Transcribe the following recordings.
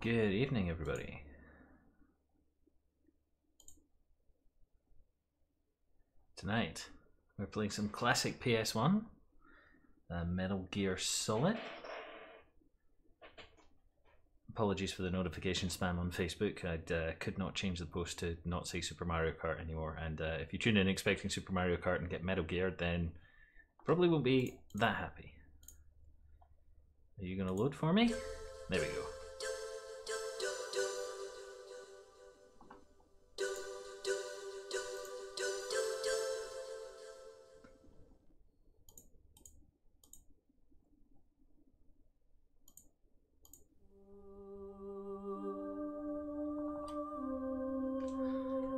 Good evening, everybody. Tonight, we're playing some classic PS1, Metal Gear Solid. Apologies for the notification spam on Facebook. I could not change the post to not say Super Mario Kart anymore, and if you tune in expecting Super Mario Kart and get Metal Gear, then probably won't be that happy. Are you going to load for me? There we go.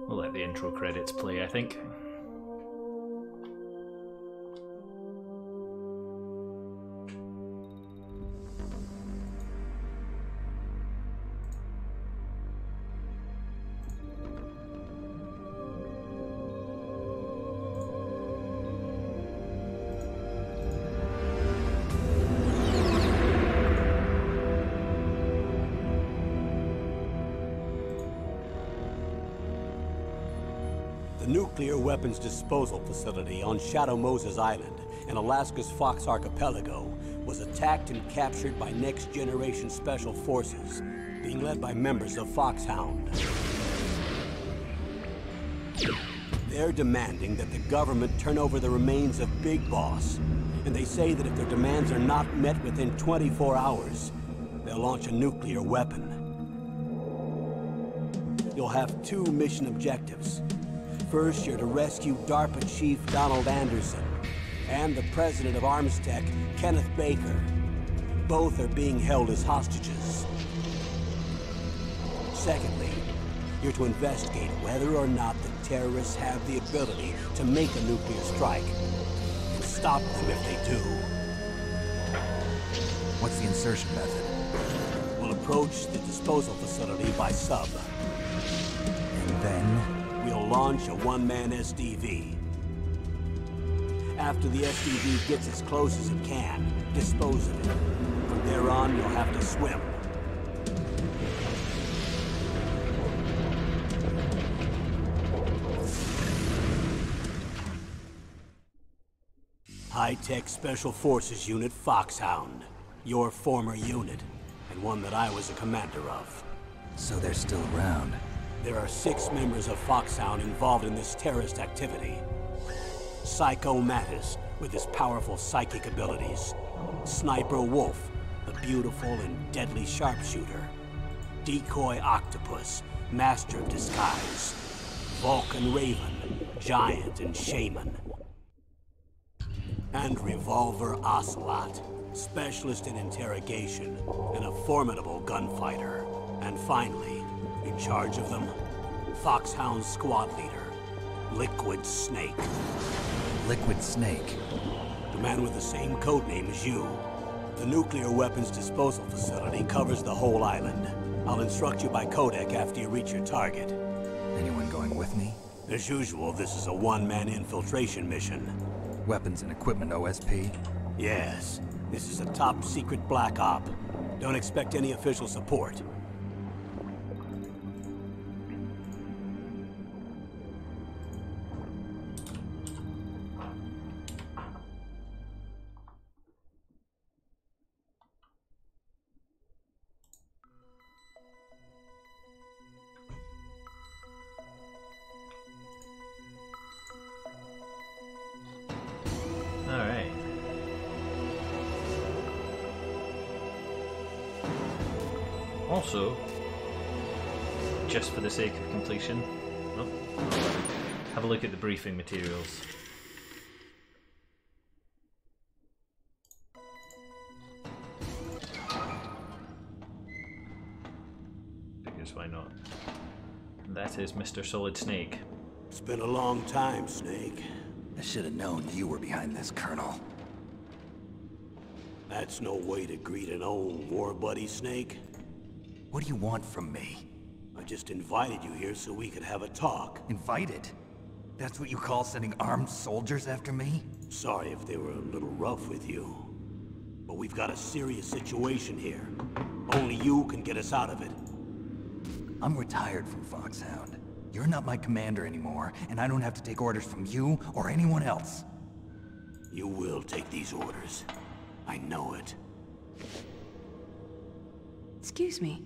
We'll let the intro credits play, I think. The nuclear weapons disposal facility on Shadow Moses Island in Alaska's Fox Archipelago was attacked and captured by next-generation special forces, being led by members of Foxhound. They're demanding that the government turn over the remains of Big Boss, and they say that if their demands are not met within 24 hours, they'll launch a nuclear weapon. You'll have two mission objectives. First, you're to rescue DARPA Chief Donald Anderson and the President of Armstech, Kenneth Baker. Both are being held as hostages. Secondly, you're to investigate whether or not the terrorists have the ability to make a nuclear strike and stop them if they do. What's the insertion method? We'll approach the disposal facility by sub. And then? We'll launch a one-man SDV. After the SDV gets as close as it can, dispose of it. From there on, you'll have to swim. High-Tech Special Forces Unit Foxhound. Your former unit, and one that I was a commander of. So they're still around. There are 6 members of Foxhound involved in this terrorist activity. Psycho Mattis, with his powerful psychic abilities. Sniper Wolf, the beautiful and deadly sharpshooter. Decoy Octopus, master of disguise. Vulcan Raven, giant and shaman. And Revolver Ocelot, specialist in interrogation and a formidable gunfighter. And finally, in charge of them, Foxhound squad leader, Liquid Snake. Liquid Snake? The man with the same codename as you. The nuclear weapons disposal facility covers the whole island. I'll instruct you by codec after you reach your target. Anyone going with me? As usual, this is a one-man infiltration mission. Weapons and equipment OSP? Yes. This is a top-secret black op. Don't expect any official support. Alright. Also, just for the sake of completion, well, have a look at the briefing materials. Because why not? And that is Mr. Solid Snake. It's been a long time, Snake. I should have known you were behind this, Colonel. That's no way to greet an old war buddy, Snake. What do you want from me? I just invited you here so we could have a talk. Invited? That's what you call sending armed soldiers after me? Sorry if they were a little rough with you. But we've got a serious situation here. Only you can get us out of it. I'm retired from Foxhound. You're not my commander anymore, and I don't have to take orders from you or anyone else. You will take these orders. I know it. Excuse me.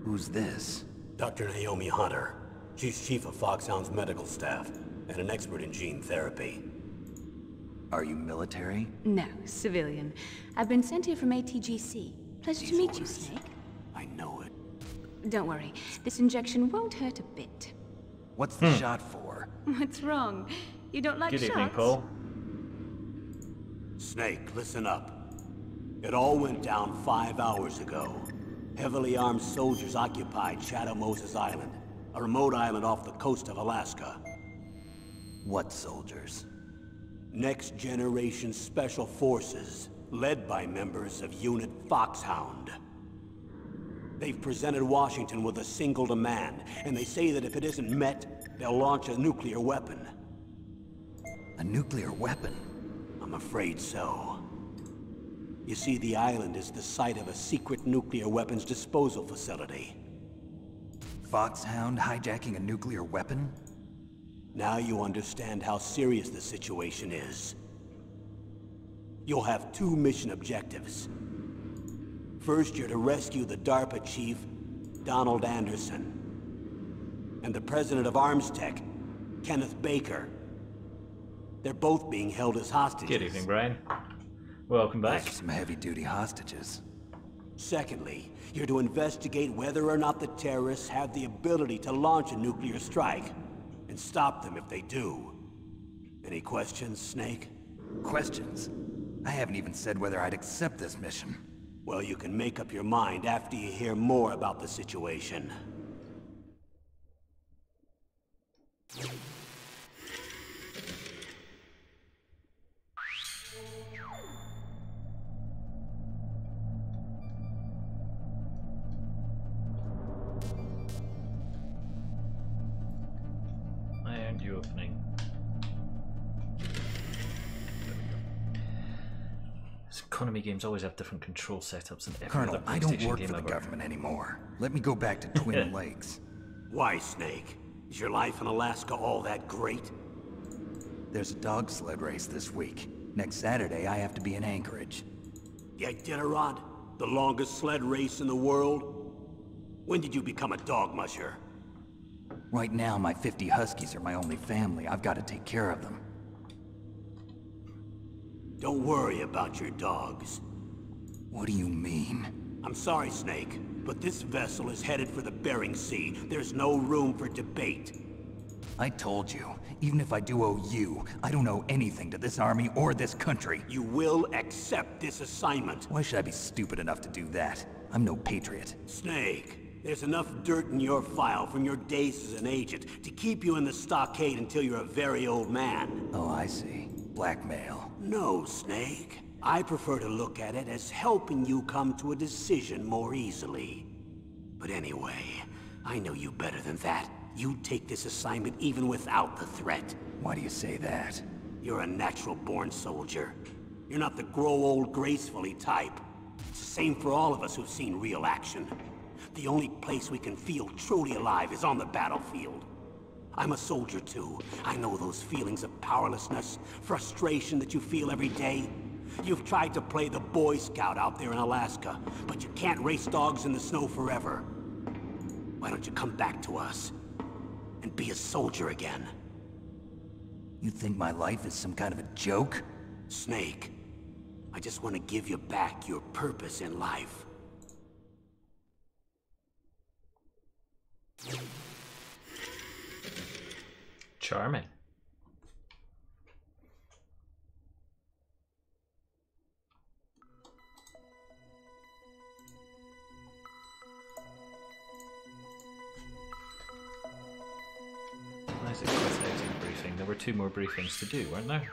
Who's this? Dr. Naomi Hunter. She's chief of Foxhound's medical staff, and an expert in gene therapy. Are you military? No, civilian. I've been sent here from ATGC. Pleasure to meet you, Snake. I know it. Don't worry. This injection won't hurt a bit. What's the shot for? What's wrong? You don't like Good shots? evening, Paul. Snake, listen up. It all went down 5 hours ago. Heavily armed soldiers occupied Shadow Moses Island, a remote island off the coast of Alaska. What soldiers? Next Generation Special Forces, led by members of Unit Foxhound. They've presented Washington with a single demand, and they say that if it isn't met, they'll launch a nuclear weapon. A nuclear weapon? I'm afraid so. You see, the island is the site of a secret nuclear weapons disposal facility. Foxhound hijacking a nuclear weapon? Now you understand how serious the situation is. You'll have 2 mission objectives. First, you're to rescue the DARPA chief, Donald Anderson, and the president of Armstech, Kenneth Baker. They're both being held as hostages. Good evening, Brian. Welcome back. Those are some heavy-duty hostages. Secondly, you're to investigate whether or not the terrorists have the ability to launch a nuclear strike, and stop them if they do. Any questions, Snake? Questions? I haven't even said whether I'd accept this mission. Well, you can make up your mind after you hear more about the situation. I earned you opening. Economy games always have different control setups than every Colonel, other I don't PlayStation work game for the ever. government anymore. Let me go back to Twin Lakes. Why, Snake? Is your life in Alaska all that great? There's a dog sled race this week. Next Saturday, I have to be in Anchorage. The Iditarod? The longest sled race in the world? When did you become a dog musher? Right now, my 50 Huskies are my only family. I've got to take care of them. Don't worry about your dogs. What do you mean? I'm sorry, Snake, but this vessel is headed for the Bering Sea. There's no room for debate. I told you, even if I do owe you, I don't owe anything to this army or this country. You will accept this assignment. Why should I be stupid enough to do that? I'm no patriot. Snake, there's enough dirt in your file from your days as an agent to keep you in the stockade until you're a very old man. Oh, I see. Blackmail. No, Snake. I prefer to look at it as helping you come to a decision more easily. But anyway, I know you better than that. You'd take this assignment even without the threat. Why do you say that? You're a natural-born soldier. You're not the grow old gracefully type. It's the same for all of us who've seen real action. The only place we can feel truly alive is on the battlefield. I'm a soldier too. I know those feelings of powerlessness, frustration that you feel every day. You've tried to play the Boy Scout out there in Alaska, but you can't race dogs in the snow forever. Why don't you come back to us and be a soldier again? You think my life is some kind of a joke? Snake, I just want to give you back your purpose in life. Charming. Nice exciting briefing. There were 2 more briefings to do, weren't there?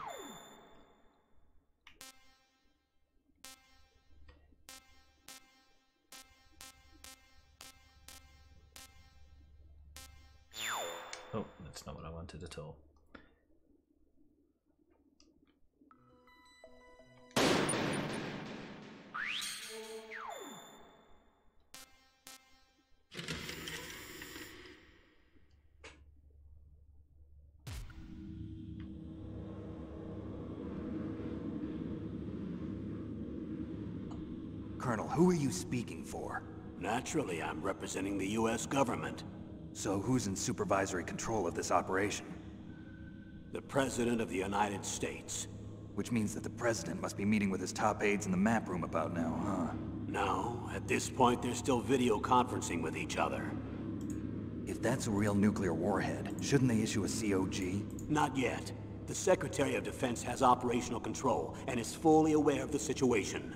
Oh, that's not what I wanted at all. Colonel, who are you speaking for? Naturally, I'm representing the US government. So who's in supervisory control of this operation? The President of the United States. Which means that the President must be meeting with his top aides in the map room about now, huh? No, at this point they're still video conferencing with each other. If that's a real nuclear warhead, shouldn't they issue a COG? Not yet. The Secretary of Defense has operational control and is fully aware of the situation.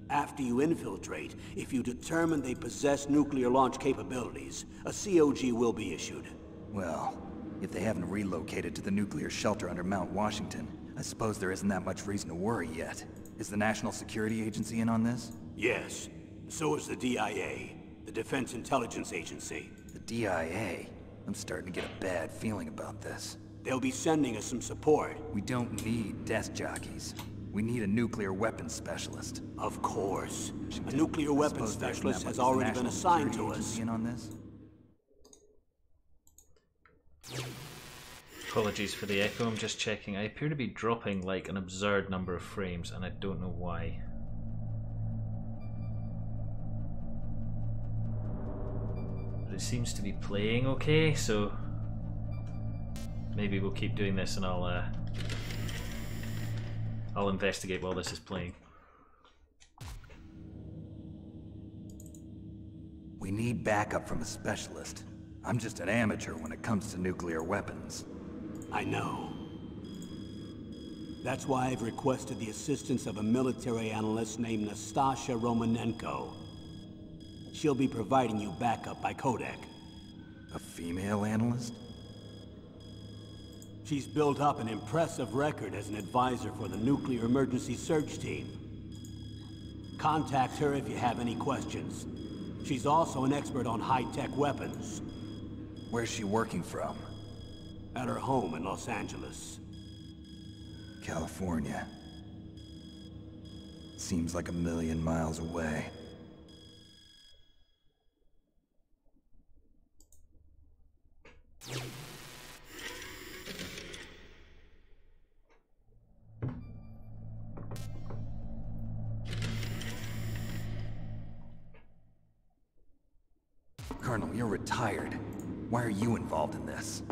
After you infiltrate, if you determine they possess nuclear launch capabilities, a COG will be issued. Well, if they haven't relocated to the nuclear shelter under Mount Washington, I suppose there isn't that much reason to worry yet. Is the National Security Agency in on this? Yes. So is the DIA, the Defense Intelligence Agency. The DIA? I'm starting to get a bad feeling about this. They'll be sending us some support. We don't need desk jockeys. We need a nuclear weapons specialist. Of course. A nuclear weapons specialist has already been assigned to us. In on this? Apologies for the echo, I'm just checking. I appear to be dropping like an absurd number of frames and I don't know why. But it seems to be playing okay, so maybe we'll keep doing this and I'll investigate while this is playing. We need backup from a specialist. I'm just an amateur when it comes to nuclear weapons. I know. That's why I've requested the assistance of a military analyst named Nastasha Romanenko. She'll be providing you backup by codec. A female analyst? She's built up an impressive record as an advisor for the Nuclear Emergency Search Team. Contact her if you have any questions. She's also an expert on high-tech weapons. Where's she working from? At her home in Los Angeles. California. Seems like 1,000,000 miles away. Colonel, you're retired. Why are you involved in this?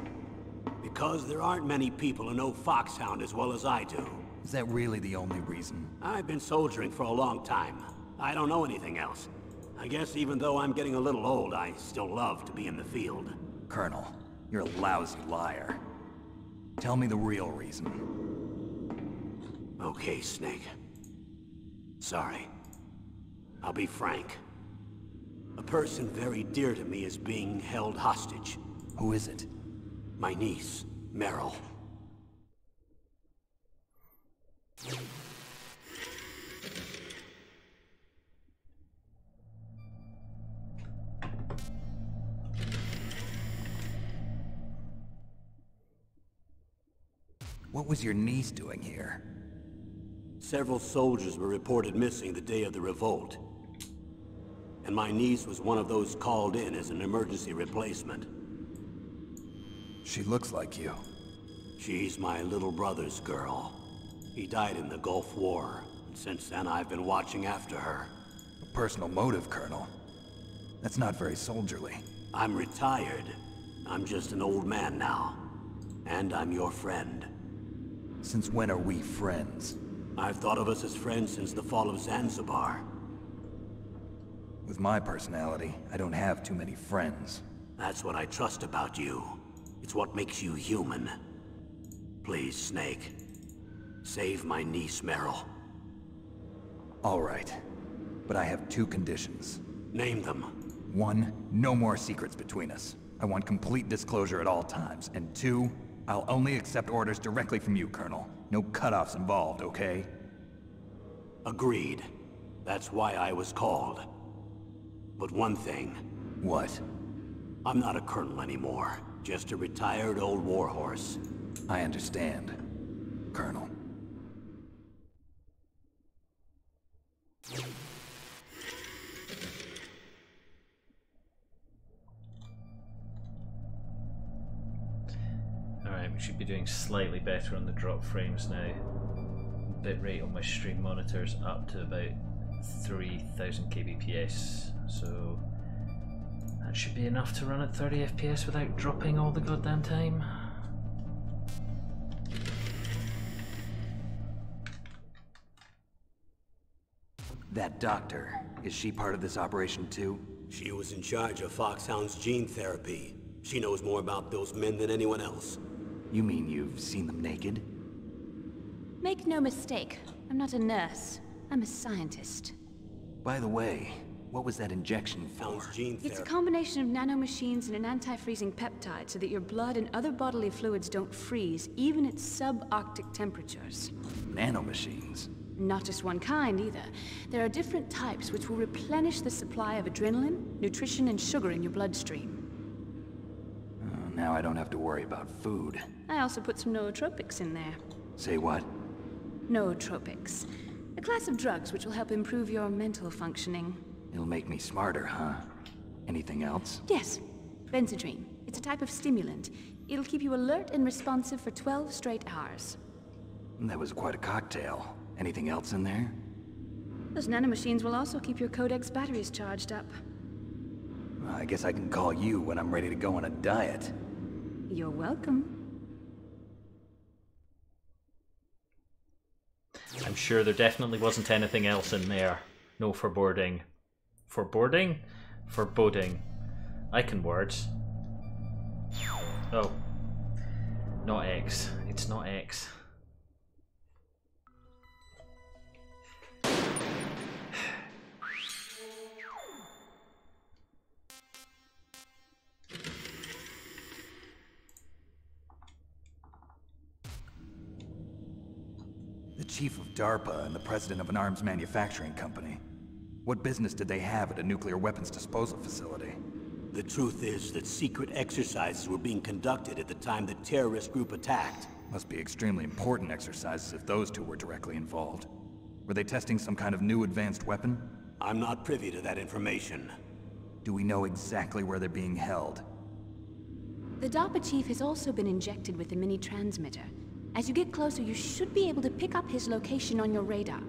Because there aren't many people who know Foxhound as well as I do. Is that really the only reason? I've been soldiering for a long time. I don't know anything else. I guess even though I'm getting a little old, I still love to be in the field. Colonel, you're a lousy liar. Tell me the real reason. Okay, Snake. Sorry. I'll be frank. A person very dear to me is being held hostage. Who is it? My niece, Meryl. What was your niece doing here? Several soldiers were reported missing the day of the revolt. And my niece was one of those called in as an emergency replacement. She looks like you. She's my little brother's girl. He died in the Gulf War, and since then I've been watching after her. A personal motive, Colonel. That's not very soldierly. I'm retired. I'm just an old man now. And I'm your friend. Since when are we friends? I've thought of us as friends since the fall of Zanzibar. With my personality, I don't have too many friends. That's what I trust about you. It's what makes you human. Please, Snake. Save my niece, Meryl. All right. But I have two conditions. Name them. 1, no more secrets between us. I want complete disclosure at all times. And 2, I'll only accept orders directly from you, Colonel. No cutoffs involved, okay? Agreed. That's why I was called. But one thing. What? I'm not a colonel anymore. Just a retired old warhorse. I understand, Colonel. Alright, we should be doing slightly better on the drop frames now. Bitrate on my stream monitor's up to about 3000 kbps, so that should be enough to run at 30 FPS without dropping all the goddamn time. That doctor, is she part of this operation too? She was in charge of Foxhound's gene therapy. She knows more about those men than anyone else. You mean you've seen them naked? Make no mistake, I'm not a nurse. I'm a scientist. By the way, what was that injection for? Foxhound's gene therapy. It's a combination of nanomachines and an anti-freezing peptide so that your blood and other bodily fluids don't freeze, even at subarctic temperatures. Nanomachines? Not just one kind, either. There are different types which will replenish the supply of adrenaline, nutrition, and sugar in your bloodstream. Now I don't have to worry about food. I also put some nootropics in there. Say what? Nootropics. A class of drugs which will help improve your mental functioning. It'll make me smarter, huh? Anything else? Yes. Benzedrine. It's a type of stimulant. It'll keep you alert and responsive for 12 straight hours. That was quite a cocktail. Anything else in there? Those nanomachines will also keep your Codex batteries charged up. Well, I guess I can call you when I'm ready to go on a diet. You're welcome. I'm sure there definitely wasn't anything else in there. No foreboding. Foreboding? Foreboding. I can words. Oh. Not X. It's not X. The chief of DARPA and the president of an arms manufacturing company. What business did they have at a nuclear weapons disposal facility? The truth is that secret exercises were being conducted at the time the terrorist group attacked. Must be extremely important exercises if those two were directly involved. Were they testing some kind of new advanced weapon? I'm not privy to that information. Do we know exactly where they're being held? The DARPA chief has also been injected with a mini-transmitter. As you get closer, you should be able to pick up his location on your radar.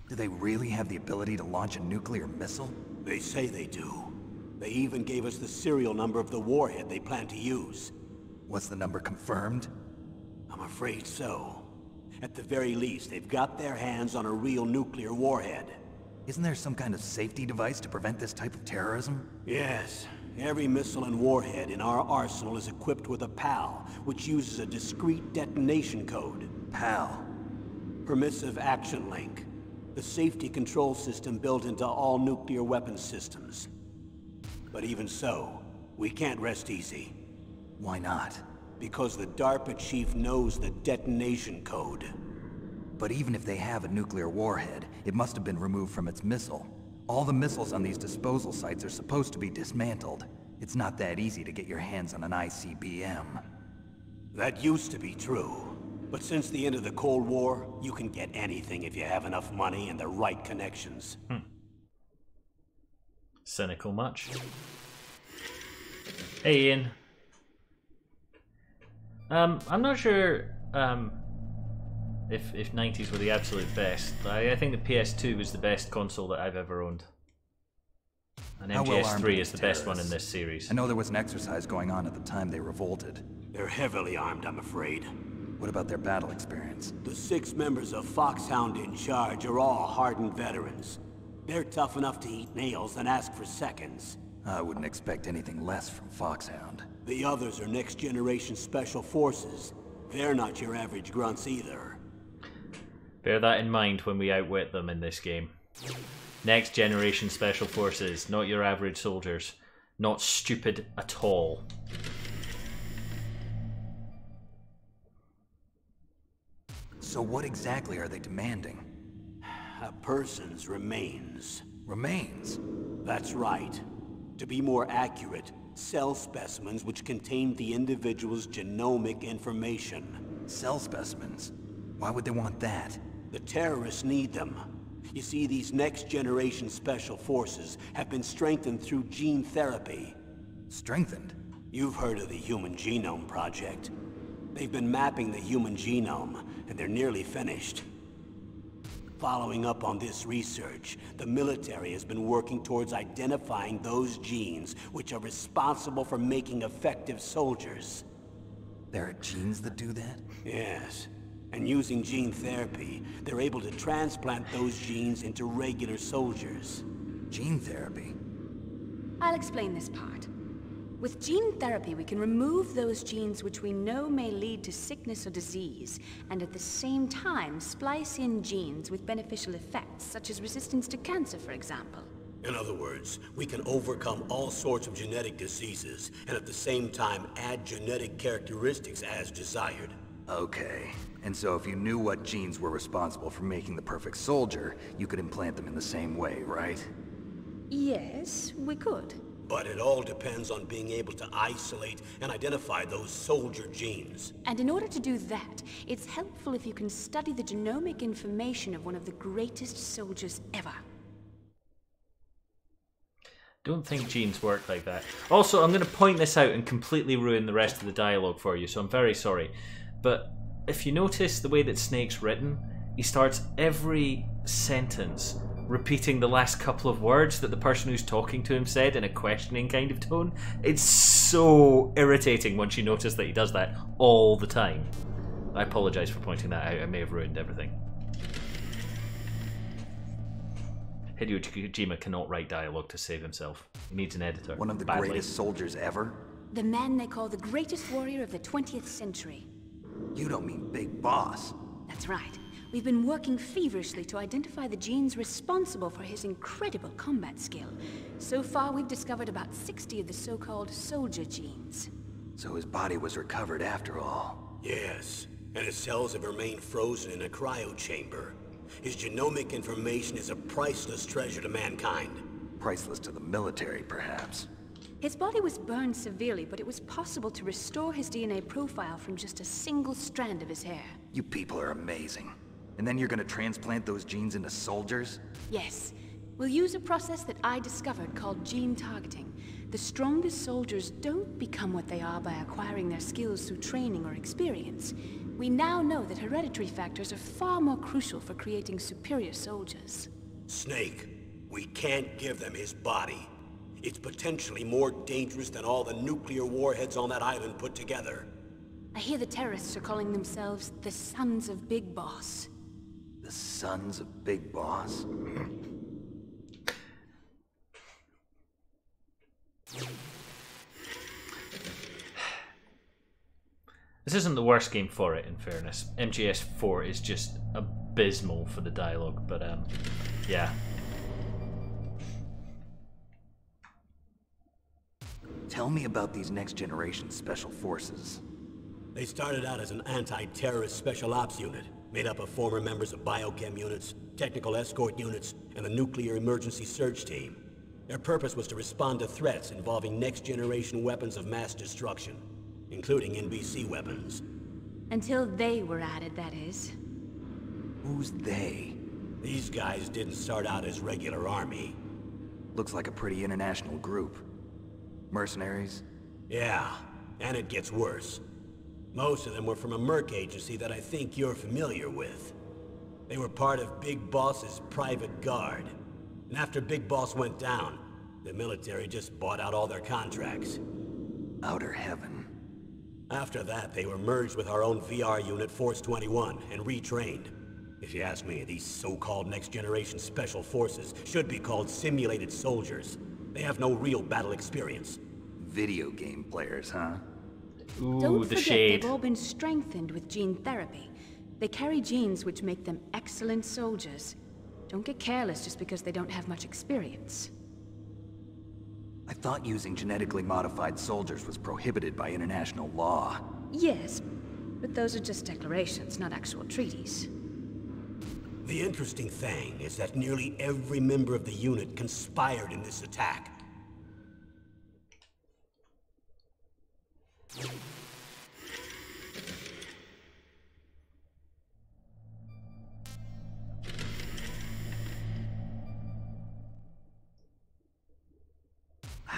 Do they really have the ability to launch a nuclear missile? They say they do. They even gave us the serial number of the warhead they plan to use. Was the number confirmed? I'm afraid so. At the very least, they've got their hands on a real nuclear warhead. Isn't there some kind of safety device to prevent this type of terrorism? Yes. Every missile and warhead in our arsenal is equipped with a PAL, which uses a discrete detonation code. PAL. Permissive Action Link. The safety control system built into all nuclear weapons systems. But even so, we can't rest easy. Why not? Because the DARPA chief knows the detonation code. But even if they have a nuclear warhead, it must have been removed from its missile. All the missiles on these disposal sites are supposed to be dismantled. It's not that easy to get your hands on an ICBM. That used to be true. But since the end of the Cold War, you can get anything if you have enough money and the right connections. Cynical much? Hey Ian. I'm not sure if 90s were the absolute best. I think the PS2 was the best console that I've ever owned. And MGS3 is the best one in this series. I know there was an exercise going on at the time they revolted. They're heavily armed, I'm afraid. What about their battle experience? The 6 members of Foxhound in charge are all hardened veterans. They're tough enough to eat nails and ask for seconds. I wouldn't expect anything less from Foxhound. The others are next-generation special forces. They're not your average grunts either. Bear that in mind when we outwit them in this game. Next generation special forces, not your average soldiers. Not stupid at all. So what exactly are they demanding? A person's remains. Remains? That's right. To be more accurate, cell specimens which contain the individual's genomic information. Cell specimens? Why would they want that? The terrorists need them. You see, these next-generation special forces have been strengthened through gene therapy. Strengthened? You've heard of the Human Genome Project. They've been mapping the human genome, and they're nearly finished. Following up on this research, the military has been working towards identifying those genes which are responsible for making effective soldiers. There are genes that do that? Yes. And using gene therapy, they're able to transplant those genes into regular soldiers. Gene therapy? I'll explain this part. With gene therapy, we can remove those genes which we know may lead to sickness or disease, and at the same time splice in genes with beneficial effects, such as resistance to cancer, for example. In other words, we can overcome all sorts of genetic diseases, and at the same time add genetic characteristics as desired. Okay. And so if you knew what genes were responsible for making the perfect soldier, you could implant them in the same way, right? Yes, we could. But it all depends on being able to isolate and identify those soldier genes. And in order to do that, it's helpful if you can study the genomic information of one of the greatest soldiers ever. Don't think genes work like that. Also, I'm going to point this out and completely ruin the rest of the dialogue for you, so I'm very sorry. But if you notice the way that Snake's written, he starts every sentence repeating the last couple of words that the person who's talking to him said in a questioning kind of tone. It's so irritating once you notice that he does that all the time. I apologise for pointing that out. I may have ruined everything. Hideo Kojima cannot write dialogue to save himself. He needs an editor. One of the badly. greatest soldiers ever? The man they call the greatest warrior of the 20th century. You don't mean Big Boss. That's right. We've been working feverishly to identify the genes responsible for his incredible combat skill. So far, we've discovered about 60 of the so-called soldier genes. So his body was recovered after all. Yes, and his cells have remained frozen in a cryo chamber. His genomic information is a priceless treasure to mankind. Priceless to the military, perhaps. His body was burned severely, but it was possible to restore his DNA profile from just a single strand of his hair. You people are amazing. And then you're gonna transplant those genes into soldiers? Yes. We'll use a process that I discovered called gene targeting. The strongest soldiers don't become what they are by acquiring their skills through training or experience. We now know that hereditary factors are far more crucial for creating superior soldiers. Snake, we can't give them his body. It's potentially more dangerous than all the nuclear warheads on that island put together. I hear the terrorists are calling themselves the Sons of Big Boss. The Sons of Big Boss? This isn't the worst game for it, in fairness. MGS4 is just abysmal for the dialogue, but yeah. Tell me about these next-generation special forces. They started out as an anti-terrorist special ops unit, made up of former members of biochem units, technical escort units, and the nuclear emergency search team. Their purpose was to respond to threats involving next-generation weapons of mass destruction, including NBC weapons. Until they were added, that is. Who's they? These guys didn't start out as regular army. Looks like a pretty international group. Mercenaries? Yeah, and it gets worse. Most of them were from a merc agency that I think you're familiar with. They were part of Big Boss's private guard. And after Big Boss went down, the military just bought out all their contracts. Outer heaven. After that, they were merged with our own VR unit, Force 21, and retrained. If you ask me, these so-called next-generation special forces should be called simulated soldiers. They have no real battle experience. Video game players, huh? Ooh, Don't the forget shade. they've all been strengthened with gene therapy. They carry genes which make them excellent soldiers. Don't get careless just because they don't have much experience. I thought using genetically modified soldiers was prohibited by international law. Yes, but those are just declarations, not actual treaties. The interesting thing is that nearly every member of the unit conspired in this attack.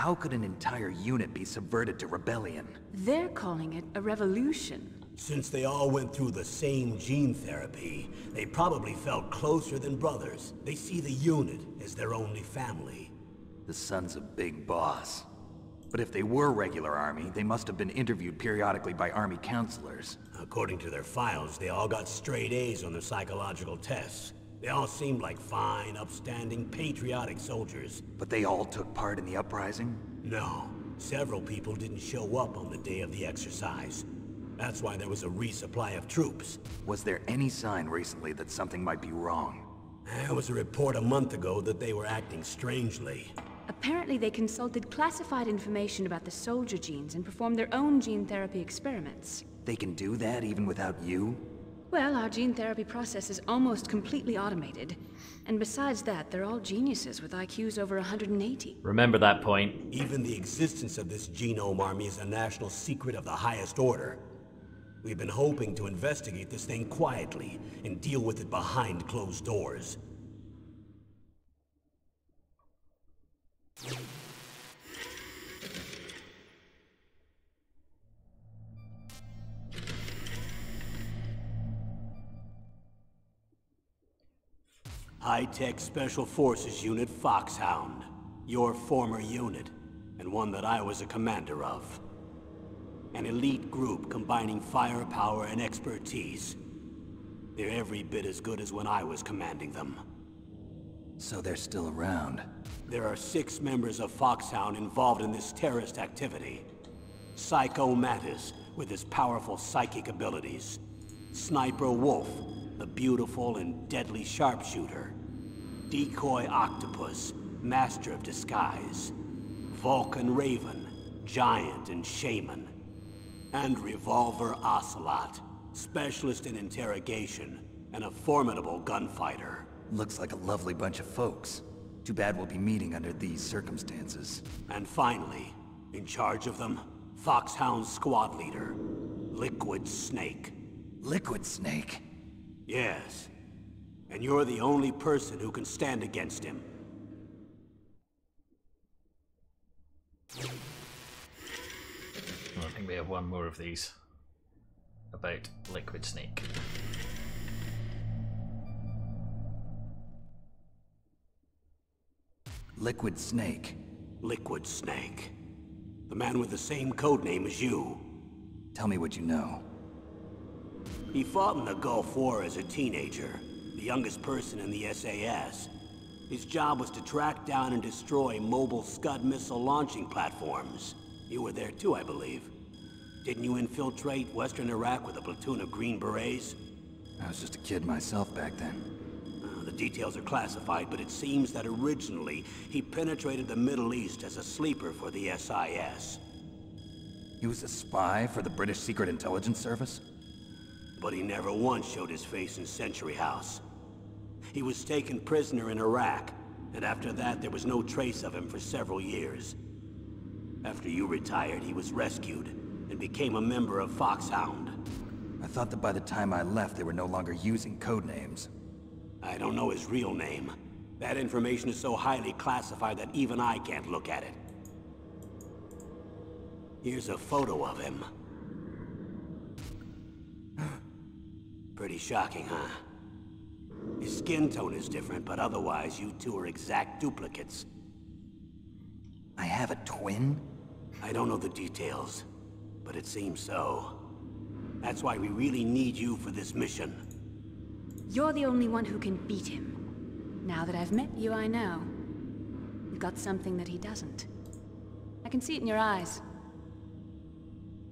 how could an entire unit be subverted to rebellion? They're calling it a revolution. Since they all went through the same gene therapy, they probably felt closer than brothers. They see the unit as their only family. The sons of Big Boss. But if they were regular army, they must have been interviewed periodically by army counselors. According to their files, they all got straight A's on their psychological tests. They all seemed like fine, upstanding, patriotic soldiers. But they all took part in the uprising? No, several people didn't show up on the day of the exercise. That's why there was a resupply of troops. Was there any sign recently that something might be wrong? There was a report a month ago that they were acting strangely. Apparently they consulted classified information about the soldier genes and performed their own gene therapy experiments. They can do that even without you? Well, our gene therapy process is almost completely automated. And besides that, they're all geniuses with IQs over 180. Remember that point. Even the existence of this genome army is a national secret of the highest order. We've been hoping to investigate this thing quietly and deal with it behind closed doors. High-Tech Special Forces Unit Foxhound. Your former unit, and one that I was a commander of. An elite group combining firepower and expertise. They're every bit as good as when I was commanding them. So they're still around. There are 6 members of Foxhound involved in this terrorist activity. Psycho Mattis, with his powerful psychic abilities. Sniper Wolf, the beautiful and deadly sharpshooter. Decoy Octopus, master of disguise. Vulcan Raven, giant and shaman. And Revolver Ocelot, specialist in interrogation and a formidable gunfighter. Looks like a lovely bunch of folks. Too bad we'll be meeting under these circumstances. And finally, in charge of them, Foxhound's squad leader, Liquid Snake. Liquid Snake? Yes. And you're the only person who can stand against him. I think we have one more of these. About Liquid Snake. Liquid Snake. Liquid Snake. The man with the same codename as you. Tell me what you know. He fought in the Gulf War as a teenager, the youngest person in the SAS. His job was to track down and destroy mobile Scud missile launching platforms. You were there too, I believe. Didn't you infiltrate Western Iraq with a platoon of Green Berets? I was just a kid myself back then. The details are classified, but it seems that originally he penetrated the Middle East as a sleeper for the SIS. He was a spy for the British Secret Intelligence Service? But he never once showed his face in Century House. He was taken prisoner in Iraq, and after that there was no trace of him for several years. After you retired, he was rescued and became a member of Foxhound. I thought that by the time I left, they were no longer using codenames. I don't know his real name. That information is so highly classified that even I can't look at it. Here's a photo of him. Pretty shocking, huh? His skin tone is different, but otherwise you two are exact duplicates. I have a twin? I don't know the details, but it seems so. That's why we really need you for this mission. You're the only one who can beat him. Now that I've met you, I know. You've got something that he doesn't. I can see it in your eyes.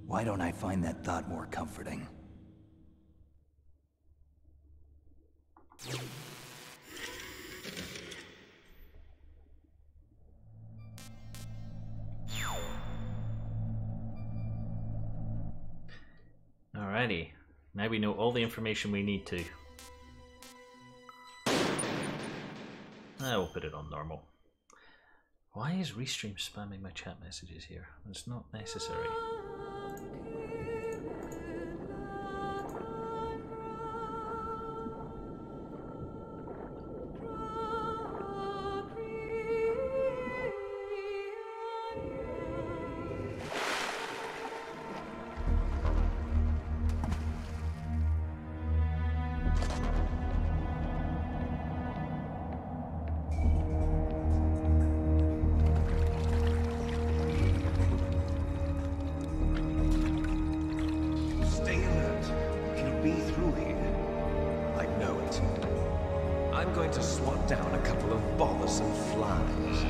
Why don't I find that thought more comforting? Alrighty, now we know all the information we need to. I will put it on normal. Why is Restream spamming my chat messages here? It's not necessary. going to swat down a couple of bothersome flies.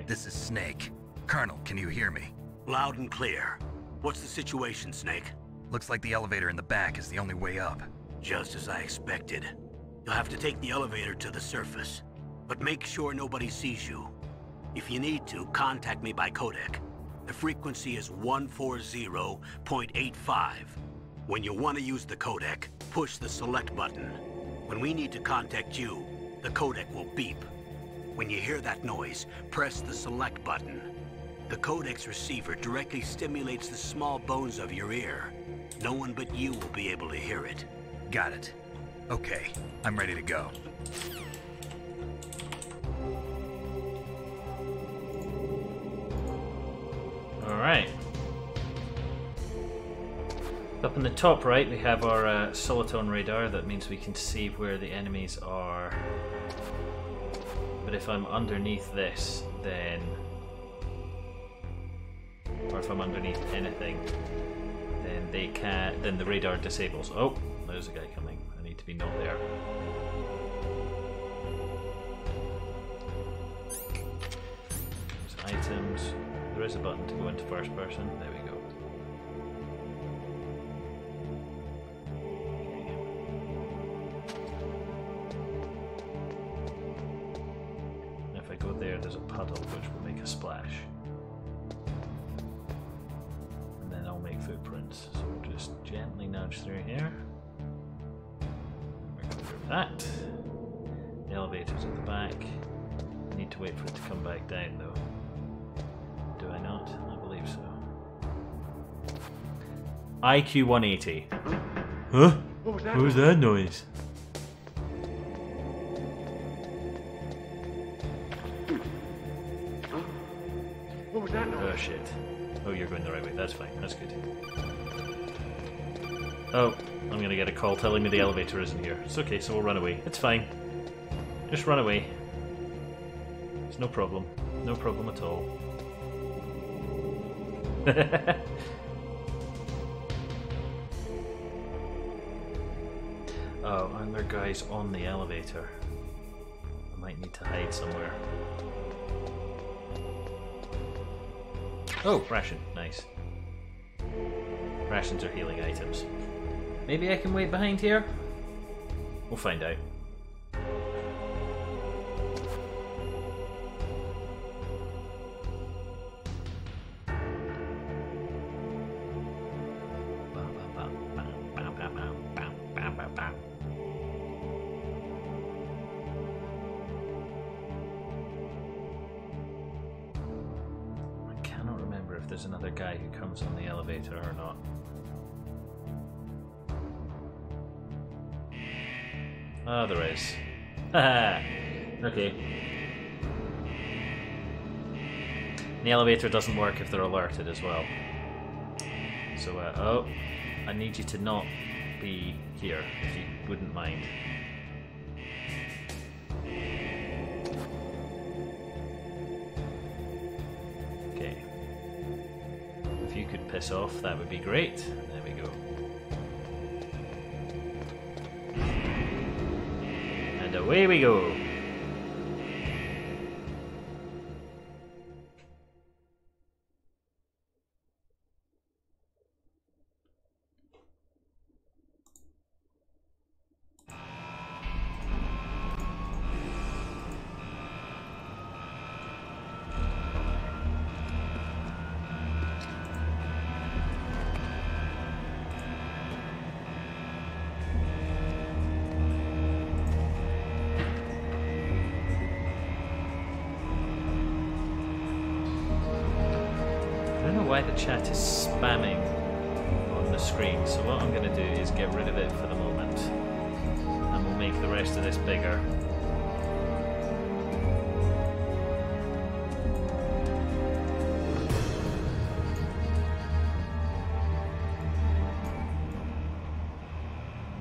This is Snake. Colonel, can you hear me? Loud and clear. What's the situation, Snake? Looks like the elevator in the back is the only way up. Just as I expected. You'll have to take the elevator to the surface. But make sure nobody sees you. If you need to, contact me by codec. The frequency is 140.85. When you want to use the codec, push the select button. When we need to contact you, the codec will beep. When you hear that noise, press the select button. The codec's receiver directly stimulates the small bones of your ear. No one but you will be able to hear it. Got it. Okay, I'm ready to go. Alright. Up in the top right we have our solitone radar. That means we can see where the enemies are. But if I'm underneath this, then... or if I'm underneath anything, then they can't... then the radar disables. Oh, there's a guy coming. I need to be not there. There's items. There is a button to go into first person. There we go. If I go there, there's a puddle which will make a splash. And then I'll make footprints. So we'll just gently nudge through here. We're going through that. The elevator's at the back. I need to wait for it to come back down though. Do I not? I believe so. IQ 180. Huh? What was that noise? What was that noise? Oh shit. Oh, you're going the right way. That's fine. That's good. Oh, I'm gonna get a call telling me the elevator isn't here. It's okay, so we'll run away. It's fine. Just run away. It's no problem. No problem at all. Oh, and there are guys on the elevator. I might need to hide somewhere. Oh, ration. Nice. Rations are healing items. Maybe I can wait behind here? We'll find out. There's another guy who comes on the elevator or not. Oh, there is. Haha. Okay. The elevator doesn't work if they're alerted as well. So, oh, I need you to not be here, if you wouldn't mind. Okay. If you could piss off, that would be great. There we go. And away we go. Why the chat is spamming on the screen, so what I'm going to do is get rid of it for the moment, and we'll make make the rest of this bigger.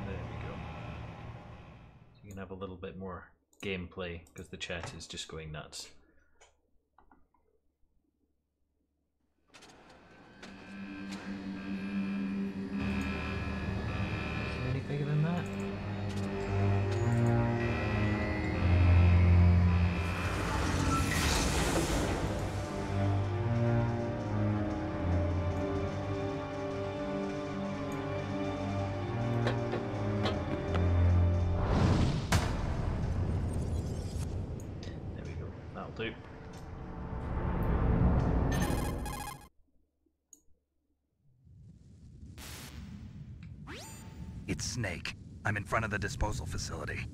There we go. So you can have a little bit more gameplay because the chat is just going nuts. Any bigger than that? There we go. That'll do. It's Snake. I'm in front of the disposal facility.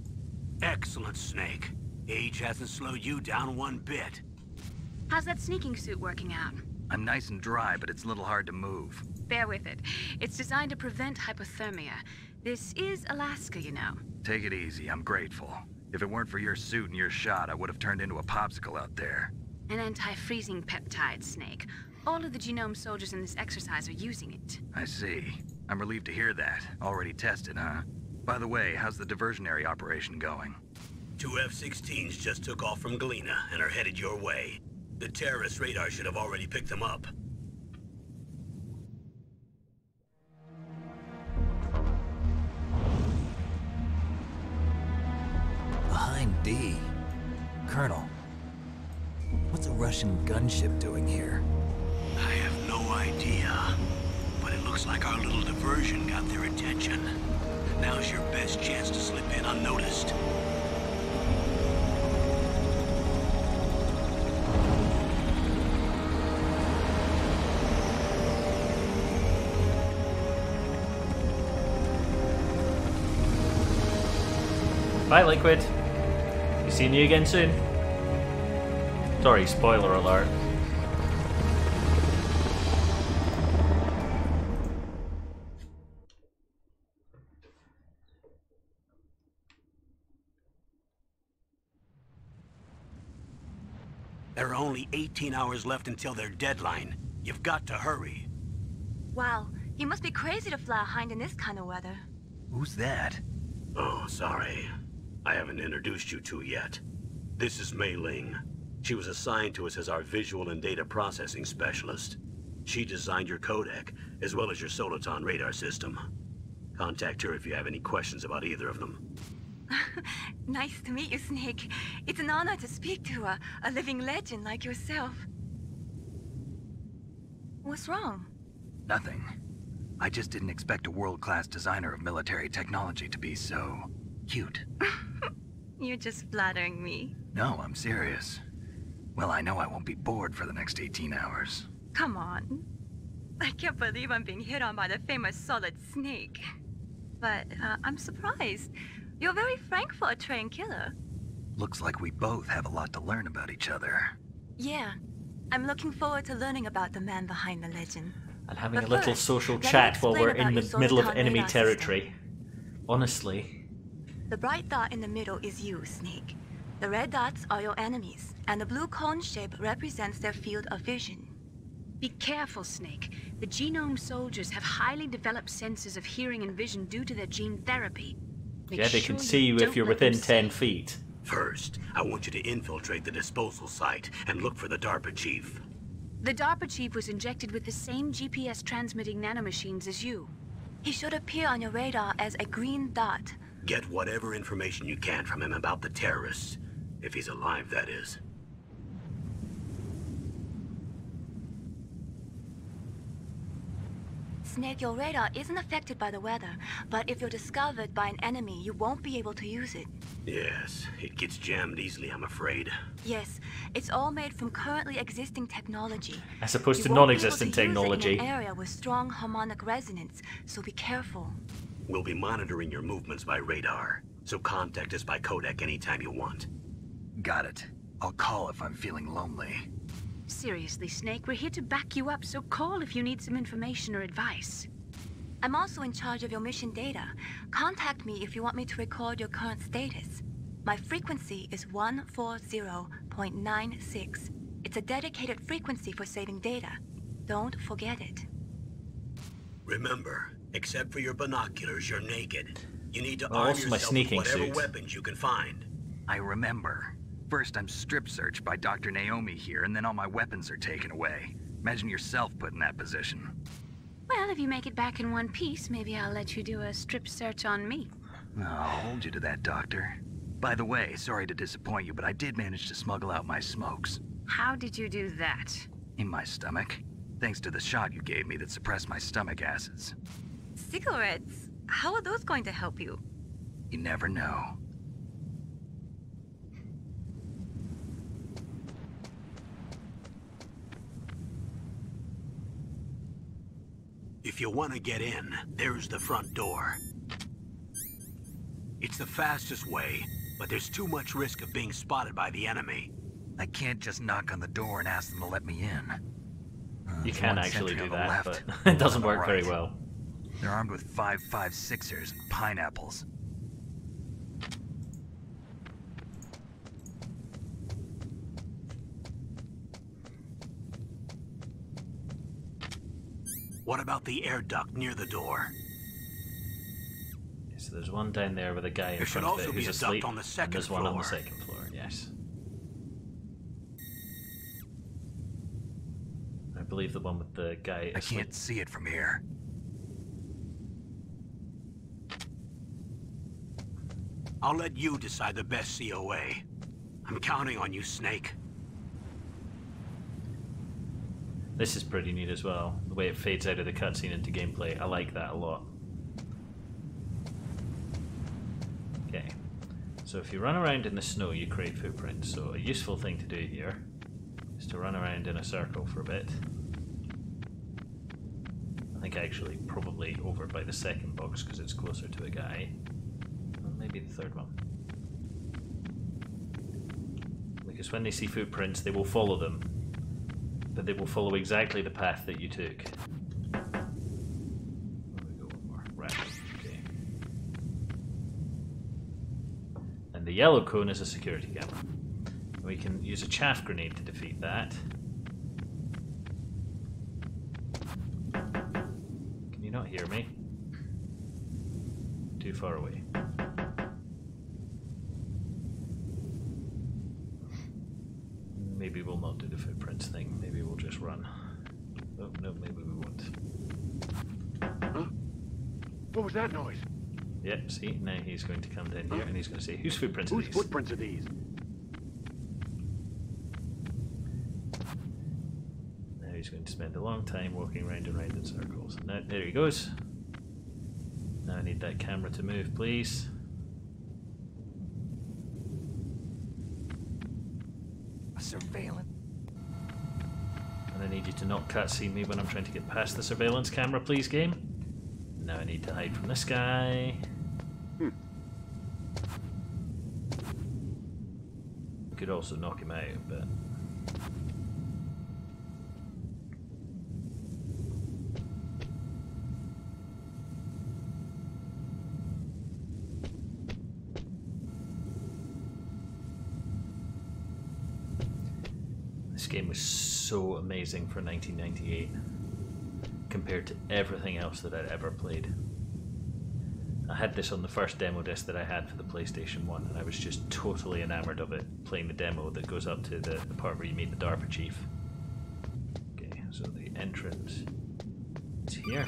Excellent, Snake. Age hasn't slowed you down one bit. How's that sneaking suit working out? I'm nice and dry, but it's a little hard to move. Bear with it. It's designed to prevent hypothermia. This is Alaska, you know. Take it easy, I'm grateful. If it weren't for your suit and your shot, I would have turned into a popsicle out there. An anti-freezing peptide, Snake. All of the genome soldiers in this exercise are using it. I see. I'm relieved to hear that. Already tested, huh? By the way, how's the diversionary operation going? 2 F-16s just took off from Galena and are headed your way. The terrorist radar should have already picked them up. Behind D. Colonel, what's a Russian gunship doing here? I have no idea, but it looks like our little diversion got their attention. Now's your best chance to slip in unnoticed. Bye, Liquid. Be seeing you again soon. Sorry, spoiler alert. There are only 18 hours left until their deadline. You've got to hurry. Wow, you must be crazy to fly a hind in this kind of weather. Who's that? Oh, sorry. I haven't introduced you to yet. This is Mei Ling. She was assigned to us as our visual and data processing specialist. She designed your codec, as well as your Soliton radar system. Contact her if you have any questions about either of them. Nice to meet you, Snake. It's an honor to speak to a living legend like yourself. What's wrong? Nothing. I just didn't expect a world-class designer of military technology to be so cute. You're just flattering me. No, I'm serious. Well, I know I won't be bored for the next 18 hours. Come on. I can't believe I'm being hit on by the famous Solid Snake. But I'm surprised. You're very frank for a trained killer. Looks like we both have a lot to learn about each other. Yeah. I'm looking forward to learning about the man behind the legend. And having But a little first, social let me chat while explain we're in about the your middle of Soliton enemy radar system. territory. Honestly. The bright dot in the middle is you, Snake. The red dots are your enemies, and the blue cone shape represents their field of vision. Be careful, Snake. The genome soldiers have highly developed senses of hearing and vision due to their gene therapy. Make Yeah, they sure can see you if don't you're let them within 10 see. feet. First, I want you to infiltrate the disposal site and look for the DARPA chief. The DARPA chief was injected with the same GPS transmitting nanomachines as you. He should appear on your radar as a green dot. Get whatever information you can from him about the terrorists. If he's alive, that is. Snake, your radar isn't affected by the weather, but if you're discovered by an enemy, you won't be able to use it. Yes, it gets jammed easily, I'm afraid. Yes, it's all made from currently existing technology. As opposed You to won't be able non-existent use it technology. in an area with strong harmonic resonance, so be careful. We'll be monitoring your movements by radar, so contact us by codec anytime you want. Got it. I'll call if I'm feeling lonely. Seriously, Snake, we're here to back you up, so call if you need some information or advice. I'm also in charge of your mission data. Contact me if you want me to record your current status. My frequency is 140.96. It's a dedicated frequency for saving data. Don't forget it. Remember, except for your binoculars, you're naked. You need to Oh, arm also my yourself with sneaking whatever suit. weapons you can find. I remember. First I'm strip searched by Dr. Naomi here, and then all my weapons are taken away. Imagine yourself put in that position. Well, if you make it back in one piece, maybe I'll let you do a strip search on me. Oh, I'll hold you to that, Doctor. By the way, sorry to disappoint you, but I did manage to smuggle out my smokes. How did you do that? In my stomach. Thanks to the shot you gave me that suppressed my stomach acids. Cigarettes? How are those going to help you? You never know. If you want to get in, there's the front door. It's the fastest way, but there's too much risk of being spotted by the enemy. I can't just knock on the door and ask them to let me in. You There's can one actually sentry do on the that, left, but one it doesn't on the work very right. well. They're armed with 5.56ers and pineapples. What about the air duct near the door? So there's one down there with a guy in There should front of also it be who's a duct asleep, on the second and there's one on the floor. second floor, yes. I believe the one with the guy I asleep. can't see it from here. I'll let you decide the best COA. I'm counting on you, Snake. This is pretty neat as well, the way it fades out of the cutscene into gameplay. I like that a lot. Okay, so if you run around in the snow, you create footprints. So a useful thing to do here is to run around in a circle for a bit. I think actually probably over by the second box because it's closer to a guy. Or maybe the third one. Because when they see footprints, they will follow them. But they will follow exactly the path that you took. There we go, one more. Right, okay. And the yellow cone is a security camera. We can use a chaff grenade to defeat that. Can you not hear me? Too far away. Maybe we'll not do the footprints thing. Maybe we'll just run. Oh, no, maybe we won't. Huh? What was that noise? Yep, see, now he's going to come down here and he's going to say, whose footprints are Whose these? footprints are these? Now he's going to spend a long time walking round and round in circles. Now, there he goes. Now I need that camera to move, please. Surveillance. And I need you to not cutscene me when I'm trying to get past the surveillance camera, please, game. Now I need to hide from this guy. We could also knock him out, but... This game was so amazing for 1998 compared to everything else that I'd ever played. I had this on the first demo disc that I had for the PlayStation 1 and I was just totally enamored of it, playing the demo that goes up to the part where you meet the DARPA chief. Okay, so the entrance is here.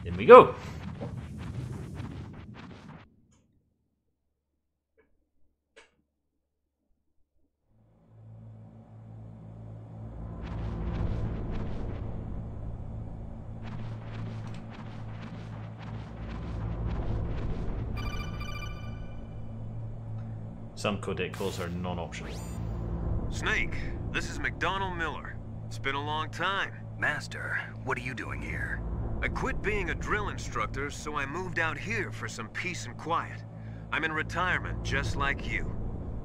In we go! Some codec calls are non-optional. Snake, this is McDonald Miller. It's been a long time. Master, what are you doing here? I quit being a drill instructor, so I moved out here for some peace and quiet. I'm in retirement, just like you.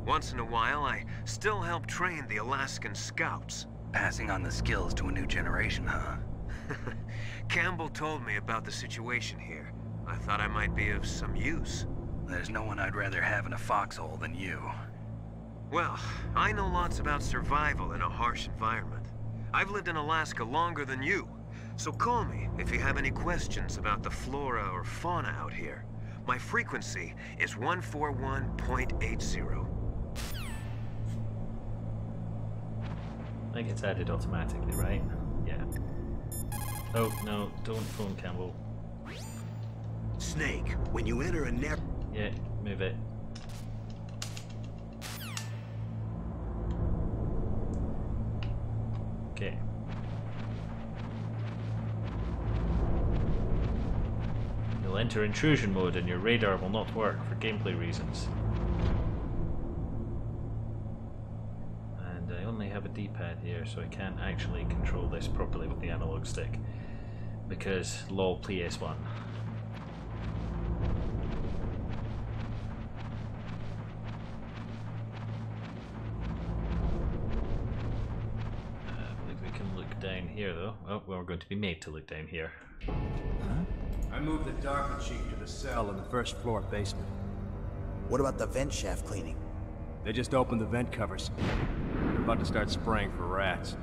Once in a while, I still help train the Alaskan Scouts. Passing on the skills to a new generation, huh? Campbell told me about the situation here. I thought I might be of some use. There's no one I'd rather have in a foxhole than you. Well, I know lots about survival in a harsh environment. I've lived in Alaska longer than you, so call me if you have any questions about the flora or fauna out here. My frequency is 141.80. I think it's added automatically, right? Yeah. Oh, no, don't phone Campbell. Snake, when you enter a net... Yeah, move it. Okay. You'll enter intrusion mode and your radar will not work for gameplay reasons. And I only have a D-pad here, so I can't actually control this properly with the analog stick. Because lol PS1. Down here though. Oh, well, we're going to be made to look down here. I moved the DARPA chief to the cell in the first floor basement. What about the vent shaft cleaning? They just opened the vent covers. They're about to start spraying for rats.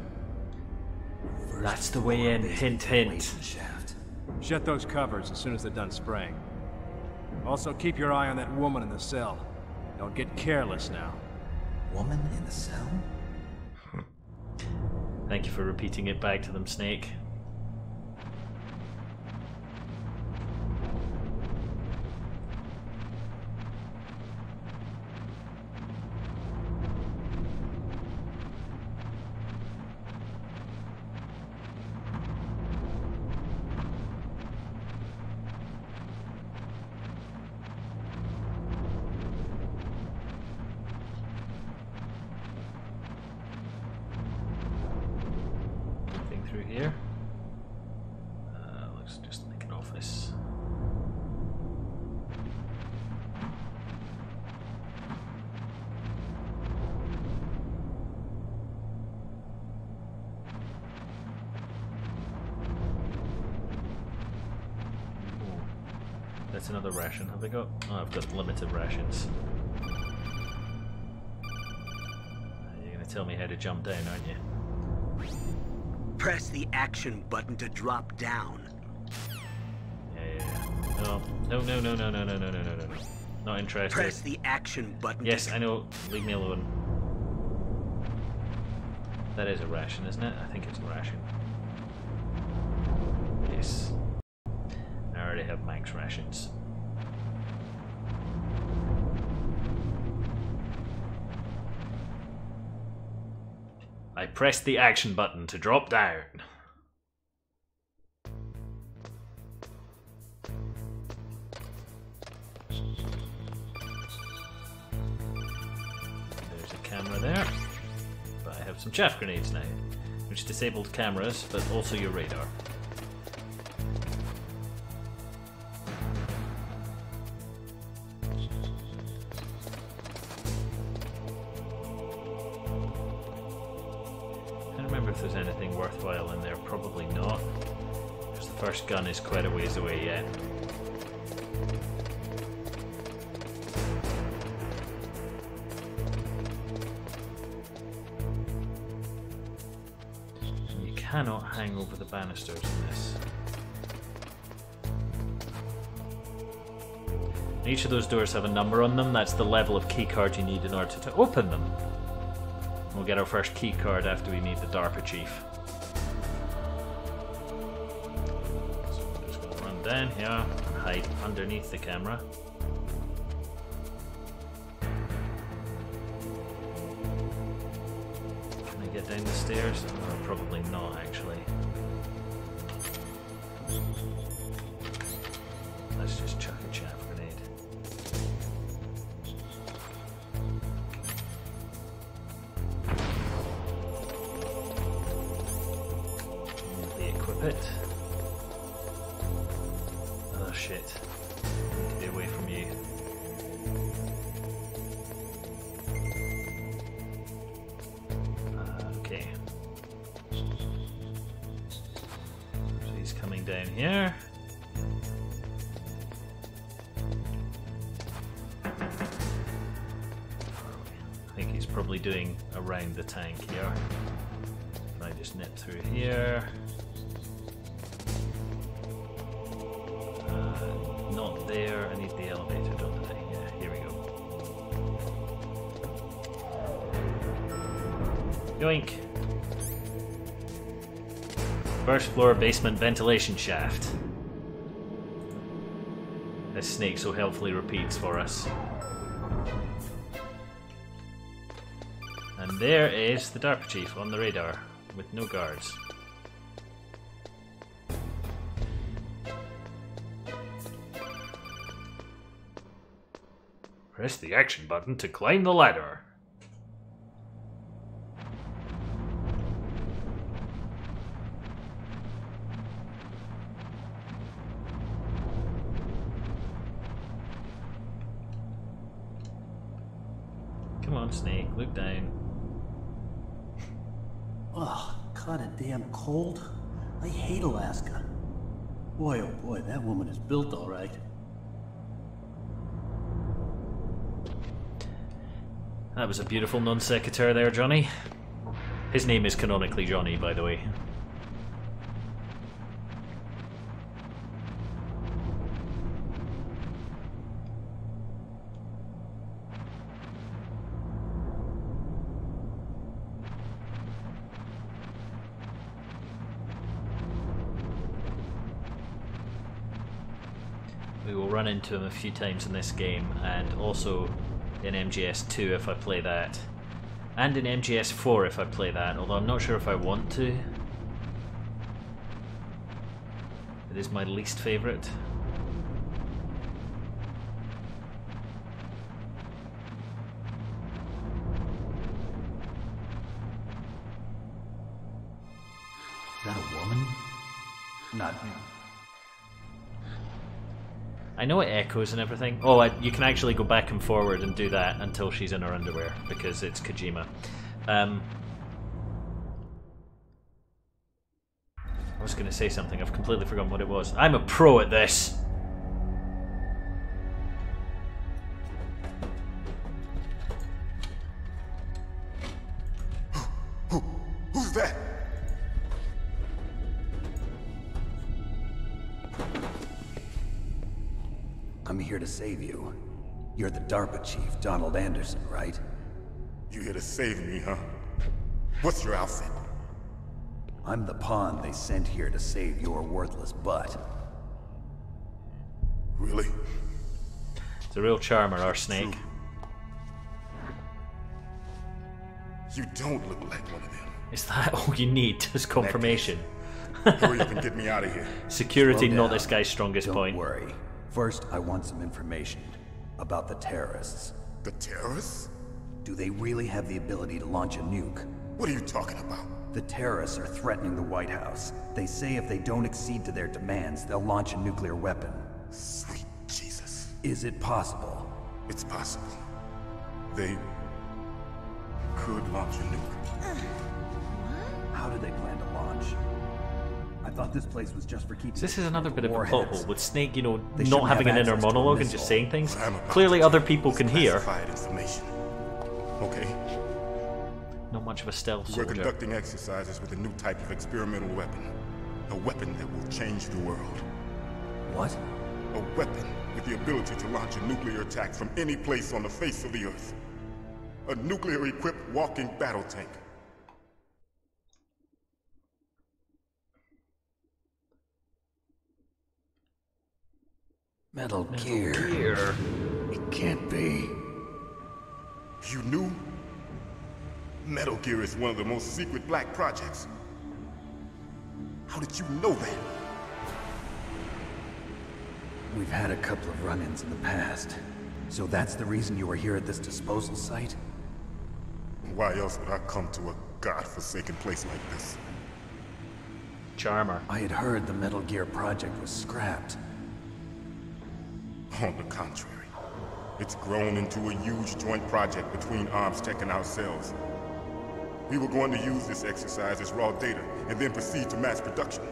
That's the way in. Hint, hint. Shut those covers as soon as they're done spraying. Also, keep your eye on that woman in the cell. Don't get careless now. Woman in the cell? Thank you for repeating it back to them, Snake. Here. Looks just like an office. Ooh. That's another ration. Have I got? Oh, I've got limited rations. You're gonna tell me how to jump down, aren't you? Press the action button to drop down. Yeah. No. Not interested. Press the action button. Yes, I know. Leave me alone. That is a ration, isn't it? I think it's a ration. Yes. I already have max rations. I pressed the action button to drop down. There's a camera there. But I have some chaff grenades now, which disabled cameras, but also your radar. If there's anything worthwhile in there, probably not, because the first gun is quite a ways away yet. You cannot hang over the banisters in this. Each of those doors have a number on them. That's the level of keycard you need in order to open them. We'll get our first key card after we meet the DARPA chief. So I'm just going to run down here and hide underneath the camera. Can I get down the stairs? Oh, probably not, actually. Let's just chuck a chaff grenade. It. Oh shit. I need to be away from you. Okay. down here. I think he's probably doing around the tank here. If I just nip through here. Not there. I need the elevator, don't I? Yeah, here we go. Yoink! First floor basement ventilation shaft. As Snake so helpfully repeats for us. And there is the DARPA chief on the radar, with no guards. Press the action button to climb the ladder. Come on, Snake, look down. Ugh, kinda damn cold. I hate Alaska. Boy, oh boy, that woman is built all right. That was a beautiful non sequitur there, Johnny. His name is canonically Johnny, by the way. We will run into him a few times in this game, and also in MGS2 if I play that, and in MGS4 if I play that, although I'm not sure if I want to. It is my least favourite. Is that a woman? Not me. I know it echoes and everything. Oh, you can actually go back and forward and do that until she's in her underwear, because it's Kojima. I was going to say something, I've completely forgotten what it was. I'm a pro at this! Who's that? I'm here to save you. You're the DARPA chief, Donald Anderson, right? You here to save me, huh? What's your outfit? I'm the pawn they sent here to save your worthless butt. Really? It's a real charmer, our Snake. You don't look like one of them. Is that all you need as confirmation? Hurry up and get me out of here. Security, not this guy's strongest point. Don't worry. First, I want some information about the terrorists. The terrorists? Do they really have the ability to launch a nuke? What are you talking about? The terrorists are threatening the White House. They say if they don't accede to their demands, they'll launch a nuclear weapon. Sweet Jesus. Is it possible? It's possible. They could launch a nuke. How do they plan to launch? I thought this place was just for keeping... This is another bit of a plot warheads. hole with Snake, you know, They not shouldn't having have an inner access to a monologue and just missile. saying things. What I'm about Clearly to other do people is can hear. classified information. Okay? Not much of a stealth We're soldier. conducting exercises with a new type of experimental weapon. A weapon that will change the world. What? A weapon with the ability to launch a nuclear attack from any place on the face of the Earth. A nuclear-equipped walking battle tank. Metal Gear. It can't be. You knew? Metal Gear is one of the most secret black projects. How did you know that? We've had a couple of run-ins in the past. So that's the reason you were here at this disposal site? Why else would I come to a godforsaken place like this? Charmer. I had heard the Metal Gear project was scrapped. On the contrary, it's grown into a huge joint project between Arms Tech and ourselves. We were going to use this exercise as raw data and then proceed to mass production.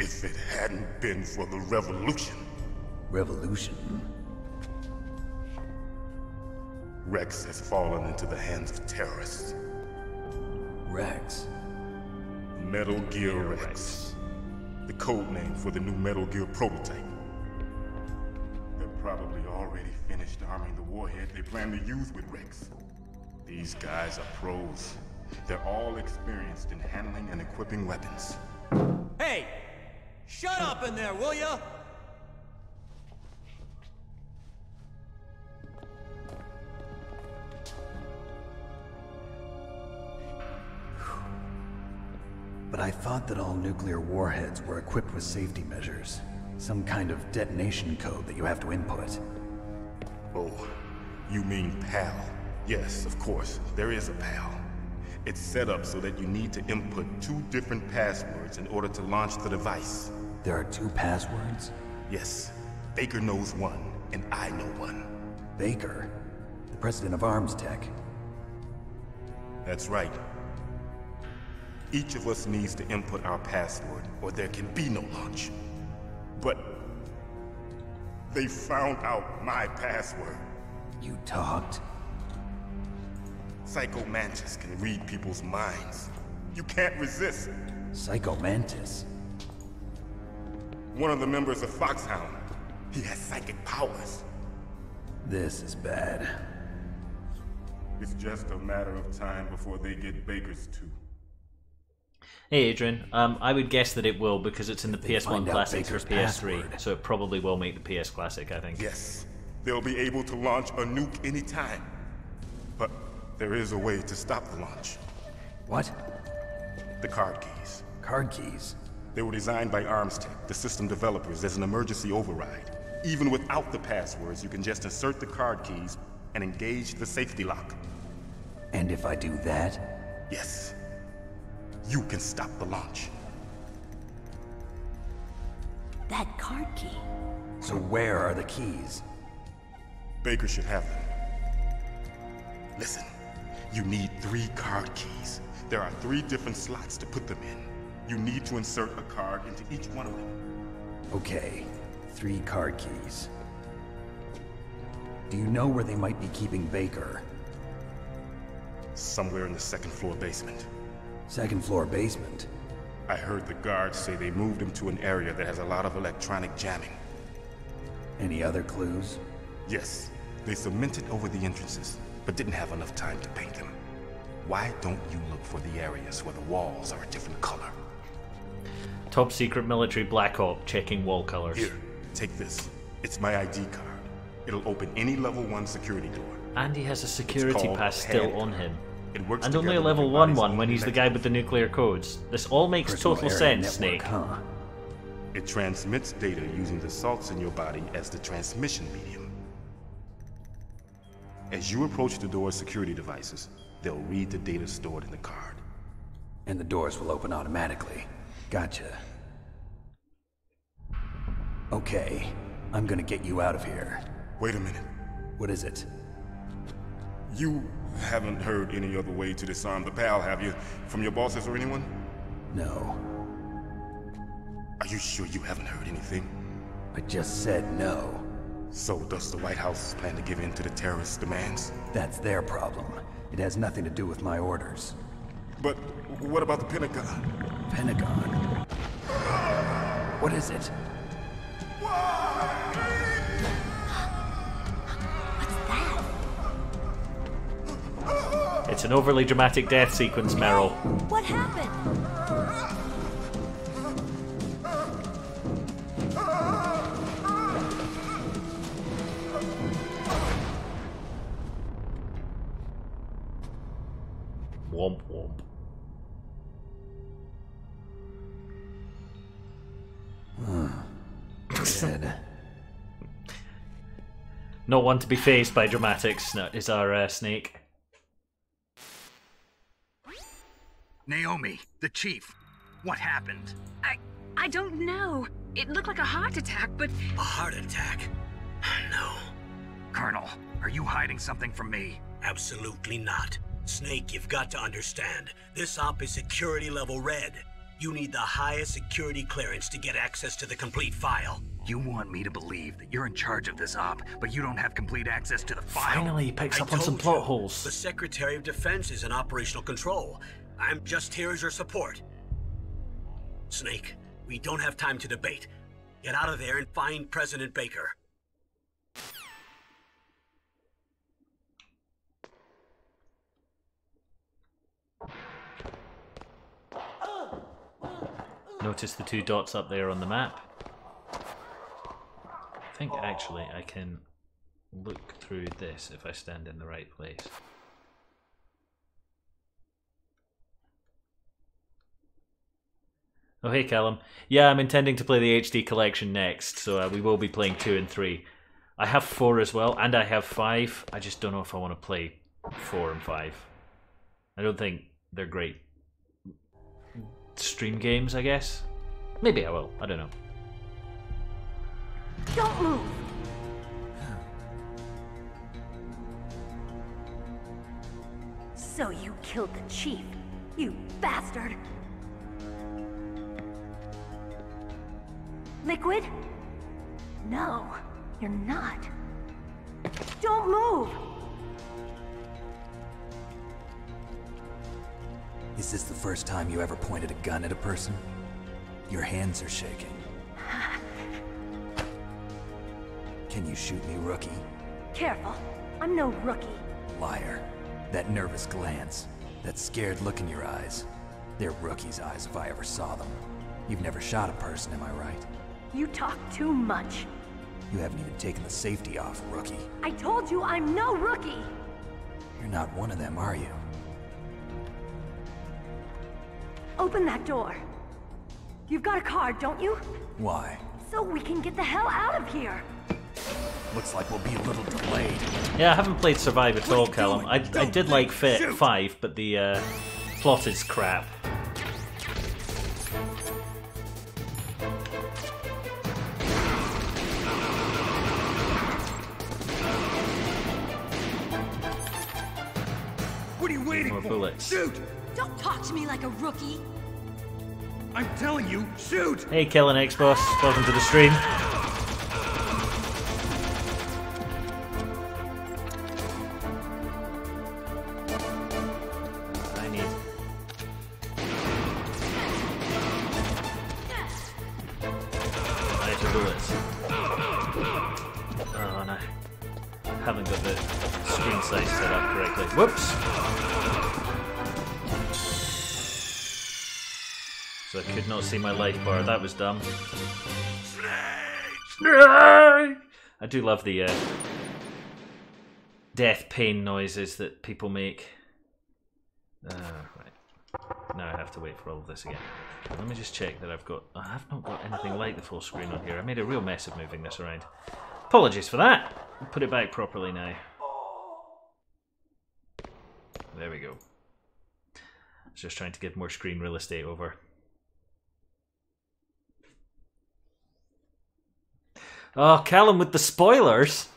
If it hadn't been for the revolution. Revolution? Rex has fallen into the hands of terrorists. Rex? Metal Gear Rex. The code name for the new Metal Gear prototype. They're probably already finished arming the warhead they plan to use with Rex. These guys are pros. They're all experienced in handling and equipping weapons. Hey! Shut up in there, will ya? But I thought that all nuclear warheads were equipped with safety measures. Some kind of detonation code that you have to input. Oh, you mean PAL? Yes, of course, there is a PAL. It's set up so that you need to input 2 different passwords in order to launch the device. There are 2 passwords? Yes. Baker knows one, and I know one. Baker? The president of Arms Tech? That's right. Each of us needs to input our password, or there can be no launch. But they found out my password. You talked? Psycho Mantis can read people's minds. You can't resist. Psycho Mantis? One of the members of Foxhound. He has psychic powers. This is bad. It's just a matter of time before they get Baker's too. Hey Adrian, I would guess that it will because it's in the PS1 Classic or PS3, password. so it probably will make the PS Classic, I think. Yes, they'll be able to launch a nuke anytime. But there is a way to stop the launch. What? The card keys. Card keys? They were designed by Arms Tech, the system developers, as an emergency override. Even without the passwords, you can just insert the card keys and engage the safety lock. And if I do that? Yes. You can stop the launch. That card key. So where are the keys? Baker should have them. Listen, you need 3 card keys. There are 3 different slots to put them in. You need to insert a card into each one of them. Okay, 3 card keys. Do you know where they might be keeping Baker? Somewhere in the 2nd floor basement. 2nd floor basement? I heard the guards say they moved him to an area that has a lot of electronic jamming. Any other clues? Yes, they cemented over the entrances, but didn't have enough time to paint them. Why don't you look for the areas where the walls are a different color? Top secret military black op checking wall colors. Here, take this. It's my ID card. It'll open any level 1 security door. And he has a security pass still on him. It works and only a level 1 one when he's the guy with the nuclear codes. This all makes total sense, Snake. Huh? It transmits data using the salts in your body as the transmission medium. As you approach the door's security devices, they'll read the data stored in the card. And the doors will open automatically. Gotcha. Okay, I'm gonna get you out of here. Wait a minute. What is it? You haven't heard any other way to disarm the PAL, have you? From your bosses or anyone? No. Are you sure you haven't heard anything? I just said no. So does the White House plan to give in to the terrorists' demands? That's their problem. It has nothing to do with my orders. But what about the Pentagon? Pentagon? What is it? It's an overly dramatic death sequence, Meryl. What happened? Womp womp. Dead. Not one to be faced by dramatics is our Snake. Naomi, the chief. What happened? I don't know. It looked like a heart attack, but... A heart attack? No. Colonel, are you hiding something from me? Absolutely not. Snake, you've got to understand. This op is security level red. You need the highest security clearance to get access to the complete file. You want me to believe that you're in charge of this op, but you don't have complete access to the file? Finally, he picks I up on some told plot you, holes. The Secretary of Defense is in operational control. I'm just here as your support. Snake, we don't have time to debate. Get out of there and find President Baker. Notice the 2 dots up there on the map. I think actually I can look through this if I stand in the right place. Oh hey Callum. Yeah, I'm intending to play the HD collection next, so we will be playing 2 and 3. I have 4 as well, and I have 5. I just don't know if I want to play 4 and 5. I don't think they're great stream games, I guess. Maybe I will, I don't know. Don't move! So you killed the chief, you bastard! Liquid? No, you're not. Don't move! Is this the first time you ever pointed a gun at a person? Your hands are shaking. Can you shoot me, rookie? Careful, I'm no rookie. Liar. That nervous glance, that scared look in your eyes. They're rookie's eyes if I ever saw them. You've never shot a person, am I right? You talk too much. You haven't even taken the safety off, rookie. I told you I'm no rookie! You're not one of them, are you? Open that door. You've got a card, don't you? Why? So we can get the hell out of here. Looks like we'll be a little delayed. Yeah, I haven't played Survive at all, Callum. I did like Fit 5, but the plot is crap. What are you waiting More for? bullets. Shoot! Don't talk to me like a rookie. I'm telling you, shoot! Hey, Killing X-Boss. Welcome to the stream. I need... bullets. Oh, no. Haven't got the screen size set up correctly. Whoops! So I could not see my life bar. That was dumb. I do love the death pain noises that people make. Right. Now I have to wait for all of this again. Let me just check that I've got... I have not got anything like the full screen on here. I made a real mess of moving this around. Apologies for that. I'll put it back properly now. There we go. I was just trying to give more screen real estate over. Oh, Callum with the spoilers!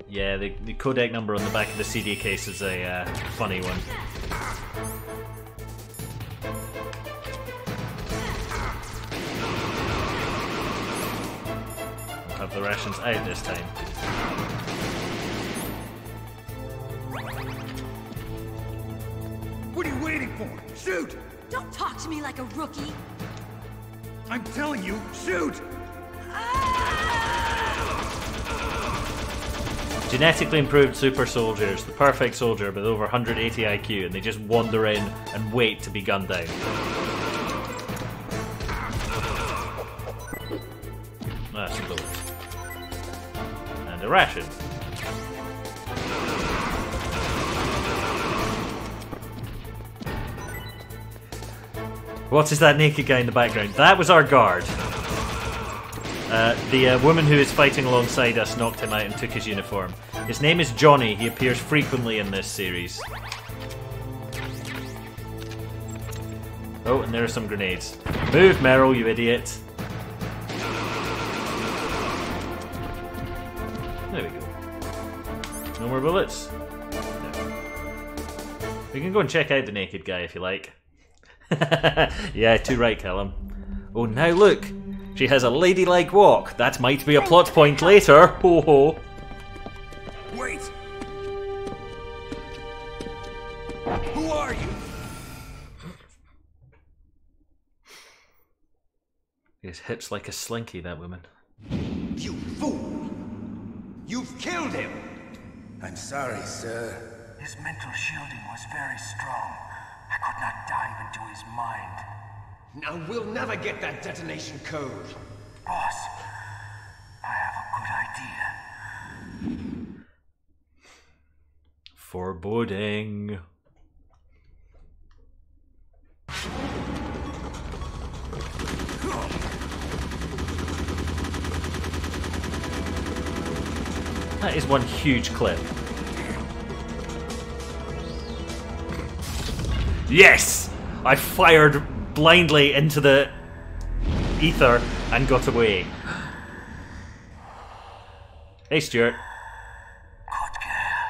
Yeah, the codec number on the back of the CD case is a funny one. I'll have the rations out this time. What are you waiting for? Shoot! Don't talk to me like a rookie. I'm telling you, shoot! Genetically improved super soldiers, the perfect soldier with over 180 IQ, and they just wander in and wait to be gunned down. That's some bullets. And a ration. What is that naked guy in the background? That was our guard. The woman who is fighting alongside us knocked him out and took his uniform. His name is Johnny. He appears frequently in this series. Oh, and there are some grenades. Move, Meryl, you idiot. There we go. No more bullets. No. We can go and check out the naked guy if you like. Yeah, too right, Callum. Oh, now look! She has a ladylike walk. That might be a plot point later. Ho ho. Wait! Who are you? His hips like a slinky, that woman. You fool! You've killed him! I'm sorry, sir. His mental shielding was very strong. I could not dive into his mind. Now we'll never get that detonation code. Boss, I have a good idea. Foreboding. That is one huge clip. Yes! I fired blindly into the ether and got away. Hey, Stuart. Good girl.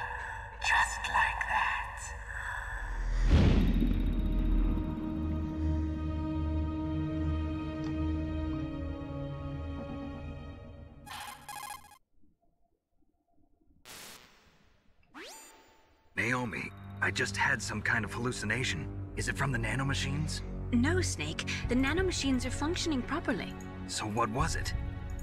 Just like that. Naomi, I just had some kind of hallucination. Is it from the nanomachines? No, Snake. The nanomachines are functioning properly. So what was it?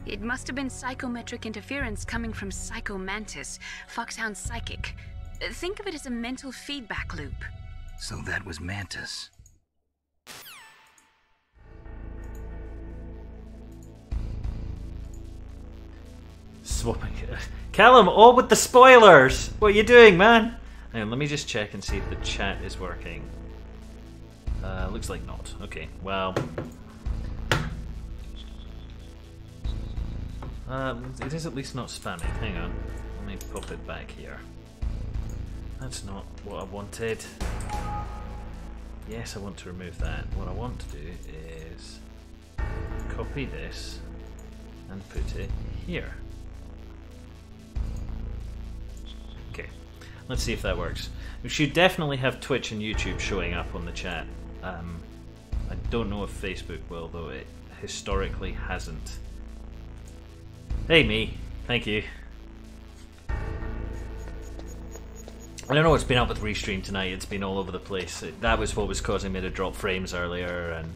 It must have been psychometric interference coming from Psycho Mantis, Foxhound's psychic. Think of it as a mental feedback loop. So that was Mantis. Swapping. Callum, all with the spoilers! What are you doing, man? Hang on, let me just check and see if the chat is working. Looks like not. Okay, well... it is at least not spamming. Hang on. Let me pop it back here. That's not what I wanted. Yes, I want to remove that. What I want to do is copy this and put it here. Okay, let's see if that works. We should definitely have Twitch and YouTube showing up on the chat. I don't know if Facebook will, though it historically hasn't. Hey, me. Thank you. I don't know what's been up with Restream tonight. It's been all over the place. That was what was causing me to drop frames earlier, and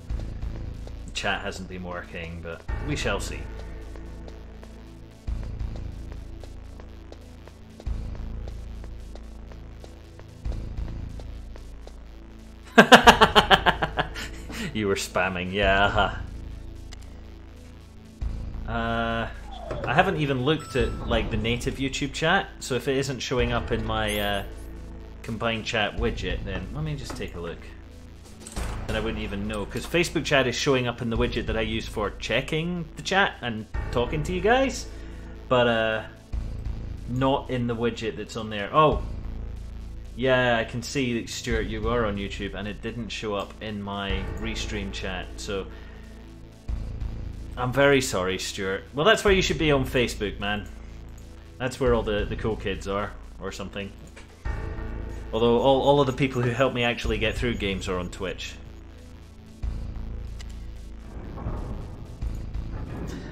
the chat hasn't been working, but we shall see. You were spamming, yeah. I haven't even looked at like the native YouTube chat, so if it isn't showing up in my combined chat widget, then let me just take a look. Then I wouldn't even know, because Facebook chat is showing up in the widget that I use for checking the chat and talking to you guys, but not in the widget that's on there. Oh, yeah, I can see, Stuart, you are on YouTube, and it didn't show up in my Restream chat, so I'm very sorry, Stuart. Well, that's where you should be on Facebook, man. That's where all the cool kids are, or something. Although all of the people who help me actually get through games are on Twitch.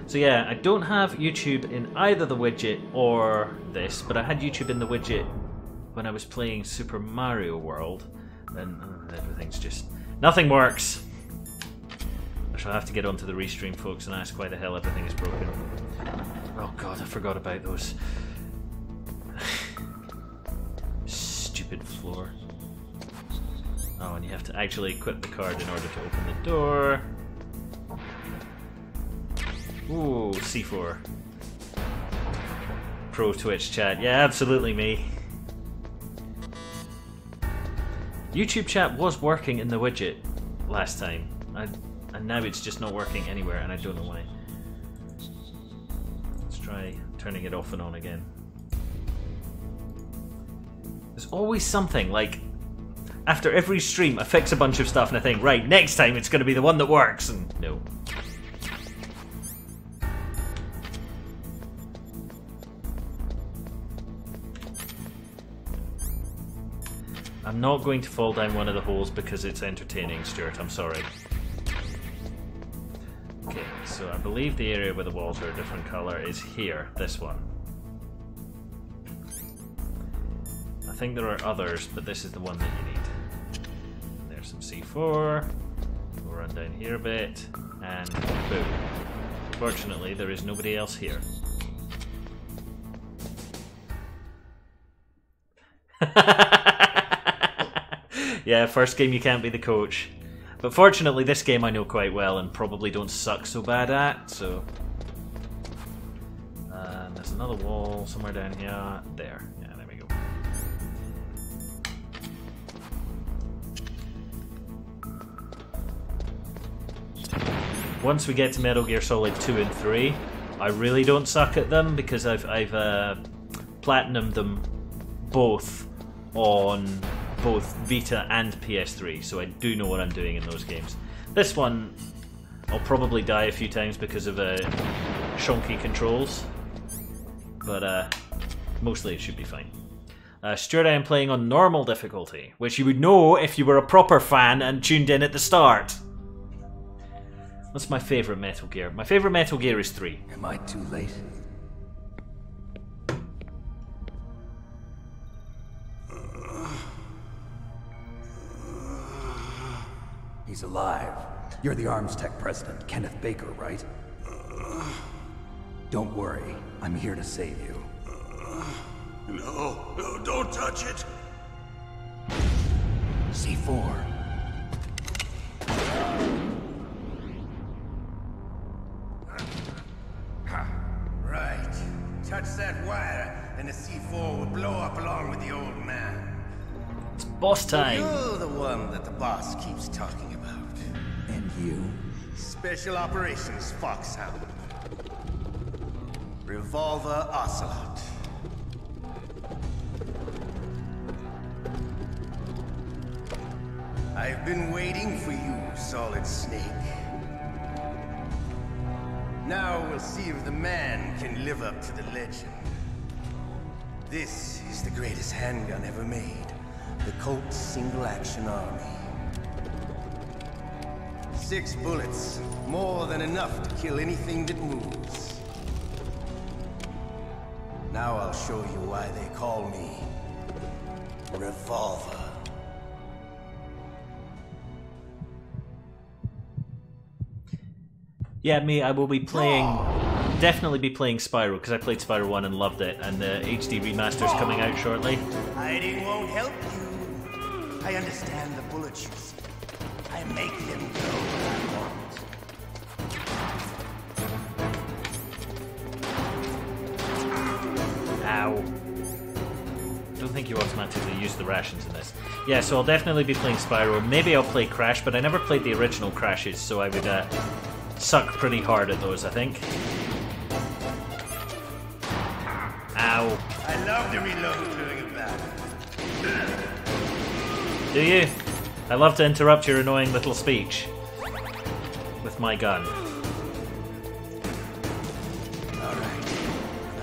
So yeah, I don't have YouTube in either the widget or this, but I had YouTube in the widget when I was playing Super Mario World. Then everything's just... nothing works! I shall have to get onto the Restream folks and ask why the hell everything is broken. Oh god, I forgot about those. Stupid floor. Oh, and you have to actually equip the card in order to open the door. Ooh, C4. Pro Twitch chat. Yeah, absolutely me. YouTube chat was working in the widget last time. And now it's just not working anywhere, and I don't know why. Let's try turning it off and on again. There's always something, like, after every stream I fix a bunch of stuff and I think, right, next time it's going to be the one that works, and no. I'm not going to fall down one of the holes because it's entertaining, Stuart. I'm sorry. Okay, so I believe the area where the walls are a different colour is here, this one. I think there are others, but this is the one that you need. There's some C4. We'll run down here a bit, and boom. Fortunately, there is nobody else here. Yeah, first game you can't be the coach. But fortunately this game I know quite well and probably don't suck so bad at, so... there's another wall somewhere down here. There. Yeah, there we go. Once we get to Metal Gear Solid 2 and 3, I really don't suck at them because I've platinumed them both on both Vita and PS3, so I do know what I'm doing in those games. This one, I'll probably die a few times because of shonky controls, but mostly it should be fine. Stuart, I am playing on normal difficulty, which you would know if you were a proper fan and tuned in at the start. What's my favourite Metal Gear? My favourite Metal Gear is 3. Am I too late? He's alive. You're the Arms Tech president, Kenneth Baker, right? Don't worry. I'm here to save you. No, don't touch it! C4. Right. Touch that wire, and the C4 will blow up along with the old man. It's boss time! You're the one that the boss keeps talking about. And you? Special Operations Foxhound. Revolver Ocelot. I've been waiting for you, Solid Snake. Now we'll see if the man can live up to the legend. This is the greatest handgun ever made. The Colt Single Action Army. 6 bullets, more than enough to kill anything that moves. Now I'll show you why they call me Revolver. Yeah, me, I will be playing, definitely be playing Spyro, because I played Spyro 1 and loved it, and the HD remaster's coming out shortly. Hiding won't help you. I understand the bullets you see. I make them go where I I want. Ow. I don't think you automatically use the rations in this. Yeah, so I'll definitely be playing Spyro. Maybe I'll play Crash, but I never played the original Crashes, so I would suck pretty hard at those, I think. Ow. I love to reload during a battle. Do you? I love to interrupt your annoying little speech with my gun. Alright.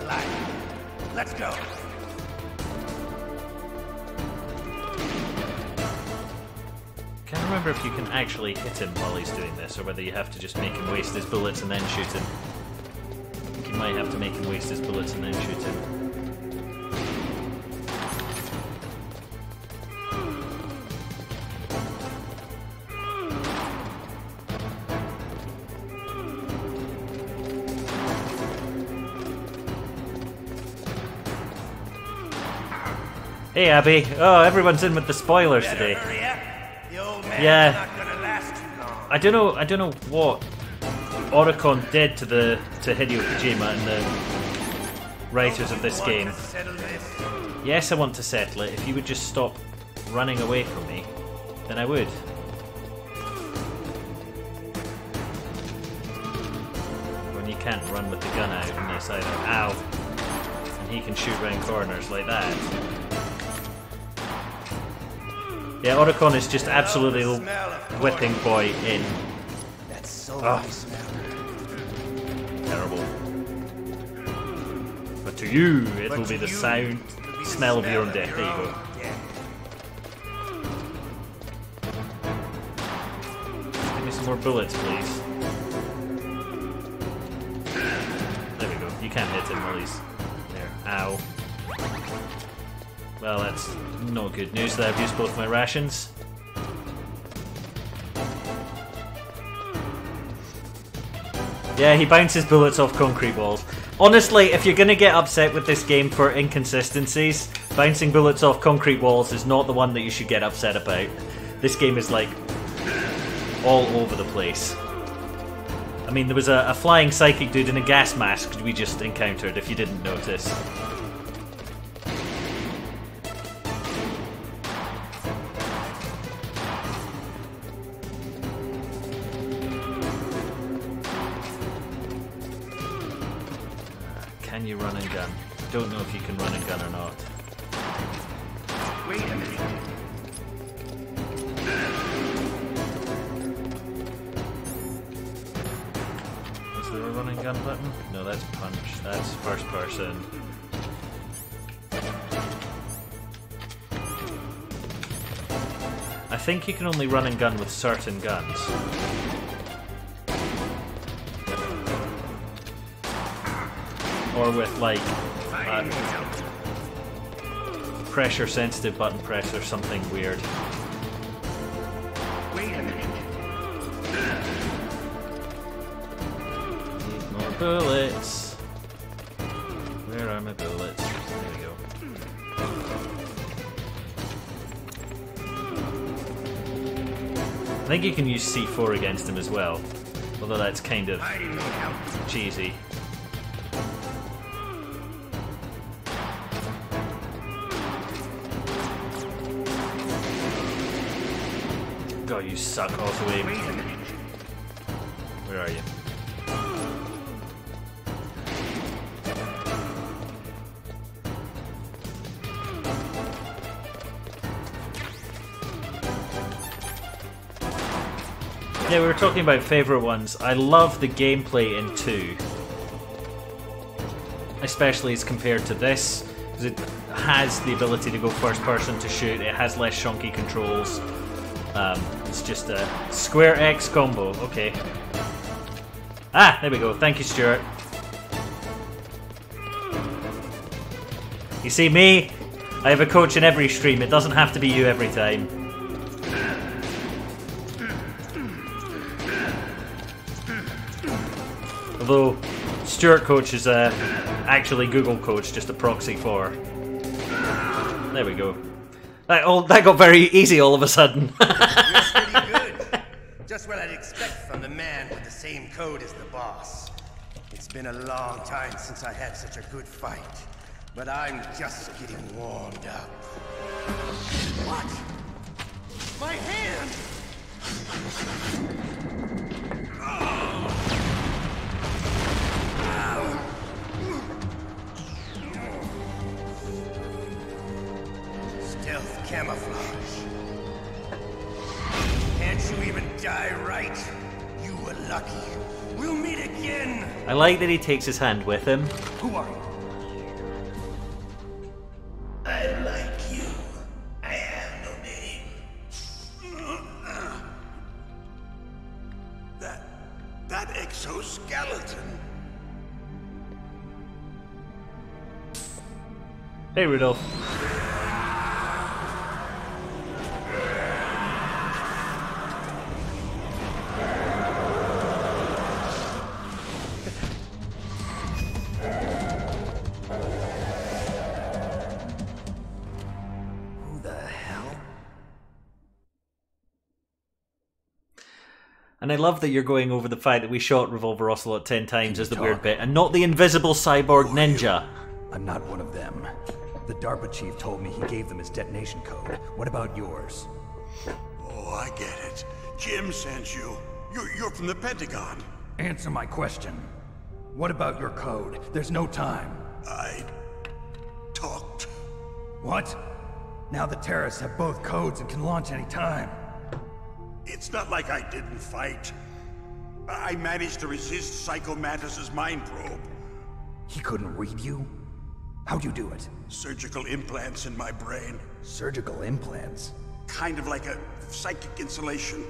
Alive. Let's go. Can't remember if you can actually hit him while he's doing this, or whether you have to just make him waste his bullets and then shoot him. I think you might have to make him waste his bullets and then shoot him. Hey Abby, oh everyone's in with the spoilers today. Yeah, I don't know what Oricon did to Hideo Kojima and the writers of this game. Yes, I want to settle it. If you would just stop running away from me, then I would. When you can't run with the gun out in this either. Ow. And he can shoot round corners like that. Yeah, Oricon is just absolutely whipping boy in. Oh. Terrible. But to you, it will be the smell of your own death. There you go. Some more bullets, please. There we go. You can't hit him while he's there. Ow. Well, that's not good news that I've used both my rations. Yeah, he bounces bullets off concrete walls. Honestly, if you're gonna get upset with this game for inconsistencies, bouncing bullets off concrete walls is not the one that you should get upset about. This game is like all over the place. I mean, there was a flying psychic dude in a gas mask we just encountered, if you didn't notice. Can you run and gun? Don't know if you can run and gun or not. Wait a minute. Is there a run and gun button? No, that's punch. That's first person. I think you can only run and gun with certain guns. Or with like pressure sensitive button press or something weird. Wait a minute. Need more bullets. Where are my bullets? There we go. I think you can use C4 against him as well, although that's kind of cheesy. God, you suck also aim. Where are you? Yeah, we were talking about favourite ones. I love the gameplay in 2. Especially as compared to this, because it has the ability to go first person to shoot, it has less chunky controls. It's just a square X combo. Okay. Ah, there we go. Thank you, Stuart. You see me? I have a coach in every stream. It doesn't have to be you every time. Although, Stuart Coach is actually Google Coach, just a proxy for. There we go. That got very easy all of a sudden. You're pretty good. Just what I'd expect from the man with the same code as the boss. It's been a long time since I had such a good fight, but I'm just getting warmed up. What? My hand! Stealth camouflage. Can't you even die right? You were lucky. We'll meet again. I like that he takes his hand with him. Who are you? I like you. I have no name. That exoskeleton. Hey, Rudolph. Who the hell? And I love that you're going over the fact that we shot Revolver Ocelot 10 times as the weird bit, and not the invisible cyborg ninja. I'm not one of them. The DARPA chief told me he gave them his detonation code. What about yours? Oh, I get it. Jim sent you. You're from the Pentagon. Answer my question. What about your code? There's no time. I talked. What? Now the terrorists have both codes and can launch any time. It's not like I didn't fight. I managed to resist Psycho Mantis's mind probe. He couldn't read you? How'd you do it? Surgical implants in my brain. Surgical implants? Kind of like a psychic insulation.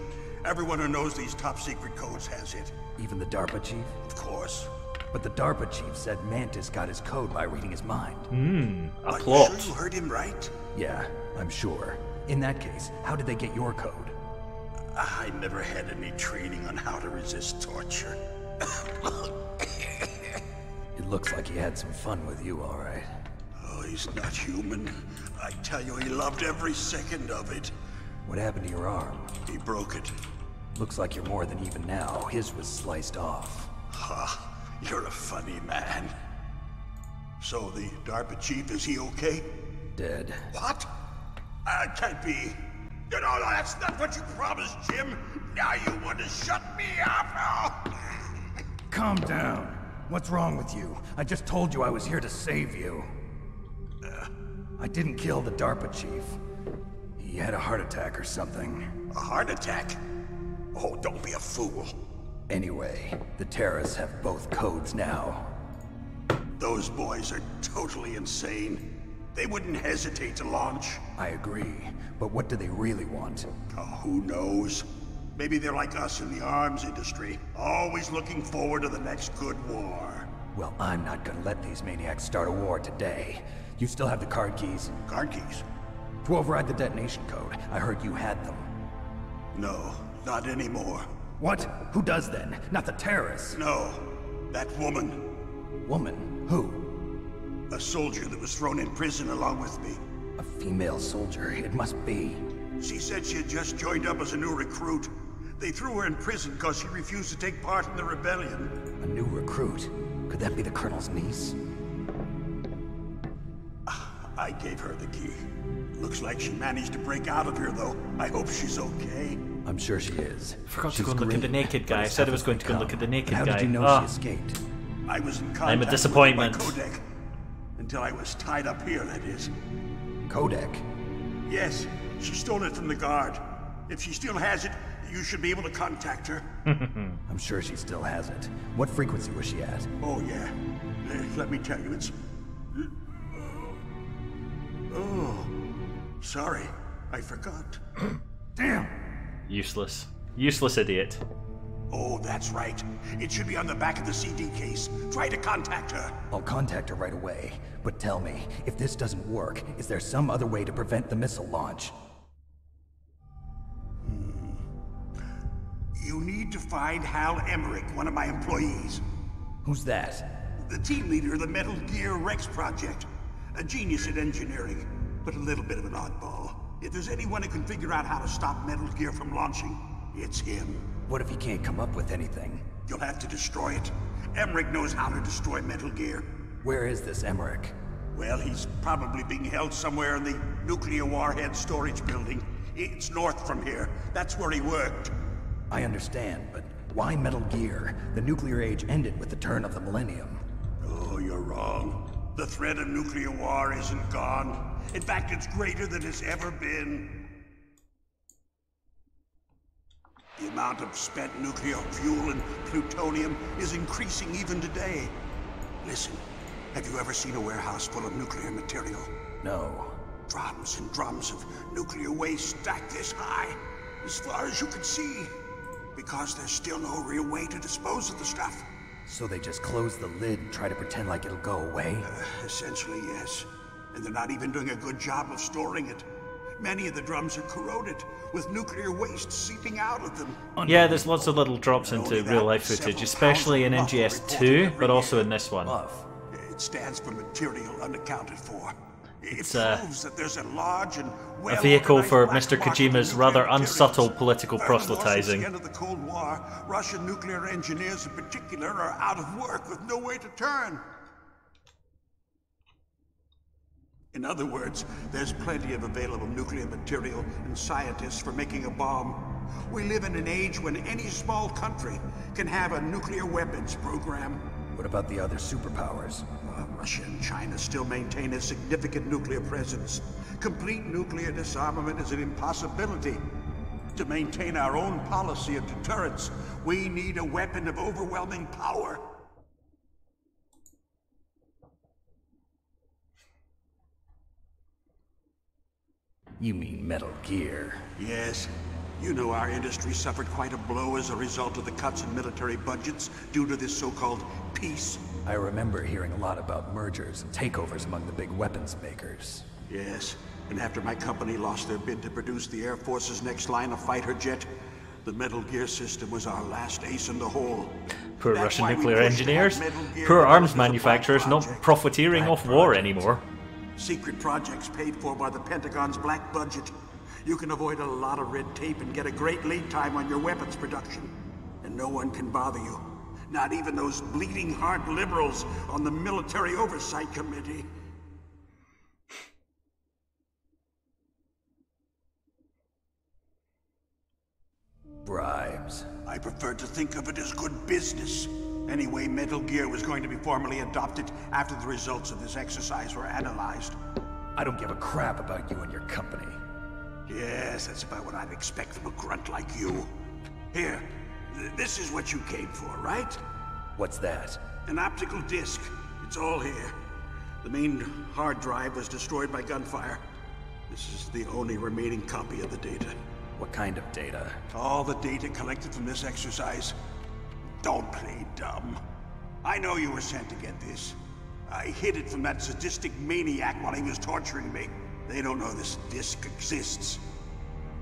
Everyone who knows these top-secret codes has it. Even the DARPA chief? Of course. But the DARPA chief said Mantis got his code by reading his mind. A Are plot. you sure you heard him right? Yeah, I'm sure. In that case, how did they get your code? I never had any training on how to resist torture. It looks like he had some fun with you, all right. Oh, he's not human. I tell you, he loved every second of it. What happened to your arm? He broke it. Looks like you're more than even now. His was sliced off. Ha, you're a funny man. So the DARPA chief, is he okay? Dead. What? Can't be. No, that's not what you promised, Jim. Now you want to shut me up? Calm down. What's wrong with you? I just told you I was here to save you. I didn't kill the DARPA chief. He had a heart attack or something. A heart attack? Oh, don't be a fool. Anyway, the terrorists have both codes now. Those boys are totally insane. They wouldn't hesitate to launch. I agree, but what do they really want? Oh, who knows? Maybe they're like us in the arms industry, always looking forward to the next good war. Well, I'm not gonna let these maniacs start a war today. You still have the card keys? Card keys? To override the detonation code. I heard you had them. No, not anymore. What? Who does then? Not the terrorists? No, that woman. Woman? Who? A soldier that was thrown in prison along with me. A female soldier, it must be. She said she had just joined up as a new recruit. They threw her in prison because she refused to take part in the rebellion. A new recruit? Could that be the Colonel's niece? I gave her the key. Looks like she managed to break out of here, though. I hope she's okay. I'm sure she is. Forgot to go and look at the naked guy. I said I was going to go and look at the naked How guy. did you know she escaped? I was in contact I'm a with disappointment. my codec. Until I was tied up here, that is. Codec? Yes, she stole it from the guard. If she still has it, you should be able to contact her. I'm sure she still has it. What frequency was she at? Oh, yeah. Let me tell you, it's... Oh, sorry. I forgot. Damn! Useless. Useless idiot. Oh, that's right. It should be on the back of the CD case. Try to contact her. I'll contact her right away. But tell me, if this doesn't work, is there some other way to prevent the missile launch? You need to find Hal Emmerich, one of my employees. Who's that? The team leader of the Metal Gear Rex project. A genius at engineering, but a little bit of an oddball. If there's anyone who can figure out how to stop Metal Gear from launching, it's him. What if he can't come up with anything? You'll have to destroy it. Emmerich knows how to destroy Metal Gear. Where is this Emmerich? Well, he's probably being held somewhere in the nuclear warhead storage building. It's north from here. That's where he worked. I understand, but why Metal Gear? The nuclear age ended with the turn of the millennium. Oh, you're wrong. The threat of nuclear war isn't gone. In fact, it's greater than it's ever been. The amount of spent nuclear fuel and plutonium is increasing even today. Listen, have you ever seen a warehouse full of nuclear material? No. Drums and drums of nuclear waste stacked this high, as far as you can see. Because there's still no real way to dispose of the stuff. So they just close the lid and try to pretend like it'll go away? Essentially, yes. And they're not even doing a good job of storing it. Many of the drums are corroded, with nuclear waste seeping out of them. Yeah, there's lots of little drops into real-life footage, especially in MGS2, but also in this one. It stands for material unaccounted for. It's proves that there's a large and a vehicle for Mr. Kojima's rather unsubtle political proselytizing. At the end of the Cold War, Russian nuclear engineers in particular are out of work with no way to turn. In other words, there's plenty of available nuclear material and scientists for making a bomb. We live in an age when any small country can have a nuclear weapons program. What about the other superpowers? Russia and China still maintain a significant nuclear presence. Complete nuclear disarmament is an impossibility. To maintain our own policy of deterrence, we need a weapon of overwhelming power. You mean Metal Gear? Yes. You know our industry suffered quite a blow as a result of the cuts in military budgets due to this so-called peace. I remember hearing a lot about mergers and takeovers among the big weapons makers. Yes, and after my company lost their bid to produce the Air Force's next line of fighter jet, the Metal Gear system was our last ace in the hole. Poor That's Russian why we nuclear pushed to have engineers. Metal Gear Poor arms developed as a manufacturers not project. profiteering off war anymore. Secret projects paid for by the Pentagon's black budget. You can avoid a lot of red tape and get a great lead time on your weapons production. And no one can bother you. Not even those bleeding heart liberals on the Military Oversight Committee. Bribes. I prefer to think of it as good business. Anyway, Metal Gear was going to be formally adopted after the results of this exercise were analyzed. I don't give a crap about you and your company. Yes, that's about what I'd expect from a grunt like you. Here, this is what you came for, right? What's that? An optical disc. It's all here. The main hard drive was destroyed by gunfire. This is the only remaining copy of the data. What kind of data? All the data collected from this exercise. Don't play dumb. I know you were sent to get this. I hid it from that sadistic maniac while he was torturing me. They don't know this disc exists.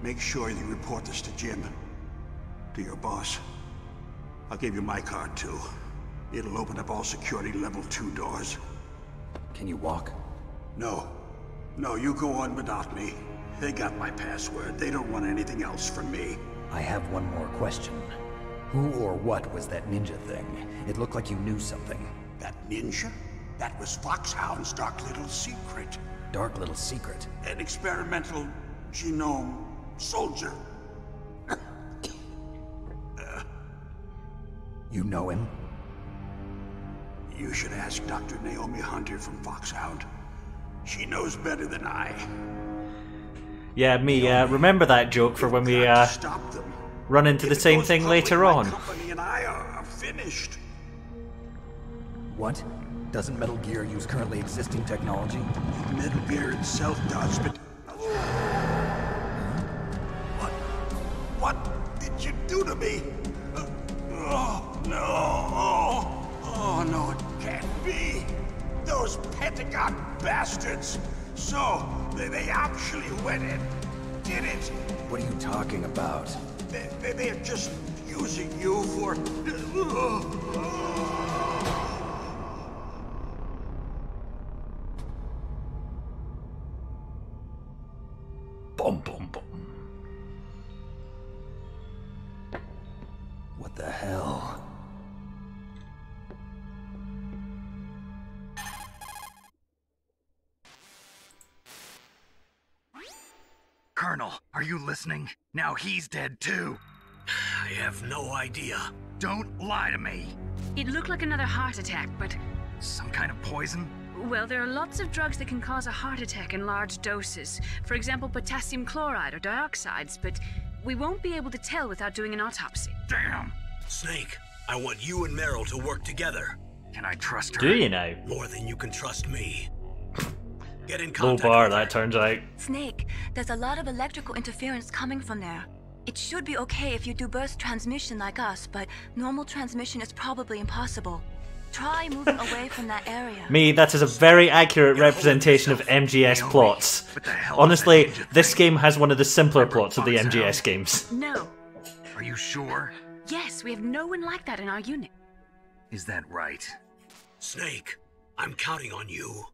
Make sure you report this to Jim. To your boss. I'll give you my card too. It'll open up all security level 2 doors. Can you walk? No. No, you go on without me. They got my password. They don't want anything else from me. I have one more question. Who or what was that ninja thing? It looked like you knew something. That ninja? That was Foxhound's dark little secret. Dark little secret? An experimental genome soldier. You know him? You should ask Dr. Naomi Hunter from Foxhound. She knows better than I. Yeah, me, remember that joke for when we run into the same thing later on. My company and I are finished. What? Doesn't Metal Gear use currently existing technology? Metal Gear itself does, but... What did you do to me? Oh, no. Oh, no, it can't be. Those Pentagon bastards. So, they actually went and did it. What are you talking about? They're just using you for... Boom, boom, boom. What the hell? Colonel, are you listening? Now he's dead too. I have no idea. Don't lie to me. It looked like another heart attack, but... Some kind of poison? Well, there are lots of drugs that can cause a heart attack in large doses. For example, potassium chloride or dioxides, but we won't be able to tell without doing an autopsy. Damn! Snake, I want you and Meryl to work together. Can I trust her? Do you now? More than you can trust me. Get in Low contact bar, with her. that turns out. Snake, there's a lot of electrical interference coming from there. It should be okay if you do burst transmission like us, but normal transmission is probably impossible. Try moving away from that area. Me, that is a very accurate representation of MGS plots. Honestly, this game has one of the simpler plots of the MGS games. No. Are you sure? Yes, we have no one like that in our unit. Is that right? Snake, I'm counting on you.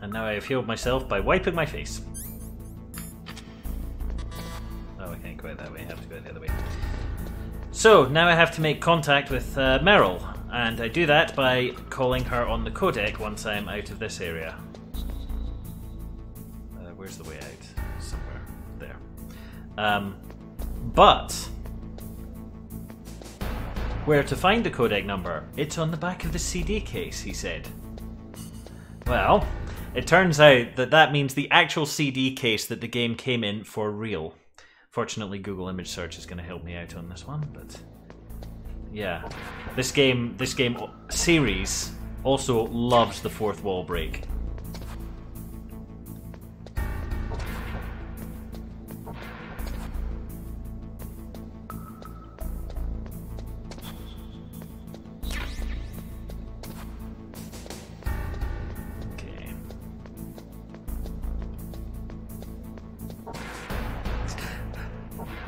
And now I have healed myself by wiping my face. Oh, I can't go out that way, I have to go out the other way. So, now I have to make contact with Meryl, and I do that by calling her on the codec once I'm out of this area. Where's the way out? Somewhere there. But where to find the codec number? It's on the back of the CD case, he said. Well, it turns out that that means the actual CD case that the game came in for real. Fortunately, Google Image Search is going to help me out on this one, but yeah, this game series Also loves the fourth wall break.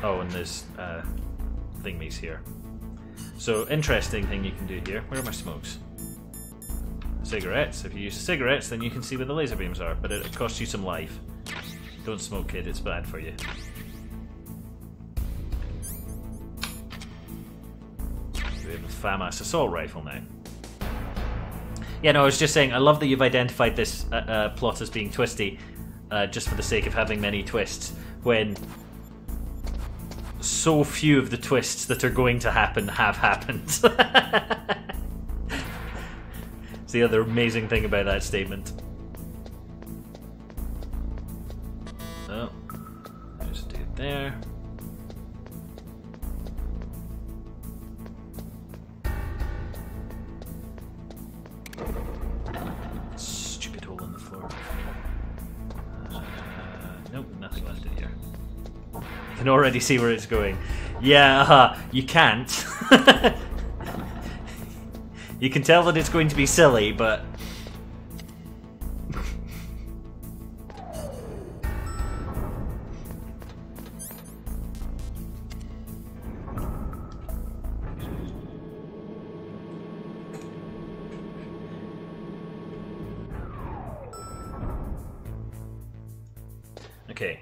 Oh, and there's thingies here. So, interesting thing you can do here. Where are my smokes? Cigarettes. If you use cigarettes, then you can see where the laser beams are, but it costs you some life. Don't smoke, kid. It's bad for you. We have a FAMAS assault rifle now. Yeah, no, I was just saying, I love that you've identified this plot as being twisty, just for the sake of having many twists, when so few of the twists that are going to happen have happened. It's the other amazing thing about that statement. Oh, there's a dude there. Stupid hole in the floor. Nope, nothing left in here. You can already see where it's going. Yeah, you can't. You can tell that it's going to be silly, but... Okay.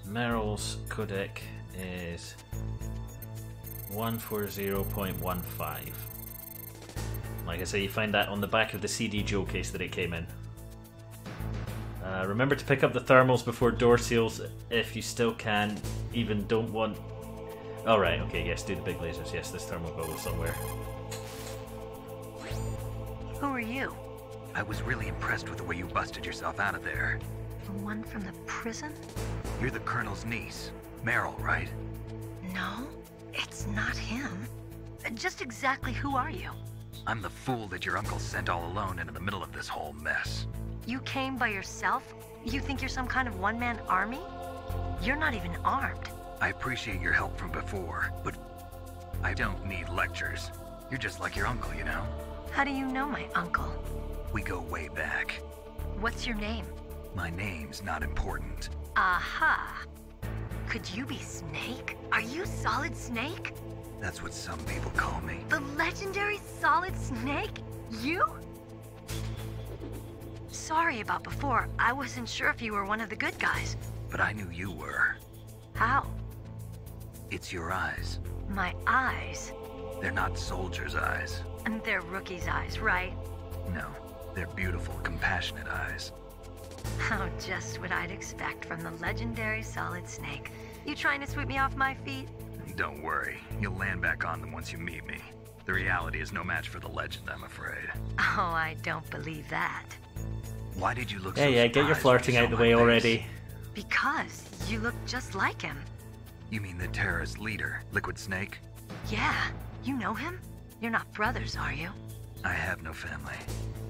Meryl's codec is 140.15. Like I say, you find that on the back of the CD Joe case that it came in. Remember to pick up the thermals before door seals if you still can, even don't want... Alright, okay, yes, do the big lasers. Yes, this thermal bubble somewhere. Who are you? I was really impressed with the way you busted yourself out of there. The one from the prison? You're the Colonel's niece, Meryl, right? No, it's not him. Just exactly who are you? I'm the fool that your uncle sent all alone into the middle of this whole mess. You came by yourself? You think you're some kind of one-man army? You're not even armed. I appreciate your help from before, but I don't need lectures. You're just like your uncle, you know? How do you know my uncle? We go way back. What's your name? My name's not important. Aha. Could you be Snake? Are you Solid Snake? That's what some people call me. The legendary Solid Snake? You? Sorry about before. I wasn't sure if you were one of the good guys. But I knew you were. How? It's your eyes. My eyes? They're not soldiers' eyes. And they're rookies' eyes, right? No, they're beautiful, compassionate eyes. Oh, just what I'd expect from the legendary Solid Snake. You trying to sweep me off my feet? Don't worry, you'll land back on them once you meet me. The reality is no match for the legend, I'm afraid. Oh, I don't believe that. Why did you look so surprised? Get your flirting out the way already. Because you look just like him. You mean the terrorist leader, Liquid Snake? Yeah, you know him? You're not brothers, are you? I have no family.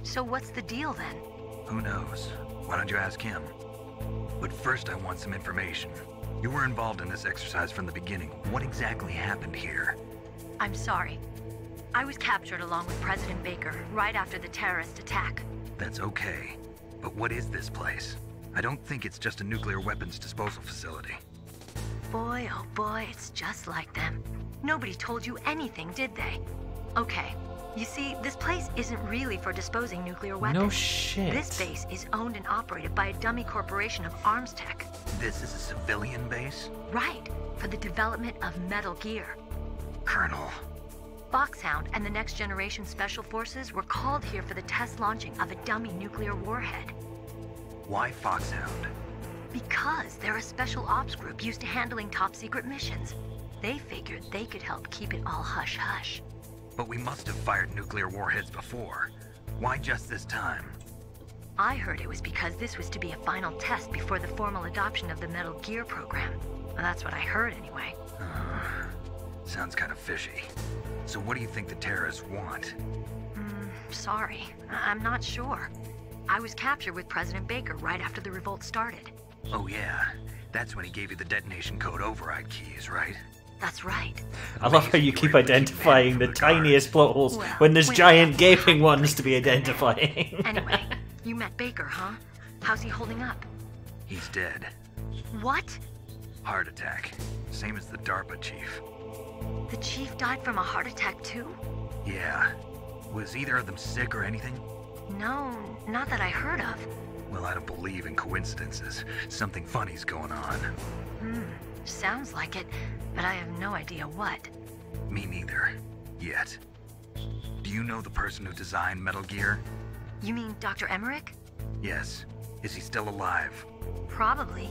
So what's the deal then? Who knows? Why don't you ask him? But first I want some information. You were involved in this exercise from the beginning. What exactly happened here? I'm sorry. I was captured along with President Baker right after the terrorist attack. That's okay. But what is this place? I don't think it's just a nuclear weapons disposal facility. Boy, oh boy, it's just like them. Nobody told you anything, did they? Okay. You see, this place isn't really for disposing nuclear weapons. No shit. This base is owned and operated by a dummy corporation of arms tech. This is a civilian base? Right, for the development of Metal Gear. Colonel. Foxhound and the Next Generation Special Forces were called here for the test launching of a dummy nuclear warhead. Why Foxhound? Because they're a special ops group used to handling top secret missions. They figured they could help keep it all hush-hush. But we must have fired nuclear warheads before. Why just this time? I heard it was because this was to be a final test before the formal adoption of the Metal Gear program. Well, that's what I heard anyway. Sounds kind of fishy. So what do you think the terrorists want? Sorry. I'm not sure. I was captured with President Baker right after the revolt started. Oh yeah, that's when he gave you the detonation code override keys, right? That's right. I love how you keep identifying the tiniest plot holes when there's giant gaping ones to be identifying. Anyway, you met Baker, huh? How's he holding up? He's dead. What? Heart attack. Same as the DARPA chief. The chief died from a heart attack too? Yeah. Was either of them sick or anything? No, not that I heard of. Well, I don't believe in coincidences. Something funny's going on. Sounds like it, but I have no idea what. Me neither. Yet. Do you know the person who designed Metal Gear? You mean Dr. Emmerich? Yes. Is he still alive? Probably.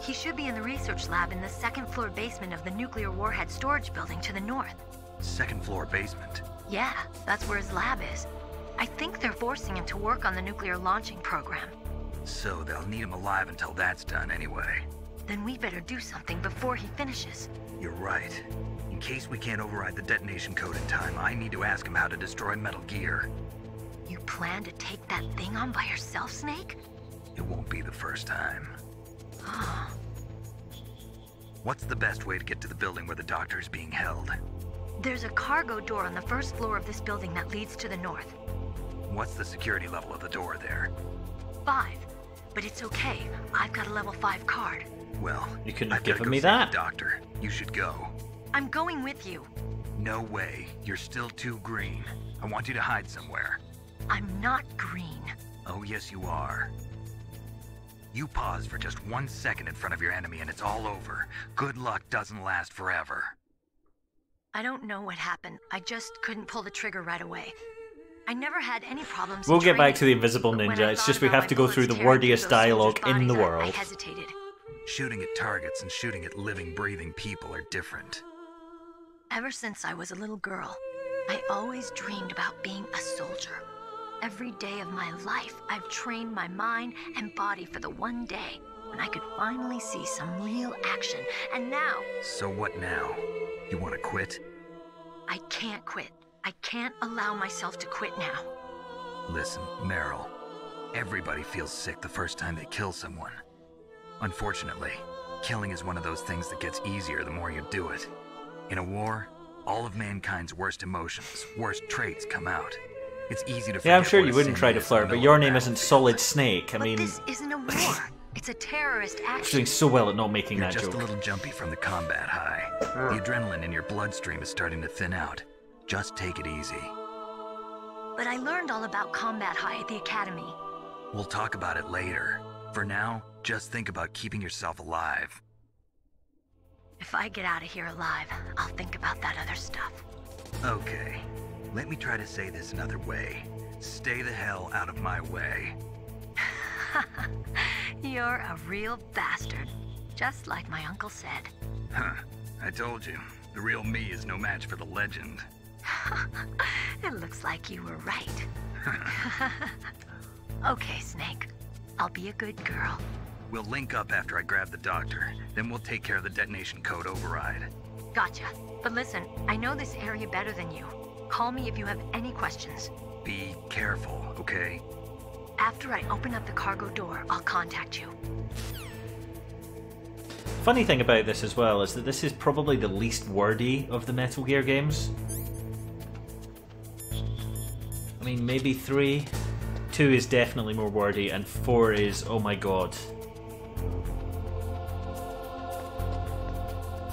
He should be in the research lab in the second-floor basement of the nuclear warhead storage building to the north. Second floor basement? Yeah, that's where his lab is. I think they're forcing him to work on the nuclear launching program. So they'll need him alive until that's done anyway. Then we better do something before he finishes. You're right. In case we can't override the detonation code in time, I need to ask him how to destroy Metal Gear. You plan to take that thing on by yourself, Snake? It won't be the first time. Oh. What's the best way to get to the building where the doctor is being held? There's a cargo door on the first floor of this building that leads to the north. What's the security level of the door there? 5. But it's okay. I've got a level 5 card. Well, you couldn't have I've gotta given go me see that. the doctor. You should go. I'm going with you. No way. You're still too green. I want you to hide somewhere. I'm not green. Oh, yes, you are. You pause for just 1 second in front of your enemy and it's all over. Good luck doesn't last forever. I don't know what happened. I just couldn't pull the trigger right away. I never had any problems. We'll get back to the Invisible Ninja. It's just we have to go through the wordiest dialogue in the world. I hesitated. Shooting at targets and shooting at living, breathing people are different. Ever since I was a little girl, I always dreamed about being a soldier. Every day of my life, I've trained my mind and body for the one day when I could finally see some real action. And now... So what now? You want to quit? I can't quit. I can't allow myself to quit now. Listen, Meryl. Everybody feels sick the first time they kill someone. Unfortunately, killing is one of those things that gets easier the more you do it. In a war, all of mankind's worst emotions, worst traits come out. It's easy to forget. Yeah, I'm sure what you a wouldn't sin to is flirt, and but know your what name battle isn't feels Solid like. Snake. I mean, this isn't a war. It's a terrorist action. She's doing so well at not making You're that just joke. a little jumpy from the combat high. The adrenaline in your bloodstream is starting to thin out. Just take it easy. But I learned all about combat high at the academy. We'll talk about it later. For now, just think about keeping yourself alive. If I get out of here alive, I'll think about that other stuff. Okay. Let me try to say this another way. Stay the hell out of my way. You're a real bastard. Just like my uncle said. Huh. I told you. The real me is no match for the legend. It looks like you were right. Okay, Snake. I'll be a good girl. We'll link up after I grab the doctor. Then we'll take care of the detonation code override. Gotcha. But listen, I know this area better than you. Call me if you have any questions. Be careful, okay? After I open up the cargo door, I'll contact you. Funny thing about this as well is that this is probably the least wordy of the Metal Gear games. I mean, maybe 3. 2 is definitely more wordy, and 4 is, oh my god.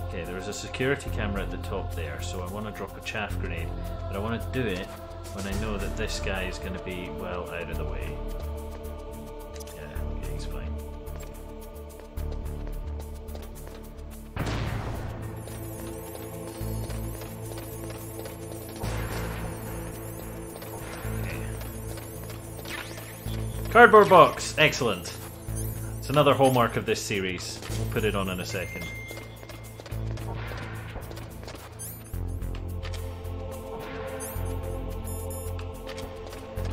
Okay, there's a security camera at the top there, so I want to drop a chaff grenade, but I want to do it when I know that this guy is going to be well out of the way. Yeah, okay, he's fine. Cardboard box! Excellent. It's another hallmark of this series. We'll put it on in a second.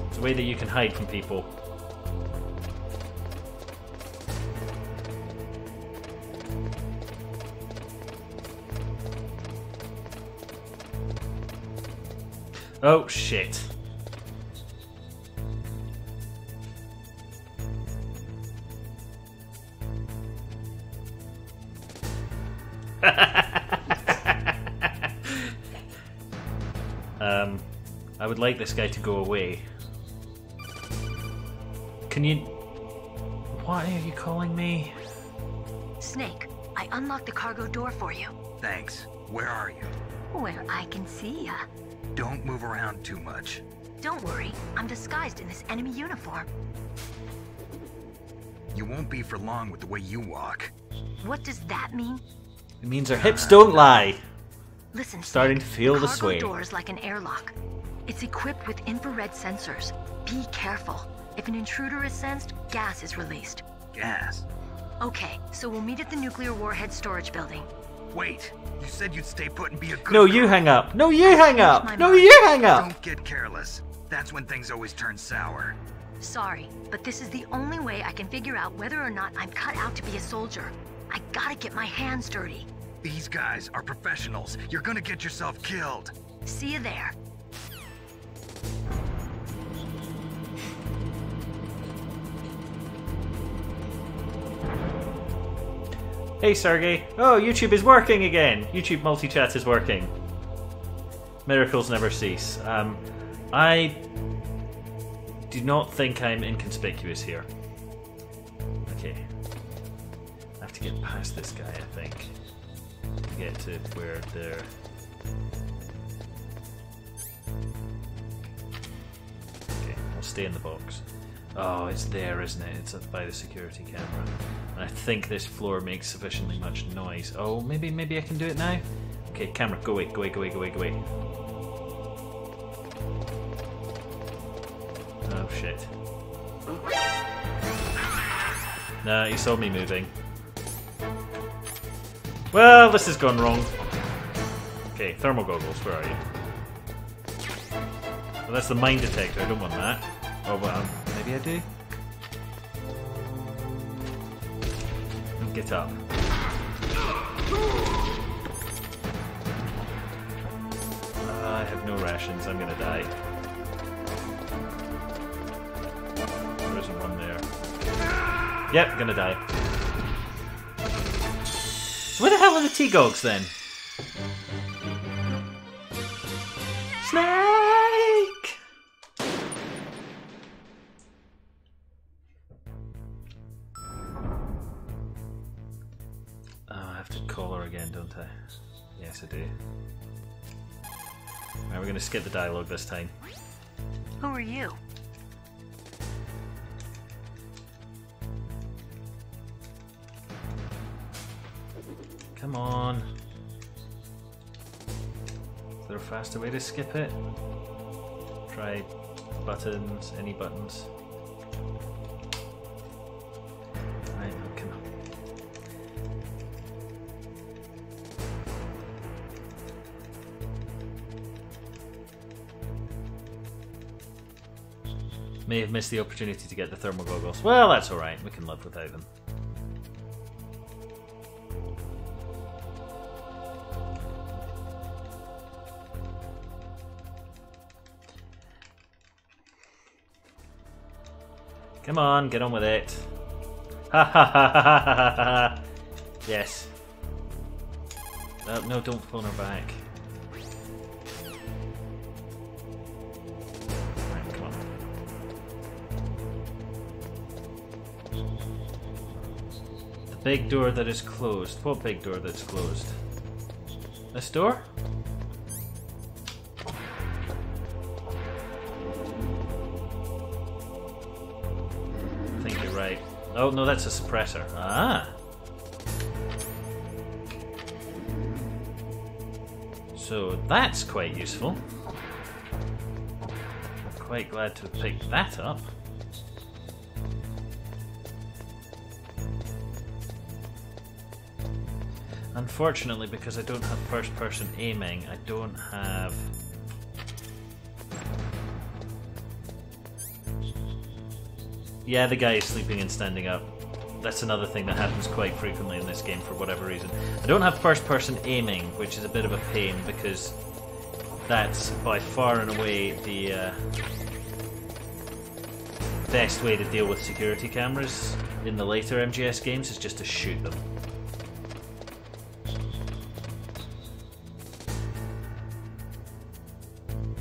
It's a way that you can hide from people. Oh, shit. I would like this guy to go away. Can you... Why are you calling me? Snake, I unlocked the cargo door for you. Thanks. Where are you? Where I can see ya. Don't move around too much. Don't worry, I'm disguised in this enemy uniform. You won't be for long with the way you walk. What does that mean? It means our hips don't lie. Listen, Starting to feel the sway. The cargo door is like an airlock. It's equipped with infrared sensors. Be careful. If an intruder is sensed, gas is released. Gas? Okay, so we'll meet at the nuclear warhead storage building. Wait, you said you'd stay put and be a good No, girl. you hang up. No, you hang up. No, you hang up. Don't get careless. That's when things always turn sour. Sorry, but this is the only way I can figure out whether or not I'm cut out to be a soldier. I gotta get my hands dirty. These guys are professionals. You're gonna get yourself killed. See you there. Hey Sergey. Oh, YouTube is working again. YouTube multi-chat is working. Miracles never cease. I do not think I'm inconspicuous here. Okay. I have to get past this guy, I think. To get to where they're... Okay, I'll stay in the box. Oh, it's there, isn't it? It's up by the security camera. And I think this floor makes sufficiently much noise. Oh, maybe I can do it now? Okay, camera, go away, go away, go away, go away, go away. Oh, shit. Nah, he saw me moving. Well, this has gone wrong. Okay, thermal goggles, where are you? Well, that's the mine detector, I don't want that. Oh, well, maybe I do? Get up. I have no rations, I'm gonna die. There isn't one there. Yep, gonna die. So where the hell are the T-Gogs then? Snake! I have to call her again, don't I? Yes, I do. Right, we're going to skip the dialogue this time. Who are you? Come on. Is there a faster way to skip it? Try buttons, any buttons. Right, come on. May have missed the opportunity to get the thermal goggles. Well, that's alright, we can live without them. Come on, get on with it. Ha ha ha ha ha ha ha. Yes. No, no, don't phone her back. Right, come on. The big door that is closed. What big door that's closed? This door? Right. Oh, no, that's a suppressor. Ah! So that's quite useful. I'm quite glad to have picked that up. Unfortunately, because I don't have first-person aiming, I don't have... Yeah, the guy is sleeping and standing up. That's another thing that happens quite frequently in this game for whatever reason. I don't have first-person aiming, which is a bit of a pain because that's by far and away the best way to deal with security cameras in the later MGS games, is just to shoot them.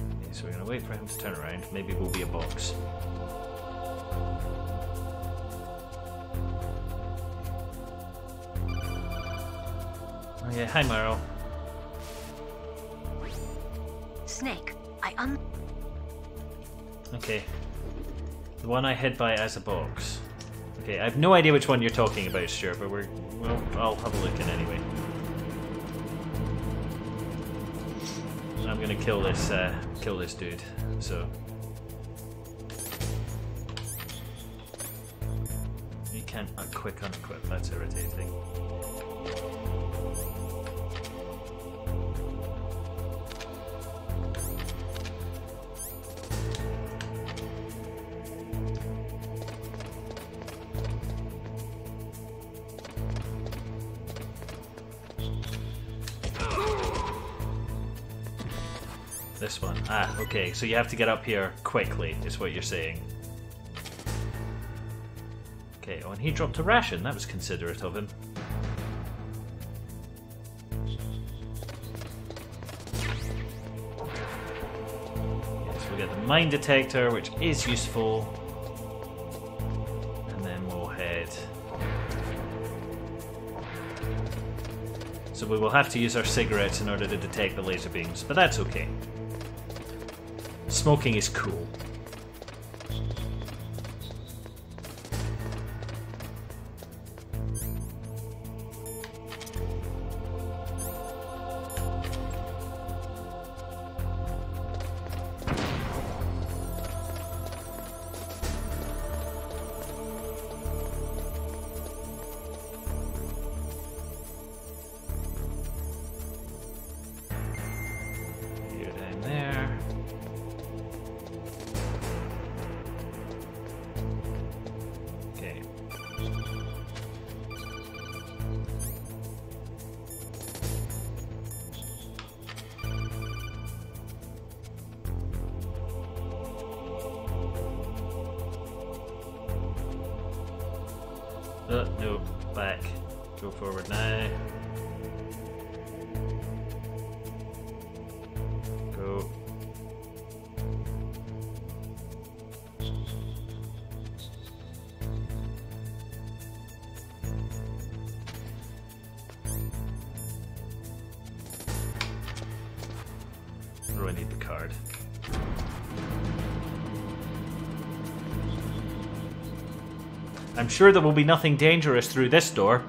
Okay, so we're going to wait for him to turn around. Maybe we'll be a box. Oh yeah, hi Morrow. Snake, Okay. The one I hid by as a box. Okay, I have no idea which one you're talking about, Stuart, but well, I'll have a look in anyway. I'm gonna kill this dude, so. You can't quick unequip, that's irritating. This one. Ah, okay, so you have to get up here quickly, is what you're saying. Okay, oh, and he dropped a ration. That was considerate of him. Yes, we get the mine detector, which is useful. And then we'll head... So we will have to use our cigarettes in order to detect the laser beams, but that's okay. Smoking is cool. No, back. Go forward now. Go. Or do I need the card? I'm sure there will be nothing dangerous through this door.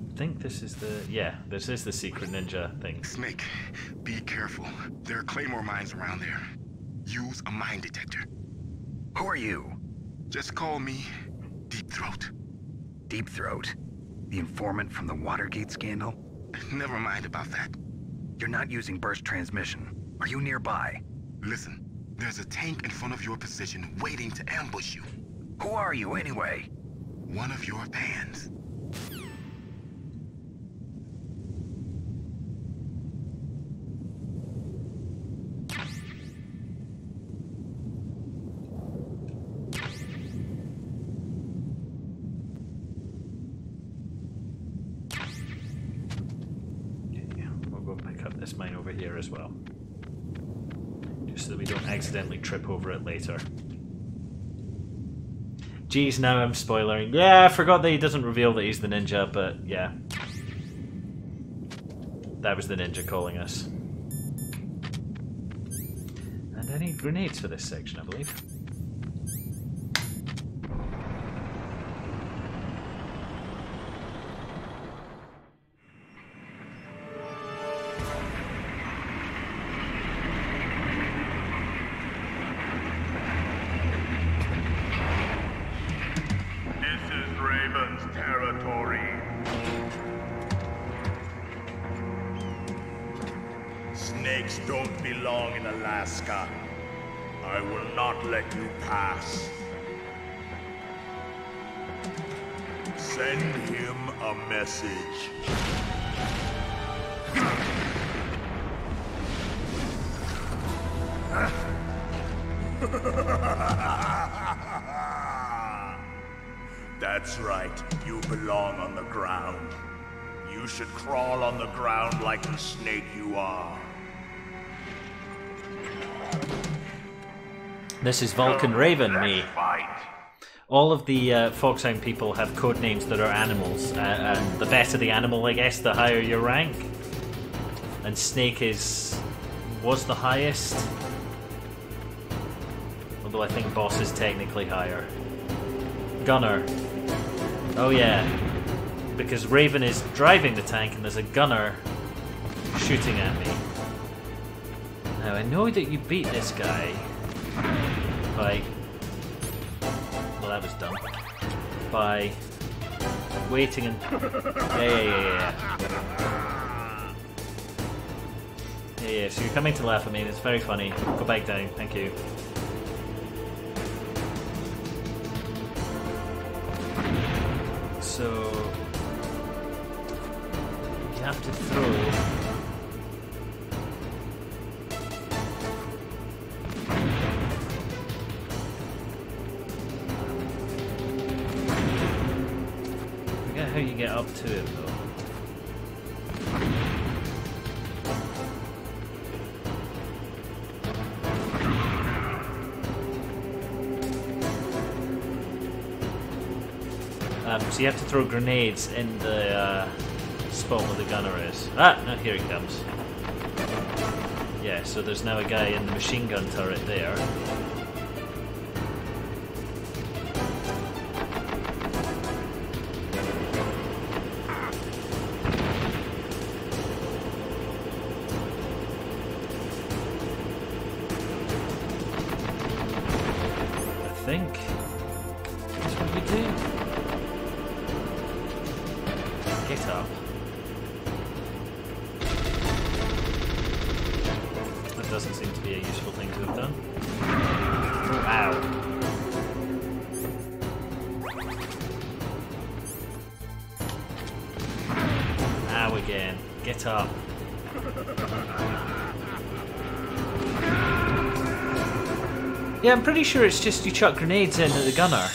I think this is the... yeah, this is the secret ninja thing. Snake, be careful. There are claymore mines around there. Use a mine detector. Who are you? Just call me Deep Throat. Deep Throat? The informant from the Watergate scandal? Never mind about that. You're not using burst transmission. Are you nearby? Listen, there's a tank in front of your position waiting to ambush you. Who are you anyway? One of your fans. This mine over here as well, just so that we don't accidentally trip over it later. Geez, now I'm spoiling. Yeah, I forgot that he doesn't reveal that he's the ninja, but yeah, that was the ninja calling us. And I need grenades for this section, I believe. Snakes don't belong in Alaska. I will not let you pass. Send him a message. That's right, you belong on the ground. You should crawl on the ground like the snake you are. This is Vulcan Raven, me. All of the Foxhound people have code names that are animals, and the better the animal, I guess, the higher your rank. And Snake was the highest, although I think Boss is technically higher. Gunner. Oh yeah, because Raven is driving the tank and there's a gunner shooting at me. Now I know that you beat this guy by... well, that was dumb. By waiting and... Yeah, so you're coming to laugh at me and it's very funny. Go back down, thank you. So you have to throw I forget how you get up to it though. So you have to throw grenades in the spot where the gunner is. Ah, no, here he comes. Yeah, so there's now a guy in the machine gun turret there. I think that's what we do. Get up. That doesn't seem to be a useful thing to have done. Ow. Ow again. Get up. Yeah, I'm pretty sure it's just you chuck grenades in at the gunner.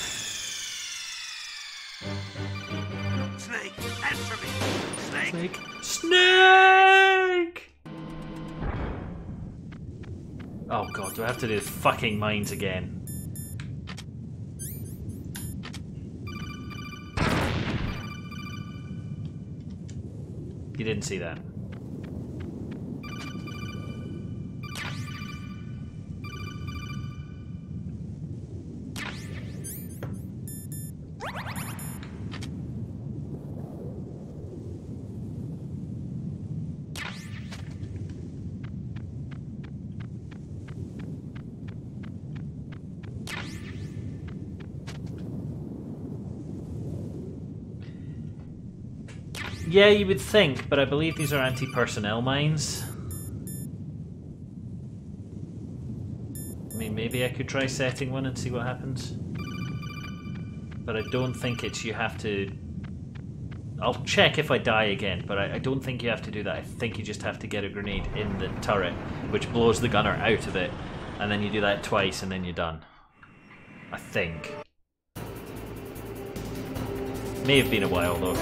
Snake! Oh god, do I have to do the fucking mines again? You didn't see that. Yeah, you would think, but I believe these are anti-personnel mines. I mean, maybe I could try setting one and see what happens. But I don't think it's you have to... I'll check if I die again, but I don't think you have to do that. I think you just have to get a grenade in the turret, which blows the gunner out of it, and then you do that twice and then you're done. I think. May have been a while though.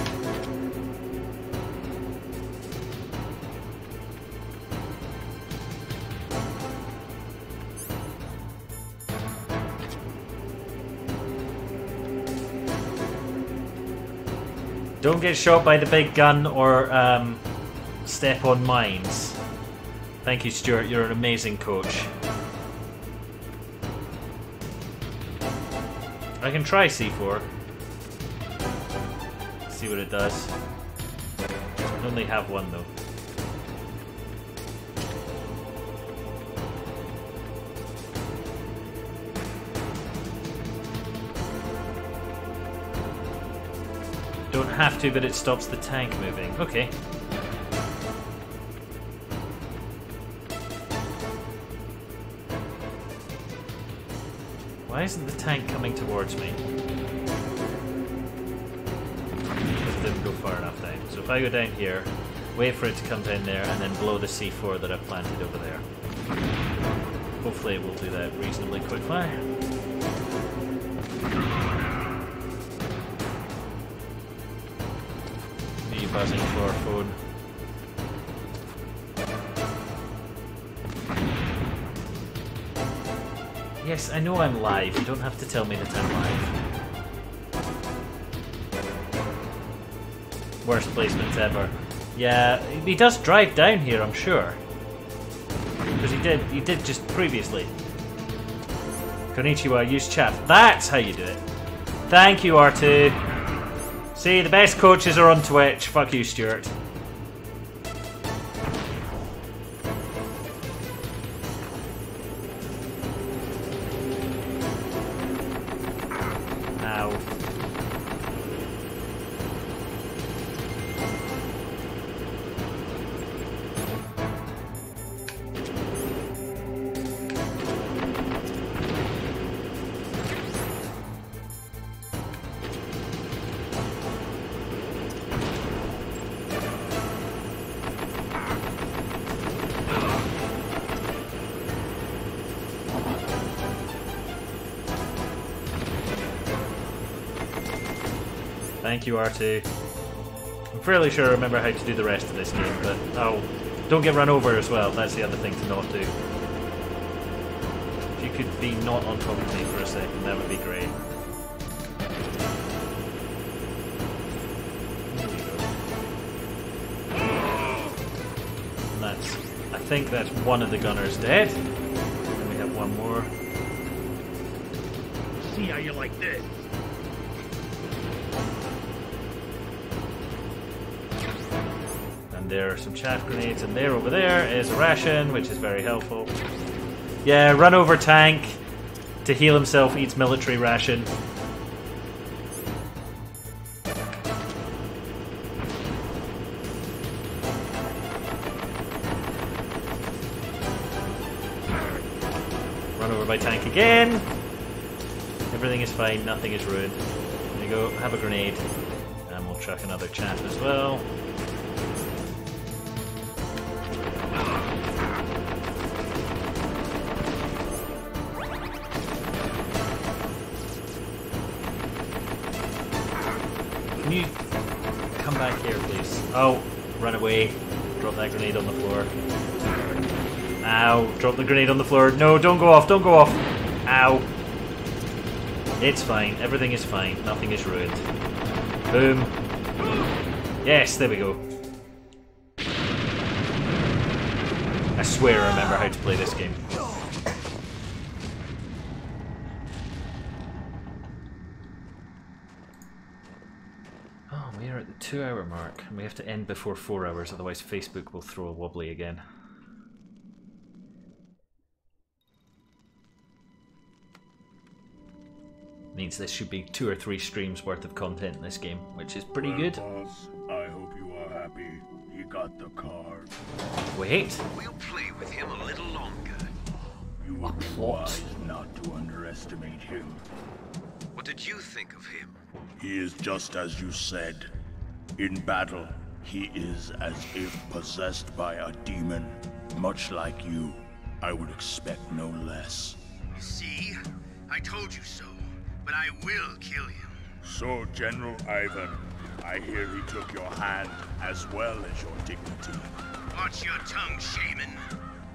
Don't get shot by the big gun or step on mines. Thank you, Stuart. You're an amazing coach. I can try C4. See what it does. I only have one though. Don't have to, but it stops the tank moving. Okay. Why isn't the tank coming towards me? It didn't go far enough down. So if I go down here, wait for it to come down there, and then blow the C4 that I've planted over there. Hopefully it will do that reasonably quickly. Me buzzing for our phone. Yes, I know I'm live. You don't have to tell me that I'm live. Worst placement ever. Yeah, he does drive down here, I'm sure. Because he did just previously. Konnichiwa, use chat. That's how you do it. Thank you, R2. See, the best coaches are on Twitch. Fuck you, Stuart. Ow. Thank you, R2. I'm fairly sure I remember how to do the rest of this game, but oh, don't get run over as well. That's the other thing to not do. If you could be not on top of me for a second, that would be great. And that's, I think that's one of the gunners dead. And we have one more. See how you like this. And there are some chaff grenades, and there over there is a ration, which is very helpful. Yeah, run over tank to heal himself, eats military ration. Run over by tank again. Everything is fine, nothing is ruined. There you go, have a grenade. And we'll chuck another chaff as well. Can you come back here, please? Oh, run away. Drop that grenade on the floor. Ow, drop the grenade on the floor. No, don't go off, don't go off. Ow. It's fine, everything is fine, nothing is ruined. Boom. Yes, there we go. I swear I remember how to play this game. Oh, we are at the 2-hour mark, and we have to end before 4 hours, otherwise Facebook will throw a wobbly again. Means this should be 2 or 3 streams worth of content in this game, which is pretty good. Boss, I hope you are happy. He got the card. Wait. We'll play with him a little longer. You would be wise not to underestimate him. What did you think of him? He is just as you said. In battle, he is as if possessed by a demon. Much like you, I would expect no less. See? I told you so. But I will kill him. So, General Ivan, I hear he took your hand as well as your dignity. Watch your tongue, shaman.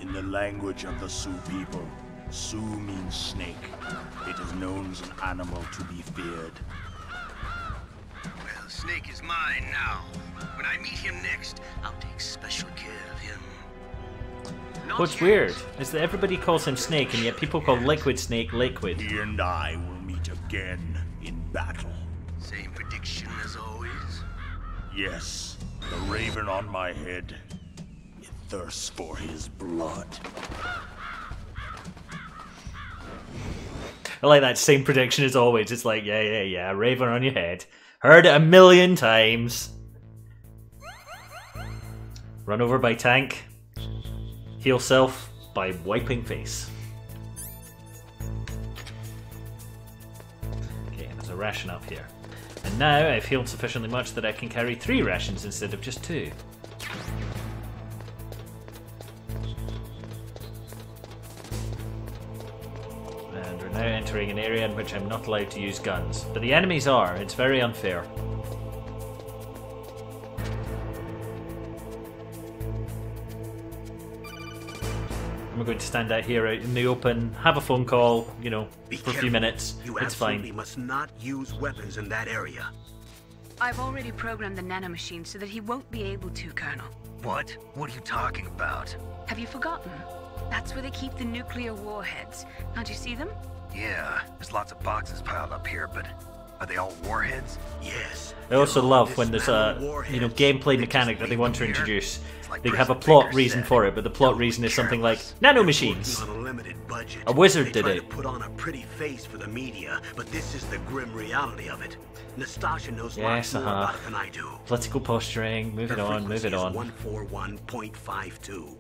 In the language of the Sioux people, Sioux means snake. It is known as an animal to be feared. Well, Snake is mine now. When I meet him next, I'll take special care of him. What's weird is that everybody calls him Snake, and yet people call Liquid Snake Liquid. He and I will meet again in battle. Same prediction as always? Yes, the raven on my head. It thirsts for his blood. I like that same prediction as always. It's like, yeah, raven on your head. Heard it 1,000,000 times. Run over by tank. Heal self by wiping face. ration up here. And now I've healed sufficiently much that I can carry 3 rations instead of just 2. And we're now entering an area in which I'm not allowed to use guns. But the enemies are. It's very unfair. We're going to stand out here out in the open, have a phone call, you know, for a few minutes. It's fine. You must not use weapons in that area. I've already programmed the nanomachine so that he won't be able to, Colonel. What? What are you talking about? Have you forgotten? That's where they keep the nuclear warheads. Can't you see them? Yeah, there's lots of boxes piled up here, but are they all warheads? Yes. I also love when there's a, you know, gameplay mechanic that they want to introduce. They have a plot reason for it, but the plot reason is something like nanomachines. A wizard did it. Put on a pretty face for the media, but this is the grim reality of it. Nastasha knows Yes, more about it than I do. Political posturing. Move it on. Move it on. 141.52.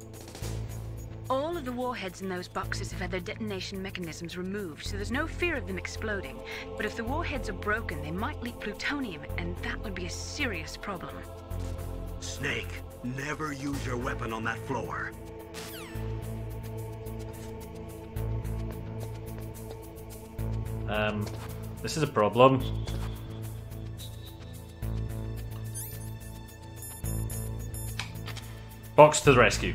All of the warheads in those boxes have had their detonation mechanisms removed, so there's no fear of them exploding. But if the warheads are broken, they might leak plutonium, and that would be a serious problem. Snake, never use your weapon on that floor. This is a problem. Box to the rescue.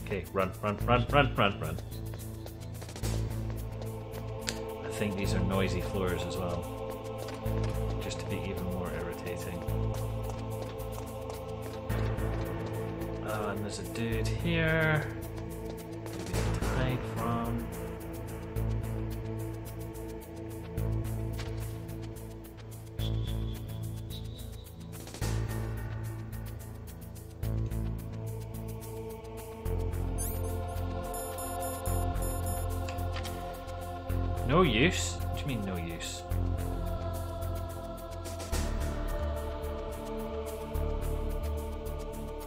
Okay, run. I think these are noisy floors as well, just to be even more irritating. Oh, and there's a dude here. Maybe to hide from. No use? What do you mean no use?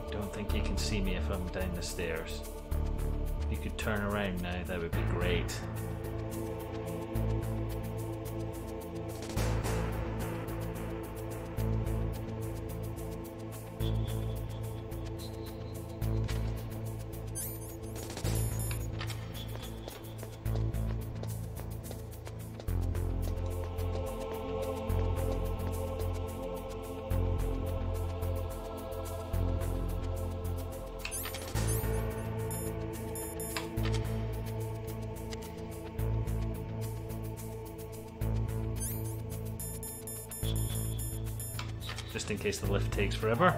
Don't think you can see me if I'm down the stairs. If you could turn around now, that would be great. Just in case the lift takes forever.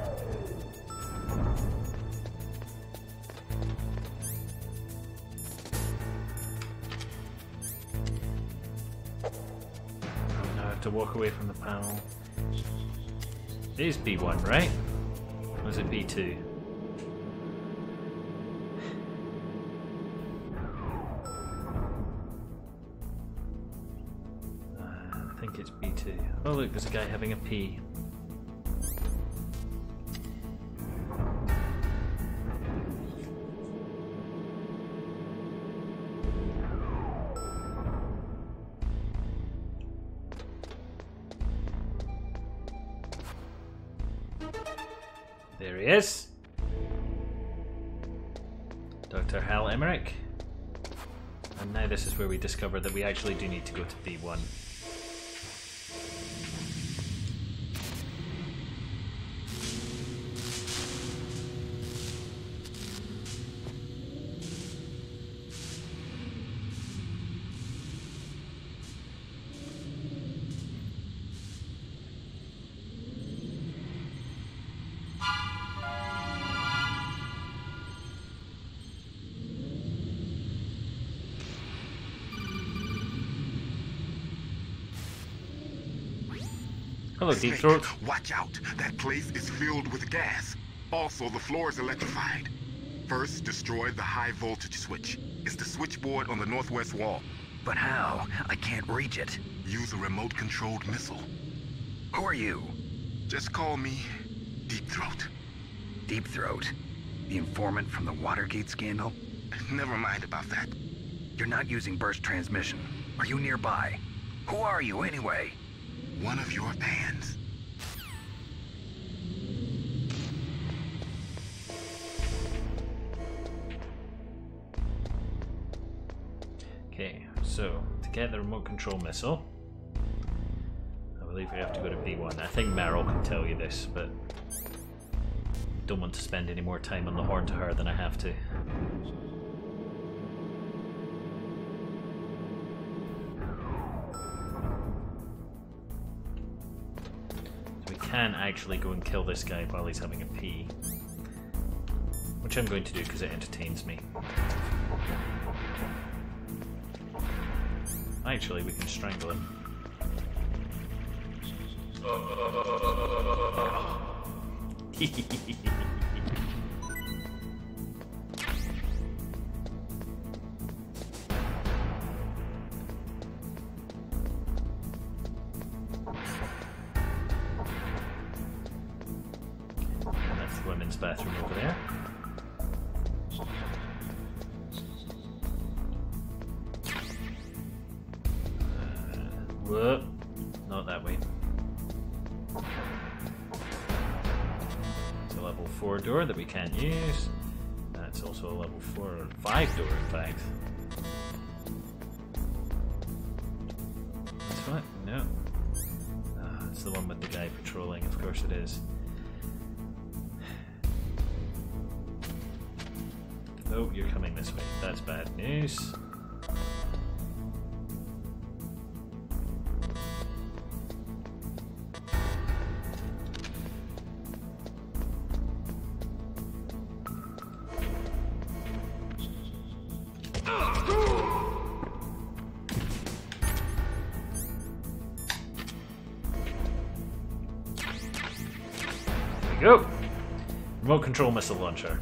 Now I have to walk away from the panel. It is B1, right? Or is it B2? I think it's B2. Oh look, there's a guy having a pee. There he is. Dr. Hal Emmerich. And now this is where we discover that we actually do need to go to B1. Hello, Deep Throat. Watch out. That place is filled with gas. Also, the floor is electrified. First, destroy the high voltage switch. It's the switchboard on the northwest wall. But how? I can't reach it. Use a remote-controlled missile. Who are you? Just call me Deep Throat. Deep Throat? The informant from the Watergate scandal? Never mind about that. You're not using burst transmission. Are you nearby? Who are you, anyway? One of your bands. Okay, so to get the remote control missile, I believe we have to go to B1. I think Meryl can tell you this, but don't want to spend any more time on the horn to her than I have to. So we can actually go and kill this guy while he's having a pee, which I'm going to do because it entertains me. Actually, we can strangle him. That's the women's bathroom over there. Whoa, not that way. It's a level 4 door that we can't use. That's also a level 5 door, in fact. This one? No. Ah, it's the one with the guy patrolling, of course it is. Oh, you're coming this way. That's bad news. Go! Remote control missile launcher.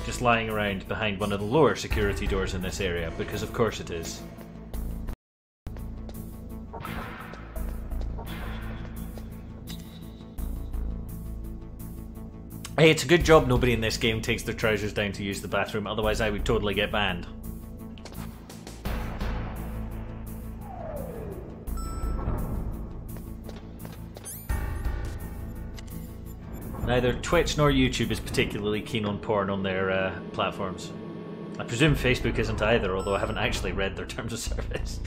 Just lying around behind one of the lower security doors in this area, because of course it is. Hey, it's a good job nobody in this game takes their trousers down to use the bathroom, otherwise I would totally get banned. Neither Twitch nor YouTube is particularly keen on porn on their platforms. I presume Facebook isn't either, although I haven't actually read their terms of service.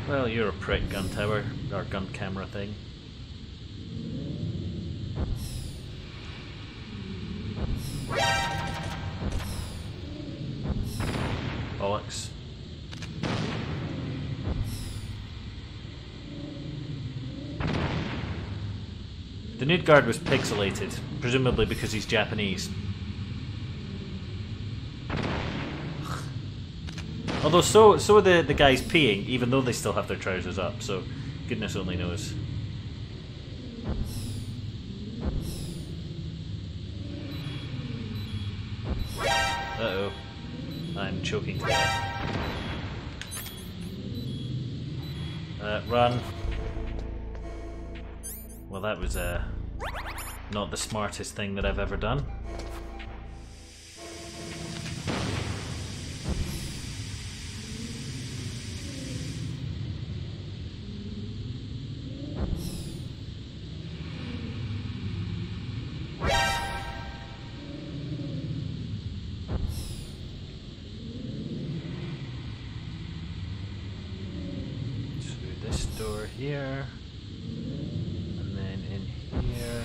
Well, you're a prick, gun tower, or gun camera thing. Bollocks. The nude guard was pixelated, presumably because he's Japanese. Although so are the guys peeing, even though they still have their trousers up, so goodness only knows. Uh-oh. I'm choking to death. Run. Well, that was not the smartest thing that I've ever done. Here, and then in here.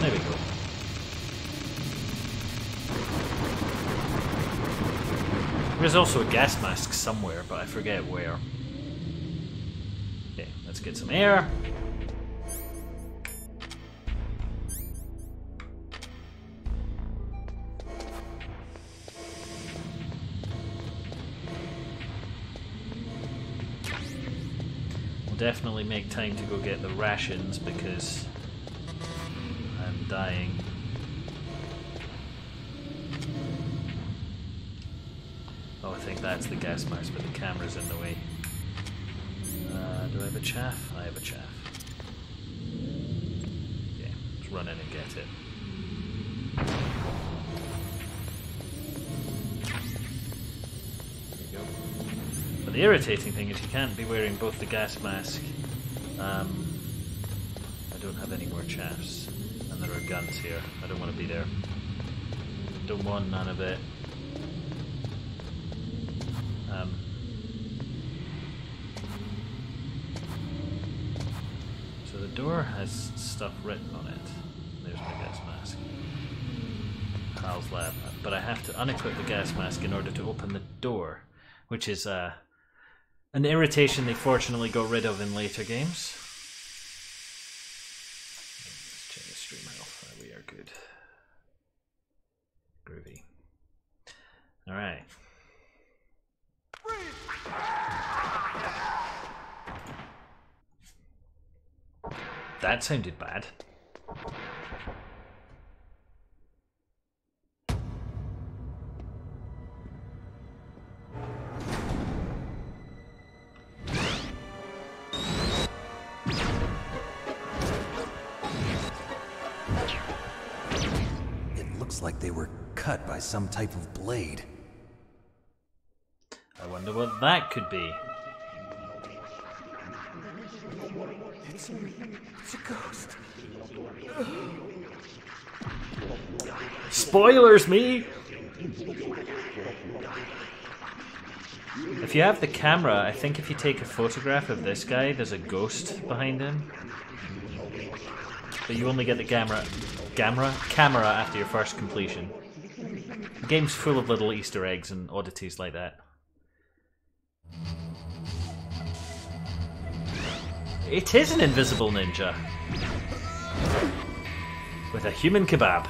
There we go. There's also a gas mask somewhere, but I forget where. Okay, let's get some air. definitely make time to go get the rations because I'm dying. Oh, I think that's the gas mask, but the camera's in the way. Do I have a chaff? I have a chaff. Okay, let's run in and get it. There you go. But the irritating thing is you can't be wearing both the gas mask. I don't have any more chaffs. And there are guns here. I don't want to be there. Don't want none of it. So the door has stuff written on it. There's my gas mask. Hal's lab. But I have to unequip the gas mask in order to open the door, which is an irritation they fortunately got rid of in later games. Let's check the stream health. We are good. Groovy. Alright. That sounded bad. It looks like they were cut by some type of blade. I wonder what that could be. It's a ghost. Spoilers, me! If you have the camera, I think if you take a photograph of this guy, there's a ghost behind him. But you only get the camera after your first completion. The game's full of little Easter eggs and oddities like that. It is an invisible ninja. With a human kebab.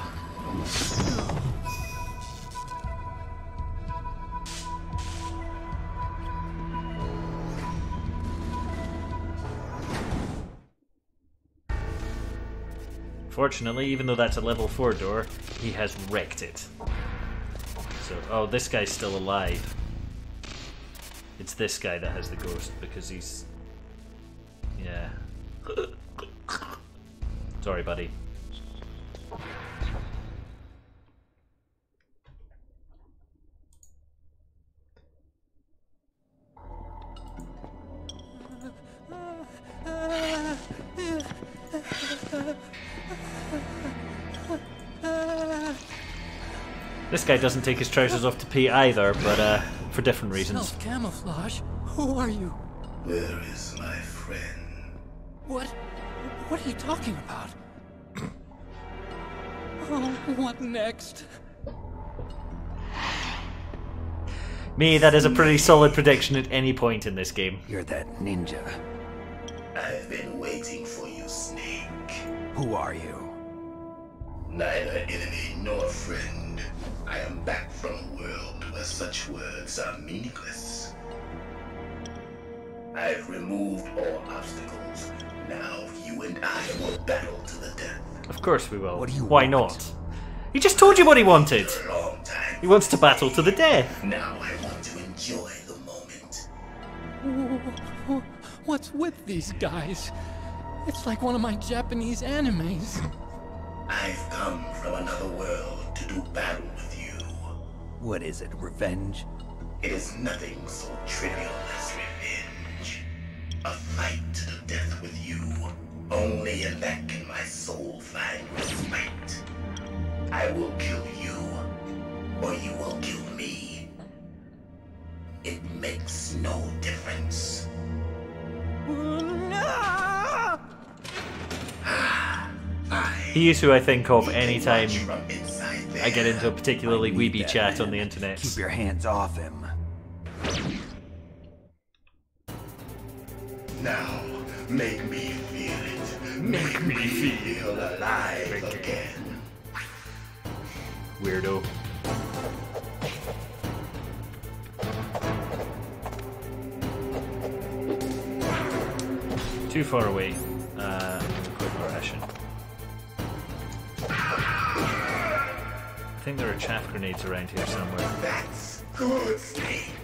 Fortunately, even though that's a level 4 door, he has wrecked it. So, oh, this guy's still alive. It's this guy that has the ghost because he's... yeah. Sorry, buddy. This guy doesn't take his trousers off to pee either, but for different reasons. Self-camouflage? Who are you? Where is my friend? What are you talking about? Oh, what next? Me, that is a pretty solid prediction at any point in this game. You're that ninja. I've been waiting for you, Snake. Who are you? Neither enemy nor friend. I am back from a world where such words are meaningless. I've removed all obstacles. Now you and I will battle to the death. Of course we will. What do you Why want? not? He just told you what he wanted. For a long time. He wants to battle to the death. Now I want to enjoy the moment. What's with these guys? It's like one of my Japanese animes. I've come from another world to do battle with you. What is it, revenge? It is nothing so trivial as revenge. A fight to the death with you. Only in that can my soul find respite. I will kill you, or you will kill me. It makes no difference. He is who I think of anytime I get into a particularly weeby chat on the internet. Keep your hands off him. Now, make me feel it. Make me feel alive again. Weirdo. Too far away. Quick ration. I think there are chaff grenades around here somewhere. That's good, Snake.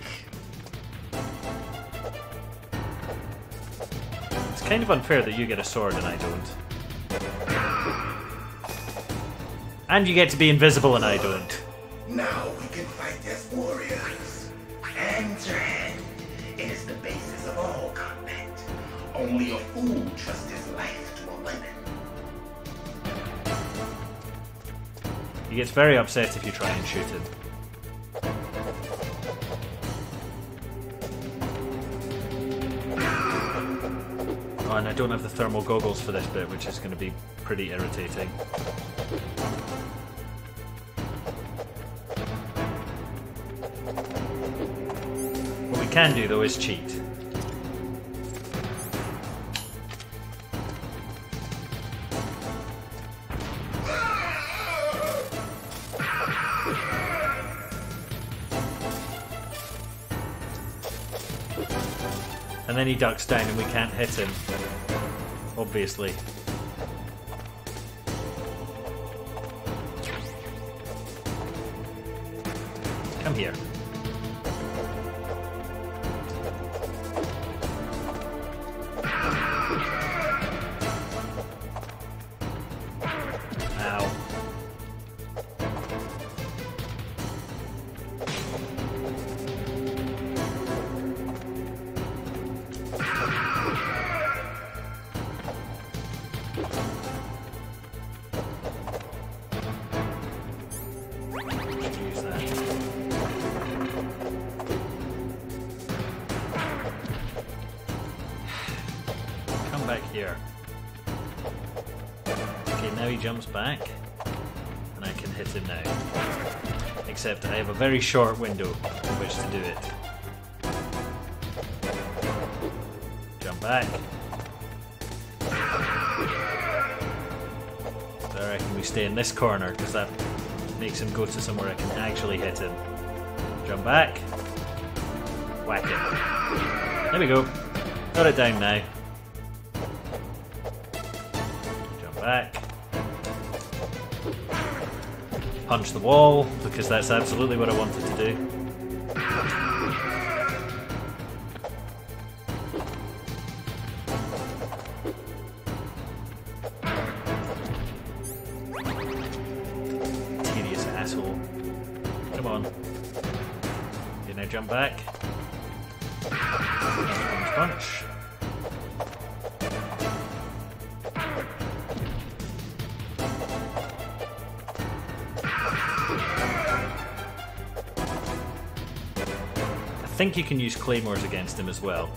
It's kind of unfair that you get a sword and I don't. And you get to be invisible and I don't. Now we can fight as warriors. Hand to hand. It is the basis of all combat. Only a fool trusts his life to a weapon. He gets very upset if you try and shoot him. Oh, and I don't have the thermal goggles for this bit, which is going to be pretty irritating. What we can do, though, is cheat. And then he ducks down and we can't hit him. Obviously. Come here. Ow. Here. Okay, now he jumps back, and I can hit him now. Except I have a very short window in which to do it. Jump back. So I reckon we stay in this corner, because that makes him go to somewhere I can actually hit him. Jump back. Whack it. There we go. Got it down now. Back. Punch the wall, because that's absolutely what I wanted to do. Tedious asshole. Come on. Okay, now jump back. Punch, punch. I think you can use claymores against him as well.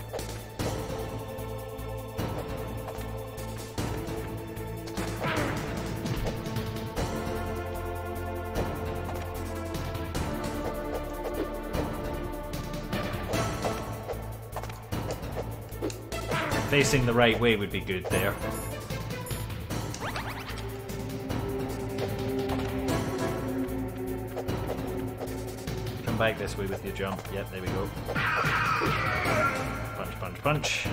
Facing the right way would be good there. Back this way with your jump. Yep, there we go. Punch, punch, punch.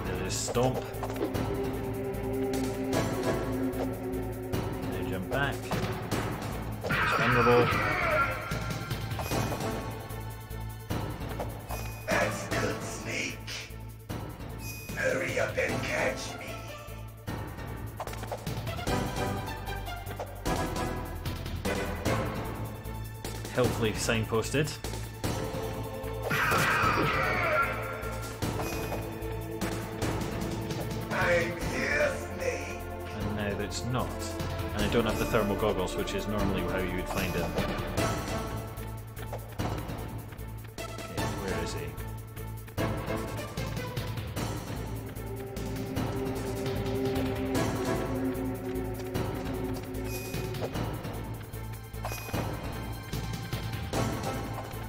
There's stomp. Now jump back. It's vulnerable. That's good, Snake. Hurry up and catch me. Helpfully signposted. I'm here, Snake. And now that's not. And I don't have the thermal goggles, which is normally how you would find it. Okay, where is he?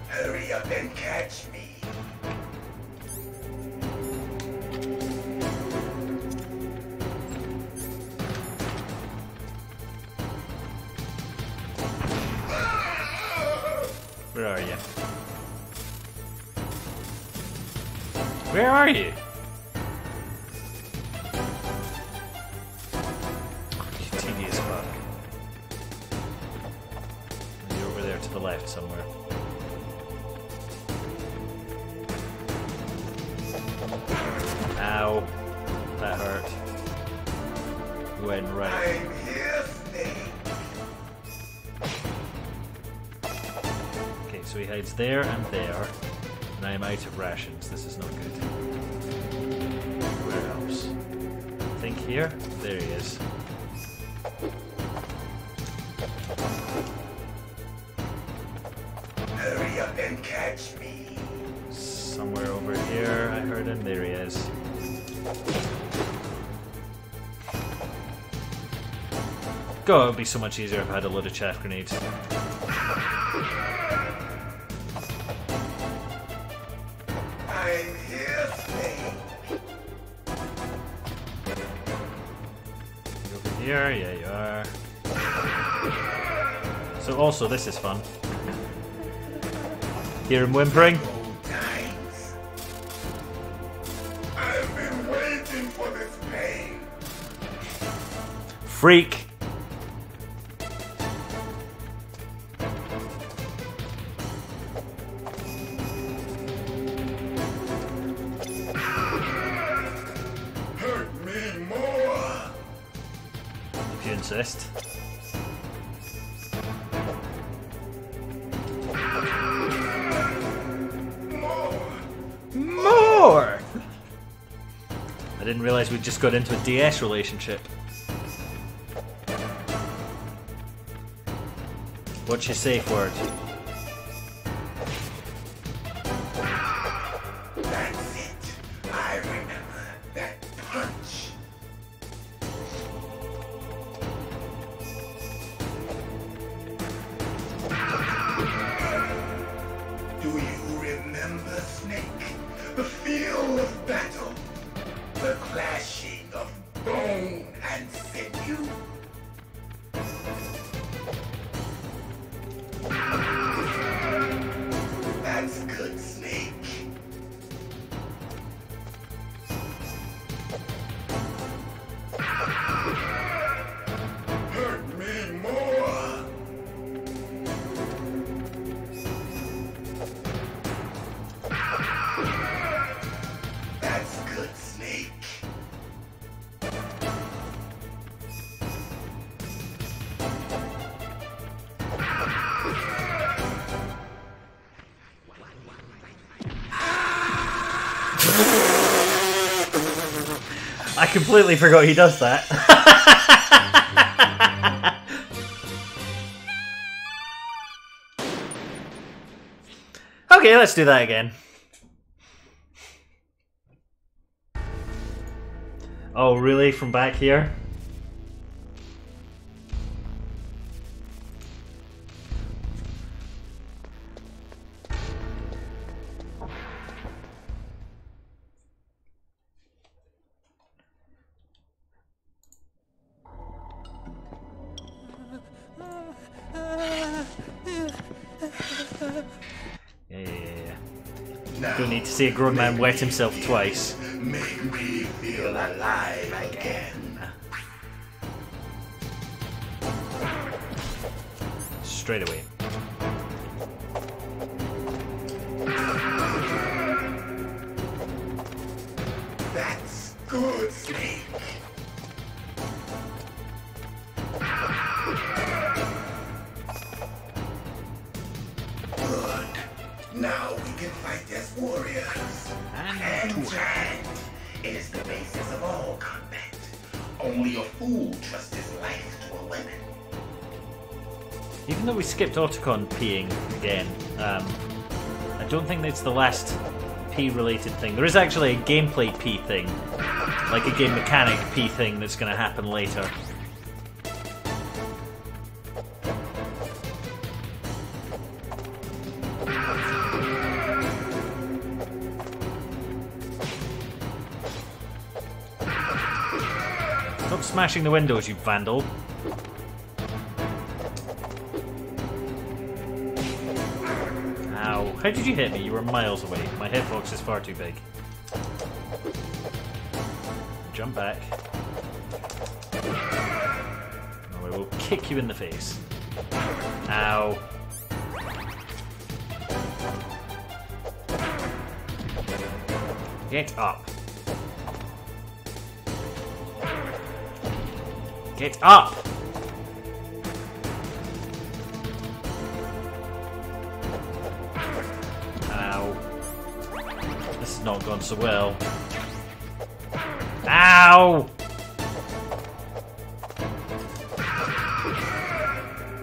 Hurry up and catch me. Where are you? Where are you? left somewhere. Ow. That hurt. Went right. I'm here, Snake. Okay, so he hides there and there. And I am out of rations. This is not good. Where else? I think here? There he is. Hurry up and catch me. Somewhere over here. I heard him. There he is. God, it would be so much easier if I had a load of chaff grenades. I'm here, Snake. Over here, yeah, you are. So also, this is fun. Hear him whimpering? Times. I've been waiting for this pain. Freak! Hurt me more. If you insist. More! I didn't realize we just got into a DS relationship. What's your safe word? That's it. I remember that punch. Do you remember, Snake? The feel of battle. The clashing of bone and sinew. That's good, Snake. Hurt me more. That's good, Snake. I completely forgot he does that. Okay, let's do that again. Oh, really? From back here? Yeah. Don't need to see a grown man wet himself twice. Make me feel alive again. Straight away. That's good, Snake. Good. Now we can fight as warriors. Hand to hand. It is the basis of all combat. Only a fool trusts his life to a weapon. Even though we skipped Otacon peeing again, I don't think that's the last pee-related thing. There is actually a gameplay pee thing, like a game mechanic pee thing that's going to happen later. Stop smashing the windows, you vandal. Ow. How did you hit me? You were miles away. My hitbox is far too big. Jump back. Or I will kick you in the face. Ow. Get up. Get up! Ow. This has not gone so well. Ow!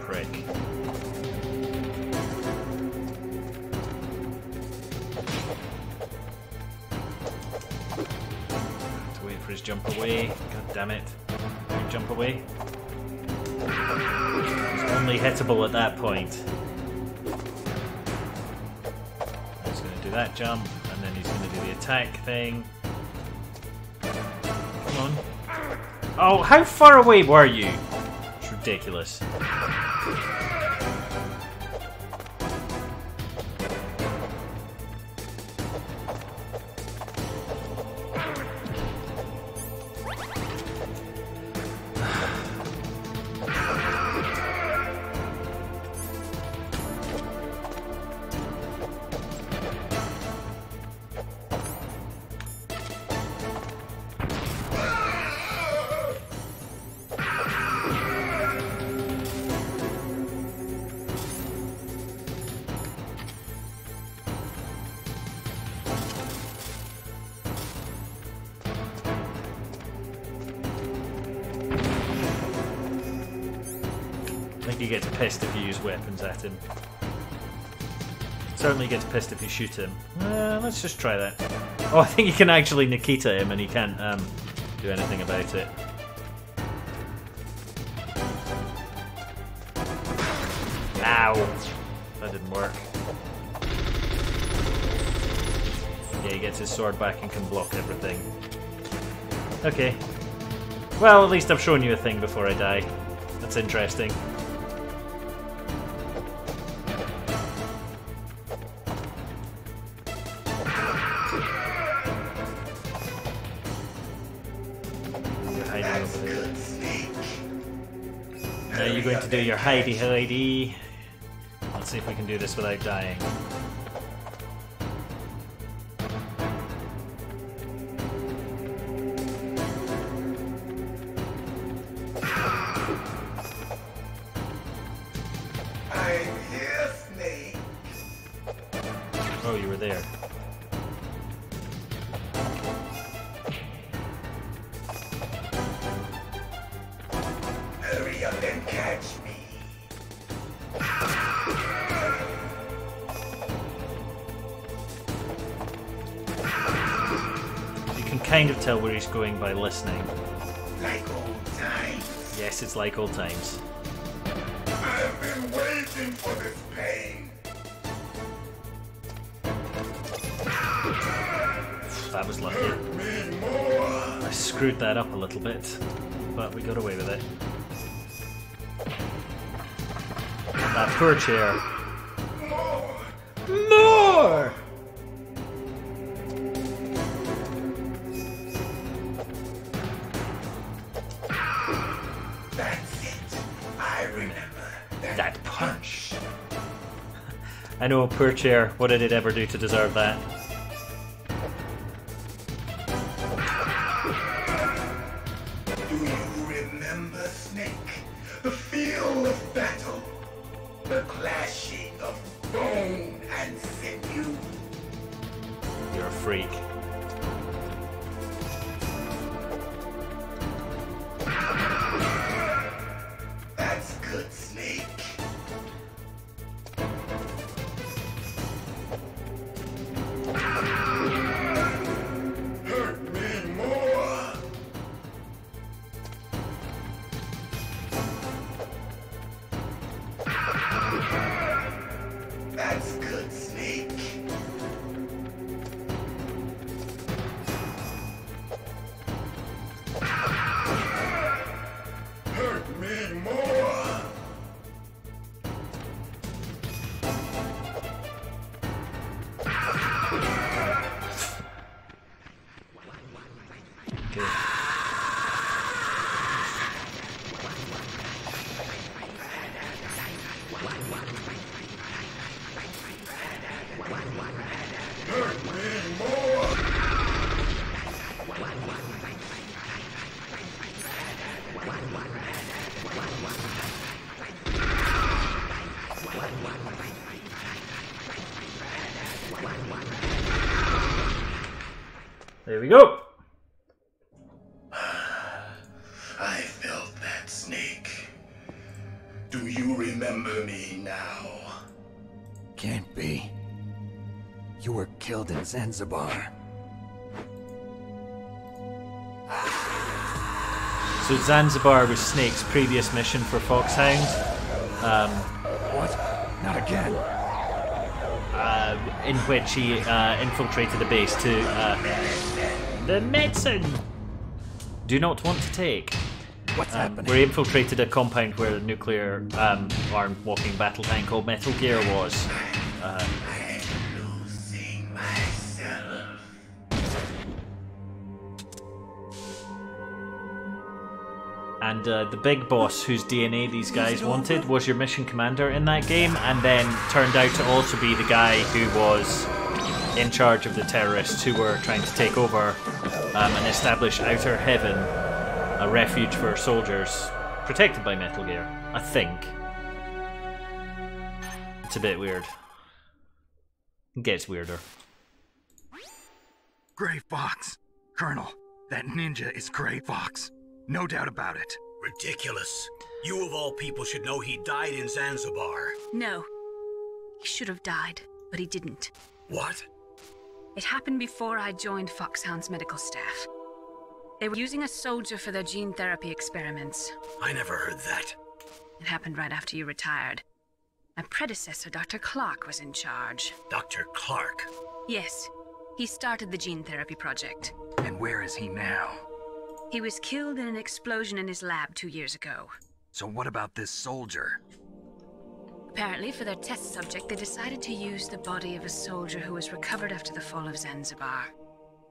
Prick. To wait for his jump away. God damn it. Jump away. It's only hittable at that point. He's going to do that jump, and then he's going to do the attack thing. Come on. Oh, how far away were you? It's ridiculous. I think he gets pissed if you use weapons at him. Certainly gets pissed if you shoot him. Let's just try that. Oh, I think you can actually Nikita him and he can't do anything about it. Ow! That didn't work. Yeah, he gets his sword back and can block everything. Okay. Well, at least I've shown you a thing before I die. That's interesting. Now you're going to do your hidey. Let's see if we can do this without dying. I'm here, Snake. Oh, you were there. Hurry up and catch me. You can kind of tell where he's going by listening. Like old times. Yes, it's like old times. I've been waiting for this pain. That was lucky. I screwed that up a little bit, but we got away with it. That poor chair. More! That's it. I remember That punch. I know, poor chair. What did it ever do to deserve that? Do you remember, Snake? The feel of battle. The clashing of bone and sinew. You're a freak. That's good, Snake. There we go. I felt that snake. Do you remember me now? Can't be. You were killed in Zanzibar. So Zanzibar was Snake's previous mission for Foxhound. What? Not again. In which he infiltrated a base to the medicine. Do not want to take. What's happening? Where he infiltrated a compound where a nuclear armed walking battle tank called Metal Gear was. Losing myself. And the big boss whose DNA these guys wanted was your mission commander in that game, and then turned out to also be the guy who was in charge of the terrorists who were trying to take over and establish Outer Heaven, a refuge for soldiers protected by Metal Gear, I think. It's a bit weird. It gets weirder. Gray Fox. Colonel, that ninja is Gray Fox. No doubt about it. Ridiculous. You of all people should know he died in Zanzibar. No. He should have died, but he didn't. What? It happened before I joined Foxhound's medical staff. They were using a soldier for their gene therapy experiments. I never heard that. It happened right after you retired. My predecessor, Dr. Clark, was in charge. Dr. Clark? Yes. He started the gene therapy project. And where is he now? He was killed in an explosion in his lab 2 years ago. So what about this soldier? Apparently, for their test subject, they decided to use the body of a soldier who was recovered after the fall of Zanzibar.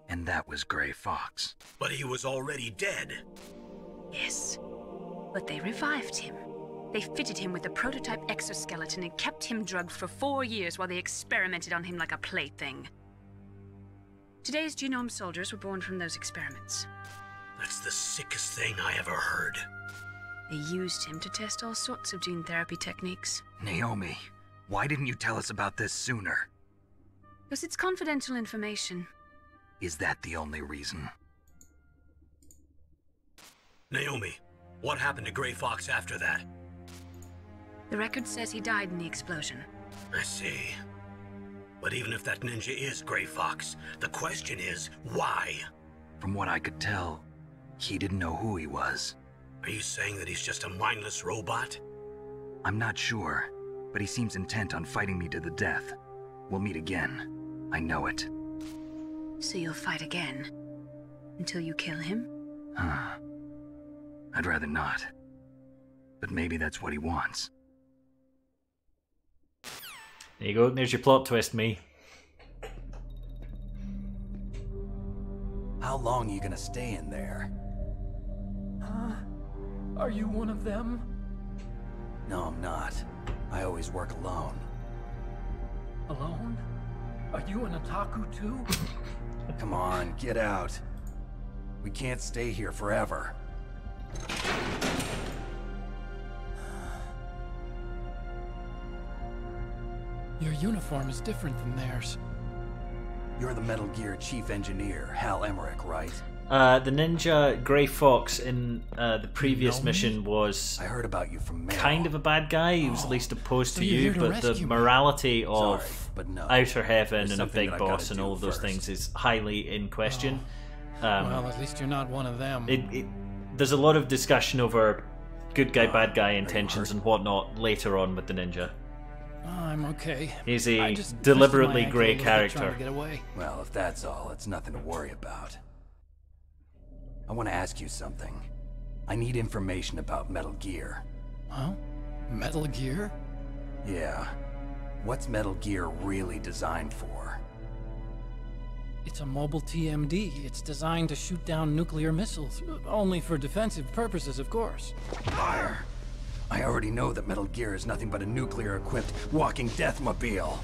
And that was Gray Fox. But he was already dead. Yes. But they revived him. They fitted him with a prototype exoskeleton and kept him drugged for 4 years while they experimented on him like a plaything. Today's genome soldiers were born from those experiments. That's the sickest thing I ever heard. They used him to test all sorts of gene therapy techniques. Naomi, why didn't you tell us about this sooner? Because it's confidential information. Is that the only reason? Naomi, what happened to Gray Fox after that? The record says he died in the explosion. I see. But even if that ninja is Gray Fox, the question is, why? From what I could tell, he didn't know who he was. Are you saying that he's just a mindless robot? I'm not sure, but he seems intent on fighting me to the death. We'll meet again. I know it. So you'll fight again? Until you kill him? I'd rather not. But maybe that's what he wants. There you go, there's your plot twist, me. How long are you gonna stay in there? Are you one of them? No, I'm not. I always work alone. Alone? Are you an otaku too? Come on, get out. We can't stay here forever. Your uniform is different than theirs. You're the Metal Gear Chief Engineer, Hal Emmerich, right? The ninja Gray Fox in the previous mission was I heard about you from Meryl. kind of a bad guy. He was at least opposed So to you're you, here to but the rescue me. morality of Sorry, but no. Outer Heaven There's and a something big that I gotta boss and do all of those first. things is highly in question. Well, at least you're not one of them. There's a lot of discussion over good guy, bad guy intentions and whatnot later on with the ninja. I'm okay. He's I a just deliberately twisted my great ankle a little bit trying character. to get away. Well, if that's all, it's nothing to worry about. I want to ask you something. I need information about Metal Gear. Huh? Metal Gear? Yeah. What's Metal Gear really designed for? It's a mobile TMD. It's designed to shoot down nuclear missiles. Only for defensive purposes, of course. Liar. I already know that Metal Gear is nothing but a nuclear-equipped walking deathmobile.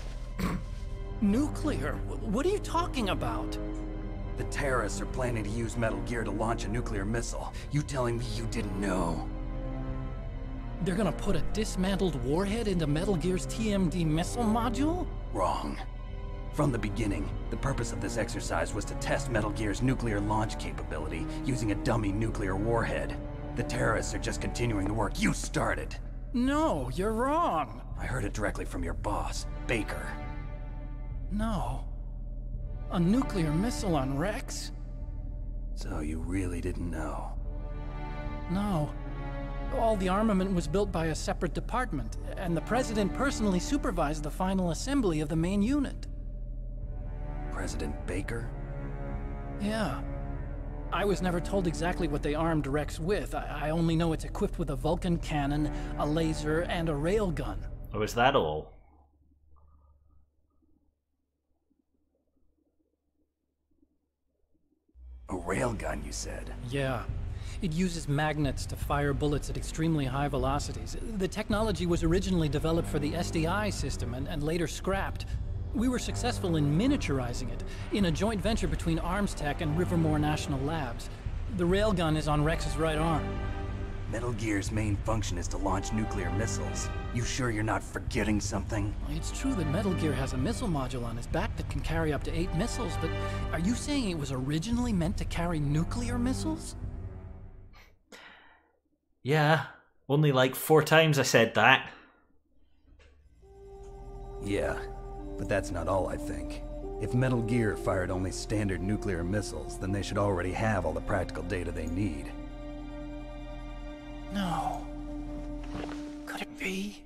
Nuclear? What are you talking about? The terrorists are planning to use Metal Gear to launch a nuclear missile. You telling me you didn't know? They're gonna put a dismantled warhead into Metal Gear's TMD missile module? Wrong. From the beginning, the purpose of this exercise was to test Metal Gear's nuclear launch capability using a dummy nuclear warhead. The terrorists are just continuing the work you started. No, you're wrong. I heard it directly from your boss, Baker. No. A nuclear missile on Rex? So you really didn't know? No. All the armament was built by a separate department, and the President personally supervised the final assembly of the main unit. President Baker? Yeah. I was never told exactly what they armed Rex with. I only know it's equipped with a Vulcan cannon, a laser, and a railgun. Oh, is that all? A railgun, you said? Yeah. It uses magnets to fire bullets at extremely high velocities. The technology was originally developed for the SDI system and later scrapped. We were successful in miniaturizing it, in a joint venture between ArmsTech and Rivermore National Labs. The railgun is on Rex's right arm. Metal Gear's main function is to launch nuclear missiles. You sure you're not forgetting something? It's true that Metal Gear has a missile module on his back that can carry up to 8 missiles, but are you saying it was originally meant to carry nuclear missiles? Yeah, only like 4 times I said that. Yeah, but that's not all I think. If Metal Gear fired only standard nuclear missiles, then they should already have all the practical data they need. No. Could it be?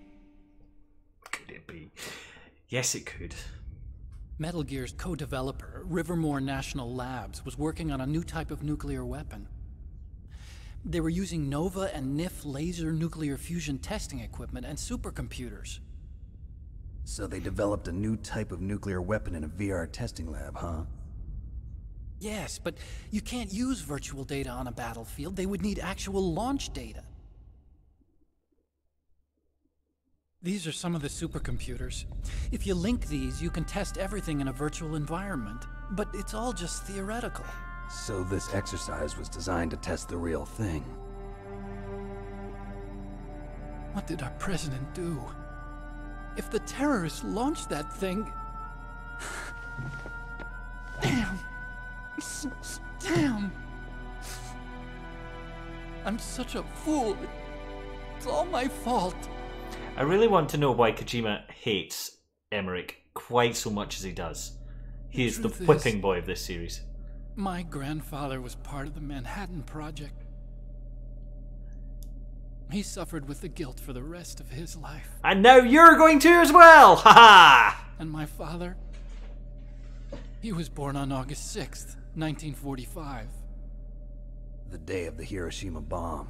Could it be? Yes, it could. Metal Gear's co-developer, Rivermore National Labs, was working on a new type of nuclear weapon. They were using NOVA and NIF laser nuclear fusion testing equipment and supercomputers. So they developed a new type of nuclear weapon in a VR testing lab, huh? Yes, but you can't use virtual data on a battlefield. They would need actual launch data. These are some of the supercomputers. If you link these, you can test everything in a virtual environment. But it's all just theoretical. So this exercise was designed to test the real thing. What did our president do? If the terrorists launched that thing... Damn! Damn! I'm such a fool. It's all my fault. I really want to know why Kojima hates Emmerich quite so much as he does. He is the whipping boy of this series. My grandfather was part of the Manhattan Project. He suffered with the guilt for the rest of his life. And now you're going to as well! Ha ha! And my father? He was born on August 6th, 1945. The day of the Hiroshima bomb.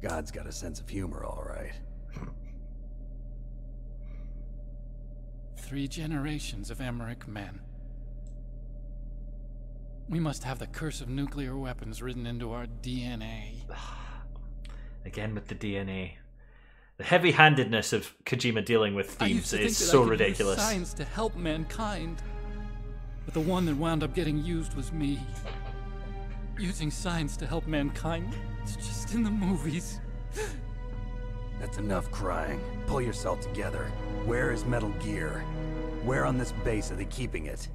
God's got a sense of humor, all right. 3 generations of Emmerich men. We must have the curse of nuclear weapons written into our DNA. Again with the DNA. The heavy-handedness of Kojima dealing with themes is so ridiculous. Use science to help mankind, but the one that wound up getting used was me. Using science to help mankind, it's just in the movies. That's enough crying. Pull yourself together. Where is Metal Gear? Where on this base are they keeping it?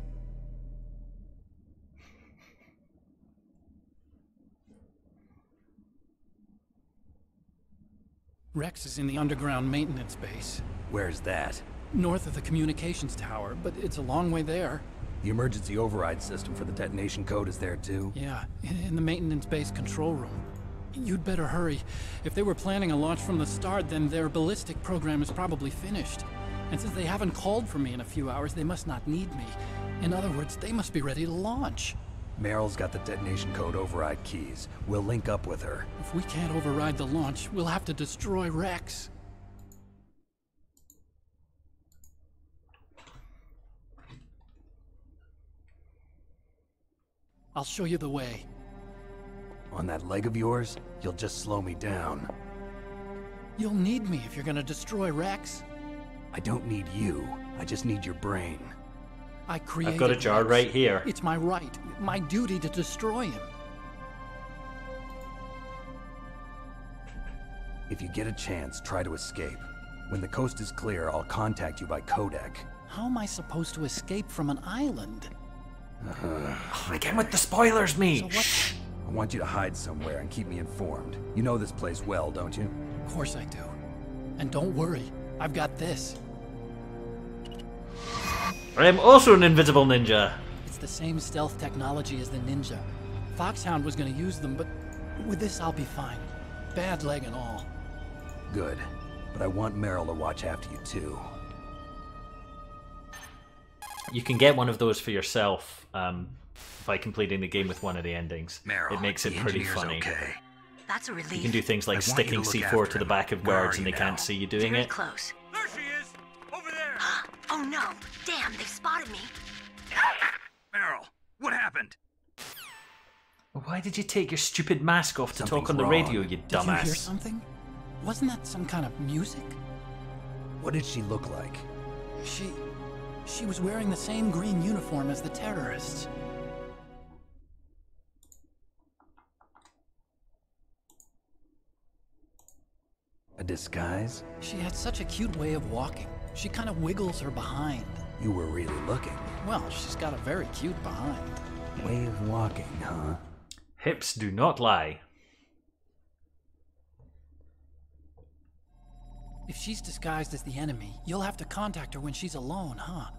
Rex is in the underground maintenance base. Where's that? North of the communications tower, but it's a long way there. The emergency override system for the detonation code is there too? Yeah, in the maintenance base control room. You'd better hurry. If they were planning a launch from the start, then their ballistic program is probably finished. And since they haven't called for me in a few hours, they must not need me. In other words, they must be ready to launch. Meryl's got the detonation code override keys. We'll link up with her. If we can't override the launch, we'll have to destroy Rex. I'll show you the way. On that leg of yours, you'll just slow me down. You'll need me if you're gonna destroy Rex. I don't need you. I just need your brain. I've got a jar right here. It's my right, my duty to destroy him. If you get a chance, try to escape. When the coast is clear, I'll contact you by codec. How am I supposed to escape from an island? Again with the spoilers, me! So what? I want you to hide somewhere and keep me informed. You know this place well, don't you? Of course I do. And don't worry, I've got this. I am also an invisible ninja. It's the same stealth technology as the ninja. Foxhound was gonna use them, but with this I'll be fine. Bad leg and all. Good. But I want Meryl to watch after you too. You can get one of those for yourself by completing the game with one of the endings. Meryl, it makes it pretty funny. Okay. That's a relief. You can do things like sticking C4 to the back of guards and they can't see you doing Very it. close. There she is! Over there! Oh no! Damn, they've spotted me. Meryl, what happened? Why did you take your stupid mask off to talk Something's on the wrong. radio, you Did you hear dumbass? something? Wasn't that some kind of music? What did she look like? She was wearing the same green uniform as the terrorists. A disguise? She had such a cute way of walking. She kind of wiggles her behind. You were really looking. Well, she's got a very cute behind. Way of walking, huh? Hips do not lie. If she's disguised as the enemy, you'll have to contact her when she's alone, huh?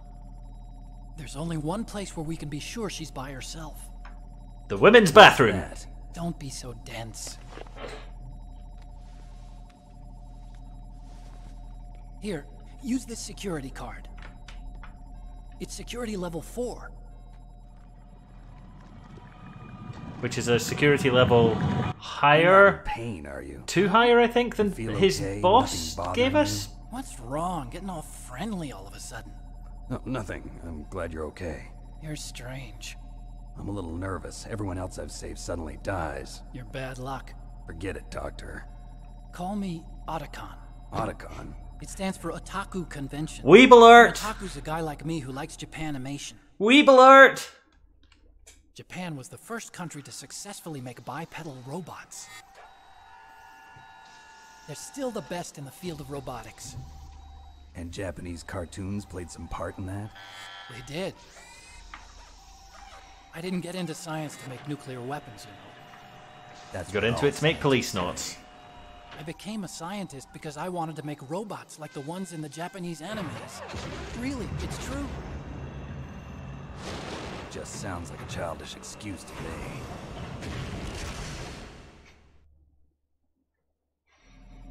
There's only one place where we can be sure she's by herself. The women's bathroom. Don't be so dense. Here, use this security card. It's security level 4. Which is a security level higher. Pain, are you? 2 higher, I think, than his okay? boss Nothing gave bothering us. What's wrong? Getting all friendly all of a sudden. No, nothing. I'm glad you're okay. You're strange. I'm a little nervous. Everyone else I've saved suddenly dies. You're bad luck. Forget it, Doctor. Call me Otacon. Otacon? It stands for Otaku Convention. Weeb alert! Otaku's a guy like me who likes Japanimation. Weeb alert! Japan was the first country to successfully make bipedal robots. They're still the best in the field of robotics. And Japanese cartoons played some part in that? They did. I didn't get into science to make nuclear weapons, you know. That's Got into it to make police knots. I became a scientist because I wanted to make robots like the ones in the Japanese animes. Really, it's true. Just sounds like a childish excuse to me.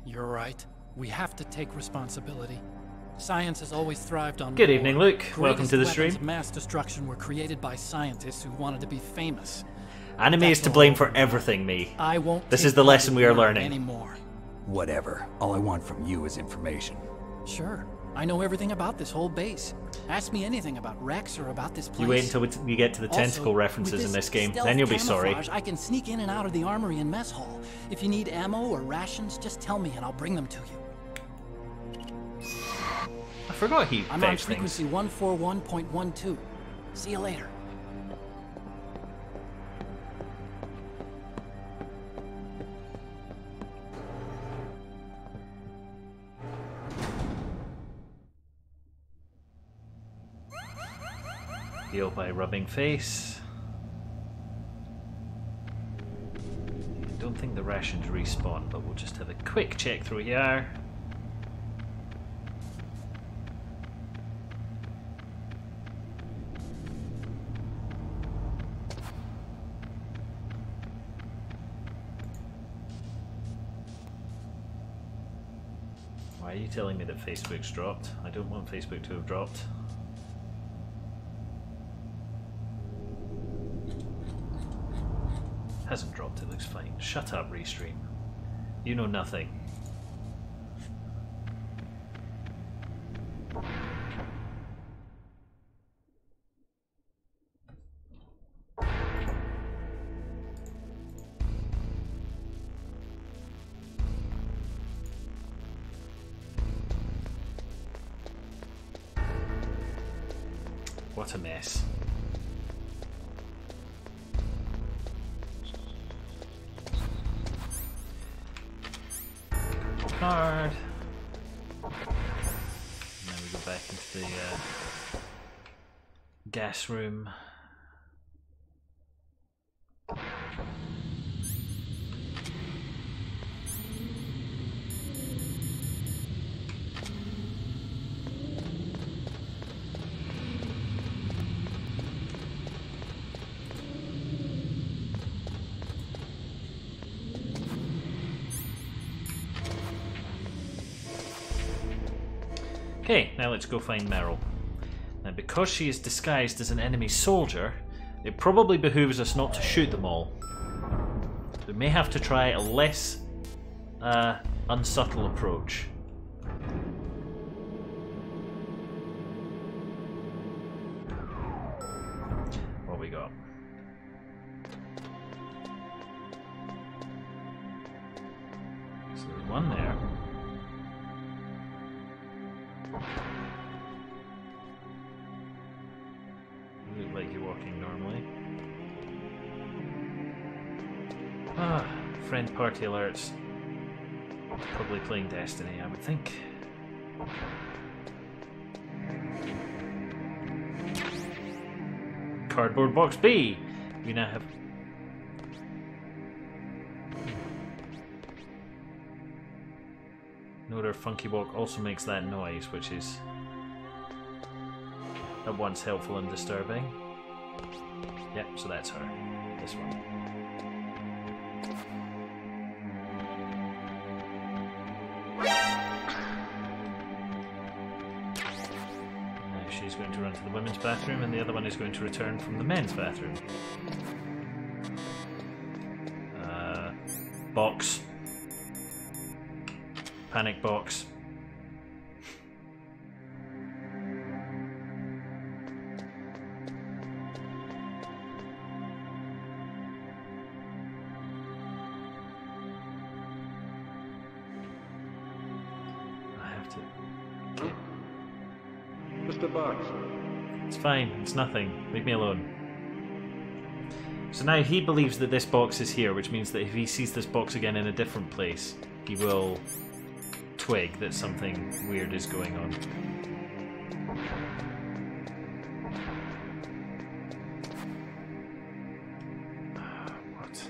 You're right. We have to take responsibility. Science has always thrived on Good war. evening, Luke. Welcome to the Greatest stream. weapons of mass destruction were created by scientists who wanted to be famous. Anime is to blame for everything, me. I won't. This take is the part lesson in we are war learning. anymore. Whatever. All I want from you is information. Sure. I know everything about this whole base. Ask me anything about Rex or about this place. You wait until you get to the Also, tentacle with references in this game, stealth then you'll be sorry. camouflage, I can sneak in and out of the armory and mess hall. If you need ammo or rations, just tell me and I'll bring them to you. I forgot he I'm on fetched things. frequency 141.12. See you later. Heal by rubbing face. I don't think the rations respawn, but we'll just have a quick check through here. Why are you telling me that Facebook's dropped? I don't want Facebook to have dropped. Hasn't dropped, it looks fine. Shut up, Restream. You know nothing. What a mess. Card. And then we go back into the gas room. Okay, now let's go find Meryl. Now, because she is disguised as an enemy soldier, it probably behooves us not to shoot them all. We may have to try a less unsubtle approach. What we got? So there's one there. You look like you're walking normally. Ah, friend party alerts. Probably playing Destiny, I would think. Cardboard box B! We now have... Note our funky walk also makes that noise, which is at once helpful and disturbing. Yep, so that's her. This one. Now she's going to run to the women's bathroom, and the other one is going to return from the men's bathroom. Box. Panic box. I have to... Okay. Mr. Box. It's fine, it's nothing. Leave me alone. So now he believes that this box is here, which means that if he sees this box again in a different place, he will twig that something weird is going on. What?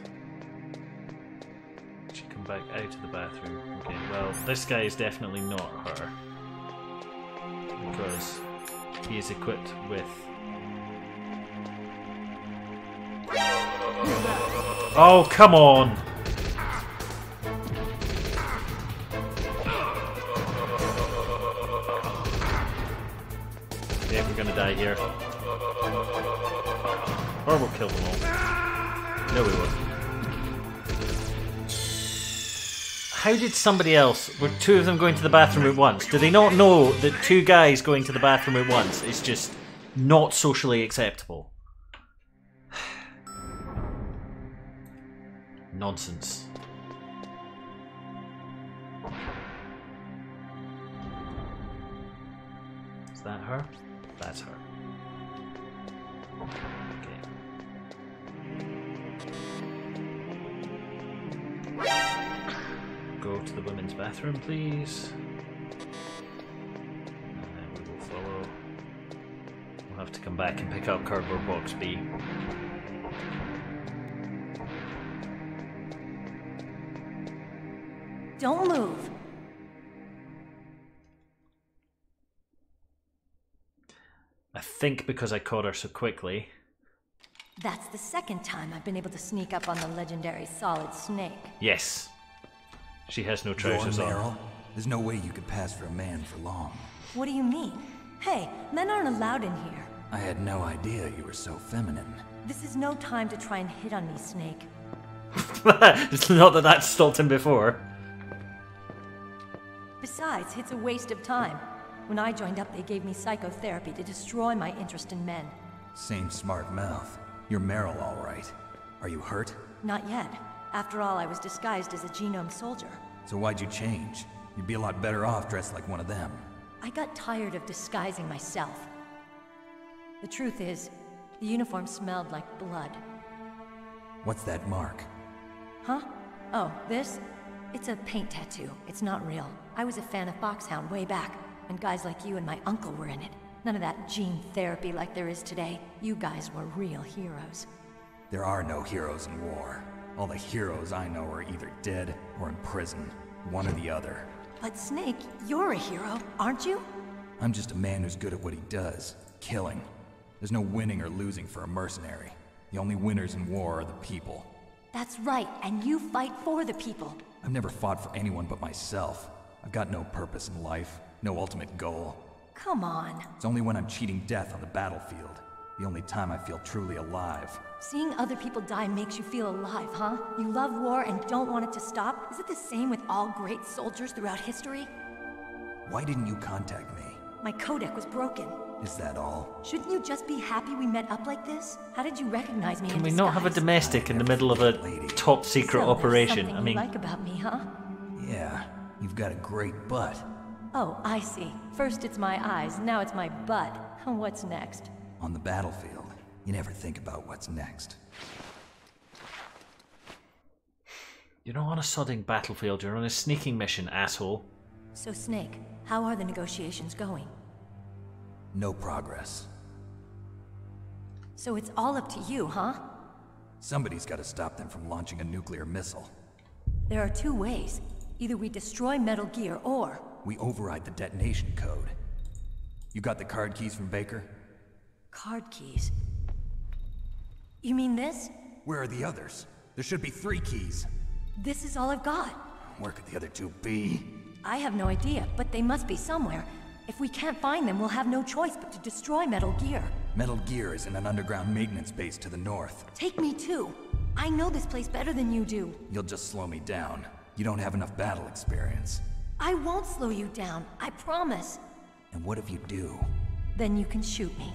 She come back out of the bathroom. Okay, well, this guy is definitely not her. Because he is equipped with... Oh, come on! Yeah, we're gonna die here. Or we'll kill them all. No, we won't. How did somebody else... Were two of them going to the bathroom at once? Do they not know that two guys going to the bathroom at once is just not socially acceptable? Nonsense. Is that her? That's her. Okay. Go to the women's bathroom, please. And then we will follow. We'll have to come back and pick up cardboard box B. Don't move. I think because I caught her so quickly. That's the second time I've been able to sneak up on the legendary Solid Snake. Yes. She has no trousers You're on. Meryl? There's no way you could pass for a man for long. What do you mean? Hey, men aren't allowed in here. I had no idea you were so feminine. This is no time to try and hit on me, Snake. It's not that that stopped him before. Besides, it's a waste of time. When I joined up, they gave me psychotherapy to destroy my interest in men. Same smart mouth. You're Meryl, all right. Are you hurt? Not yet. After all, I was disguised as a genome soldier. So why'd you change? You'd be a lot better off dressed like one of them. I got tired of disguising myself. The truth is, the uniform smelled like blood. What's that mark? Huh? Oh, this? It's a paint tattoo. It's not real. I was a fan of Foxhound way back. and guys like you and my uncle were in it. None of that gene therapy like there is today. You guys were real heroes. There are no heroes in war. All the heroes I know are either dead or in prison. One or the other. But Snake, you're a hero, aren't you? I'm just a man who's good at what he does. Killing. There's no winning or losing for a mercenary. The only winners in war are the people. That's right, and you fight for the people. I've never fought for anyone but myself. I've got no purpose in life, no ultimate goal. Come on. It's only when I'm cheating death on the battlefield. The only time I feel truly alive. Seeing other people die makes you feel alive, huh? You love war and don't want it to stop? Is it the same with all great soldiers throughout history? Why didn't you contact me? My codec was broken. Is that all? Shouldn't you just be happy we met up like this? How did you recognize me? Can we not have a domestic in the middle of a top secret So, operation? I I mean, you like about me, huh? Yeah, you've got a great butt. Oh, I see. First it's my eyes, now it's my butt. What's next? On the battlefield, you never think about what's next. you're not on a sodding battlefield, you're on a sneaking mission, asshole. So Snake, how are the negotiations going? No progress. So it's all up to you, huh? Somebody's got to stop them from launching a nuclear missile. There are two ways. Either we destroy Metal Gear, or... we override the detonation code. You got the card keys from Baker? Card keys? You mean this? Where are the others? There should be 3 keys. This is all I've got. Where could the other 2 be? I have no idea, but they must be somewhere. If we can't find them, we'll have no choice but to destroy Metal Gear. Metal Gear is in an underground maintenance base to the north. Take me too. I know this place better than you do. You'll just slow me down. You don't have enough battle experience. I won't slow you down, I promise. And what if you do? Then you can shoot me.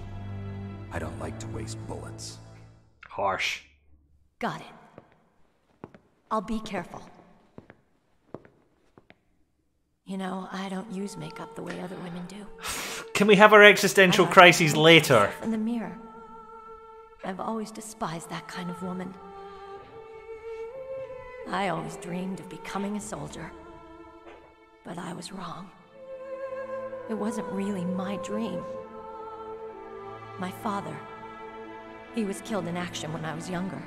I don't like to waste bullets. Harsh. Got it. I'll be careful. You know, I don't use makeup the way other women do. Can we have our existential crises later? In the mirror. I've always despised that kind of woman. I always dreamed of becoming a soldier. But I was wrong. It wasn't really my dream. My father. He was killed in action when I was younger.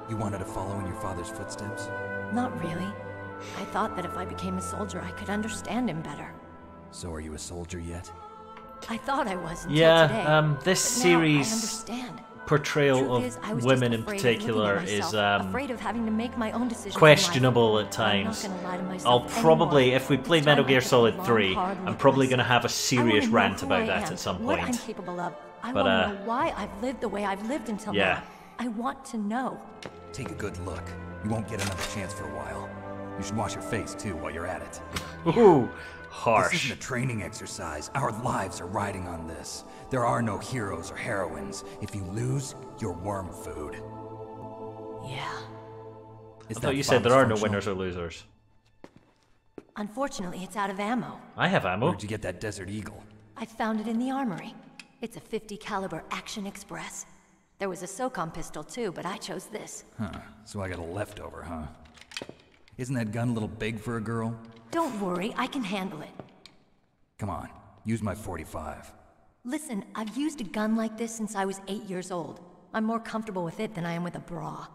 You wanted to follow in your father's footsteps? Not really. I thought that if I became a soldier, I could understand him better. So are you a soldier yet? I thought I was until Yeah, today. this but series now I understand. portrayal Truth of is, women in afraid of looking at particular myself, is afraid of having to make my own decisions in questionable life. at times. I'm not gonna lie to I'll myself probably, anymore. if we play This Metal time I Gear took a Solid long, 3, hard I'm look probably at going to have a myself. serious I wanna know rant who about I that am, at some what point. I'm capable of. I But, want to know why I've lived the way I've lived until yeah. now. I want to know. Take a good look. You won't get another chance for a while. You should wash your face too while you're at it. Ooh, This harsh. isn't a training exercise. Our lives are riding on this. There are no heroes or heroines. If you lose, you're worm food. Yeah. I thought you said there are no winners or losers. Unfortunately, it's out of ammo. I have ammo. Where'd you get that Desert Eagle? I found it in the armory. It's a .50 caliber Action Express. There was a SOCOM pistol too, but I chose this. Huh, so I got a leftover, huh? Isn't that gun a little big for a girl? Don't worry, I can handle it. Come on, use my 45. Listen, I've used a gun like this since I was 8 years old. I'm more comfortable with it than I am with a bra.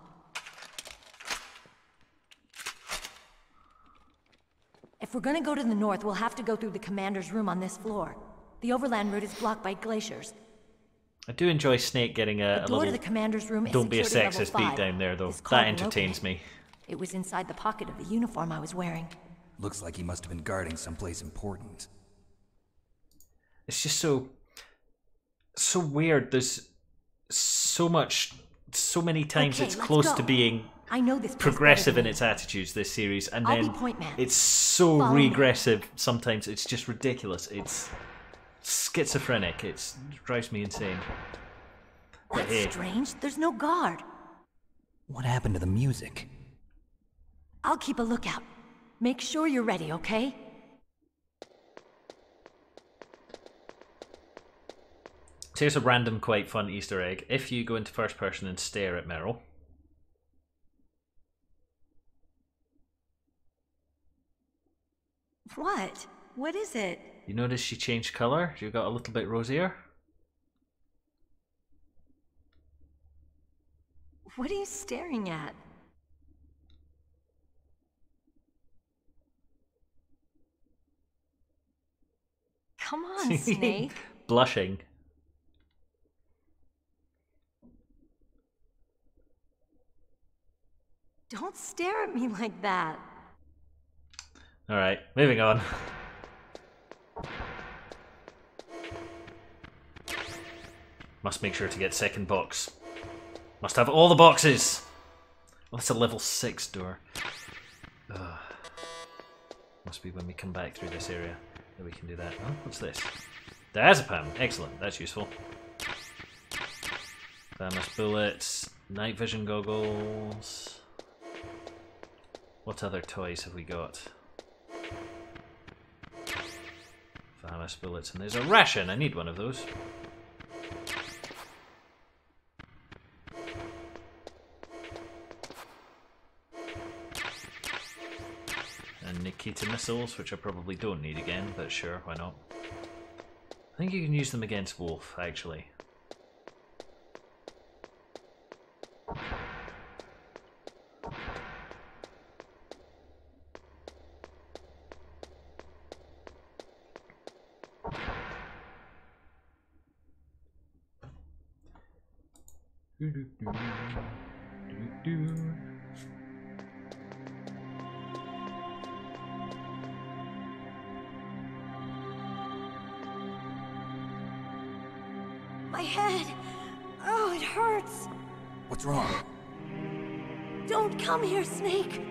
If we're gonna go to the north, we'll have to go through the commander's room on this floor. The overland route is blocked by glaciers. I do enjoy Snake getting a The door to little the commander's room is don't be a secured at sexist level beat 5. down there though. It's That called entertains Locating. me. It was inside the pocket of the uniform I was wearing. Looks like he must have been guarding someplace important. It's just so weird. There's so many times Okay, it's let's close go. to being I know this place progressive better in than its attitudes, this series, and I'll then be point man. it's so Follow me. regressive sometimes. It's just ridiculous. It's schizophrenic. It drives me insane. But That's hey, strange. There's no guard. What happened to the music? I'll keep a lookout. Make sure you're ready, okay? so here's a random, quite fun Easter egg. If you go into first person and stare at Meryl, What? What is it? You notice she changed colour? She got a little bit rosier. What are you staring at? Come on, Snake. Blushing. Don't stare at me like that. Alright, moving on. Must make sure to get second box. Must have all the boxes! Well, that's a level 6 door. Ugh. Must be when we come back through this area that we can do that. Oh, what's this? Diazepam! Excellent, that's useful. Famous bullets, night vision goggles. What other toys have we got? Famous bullets, and there's a ration! I need one of those. And Nikita missiles, which I probably don't need again, but sure, why not? I think you can use them against Wolf, actually. My head! Oh, it hurts! What's wrong? Don't come here, Snake!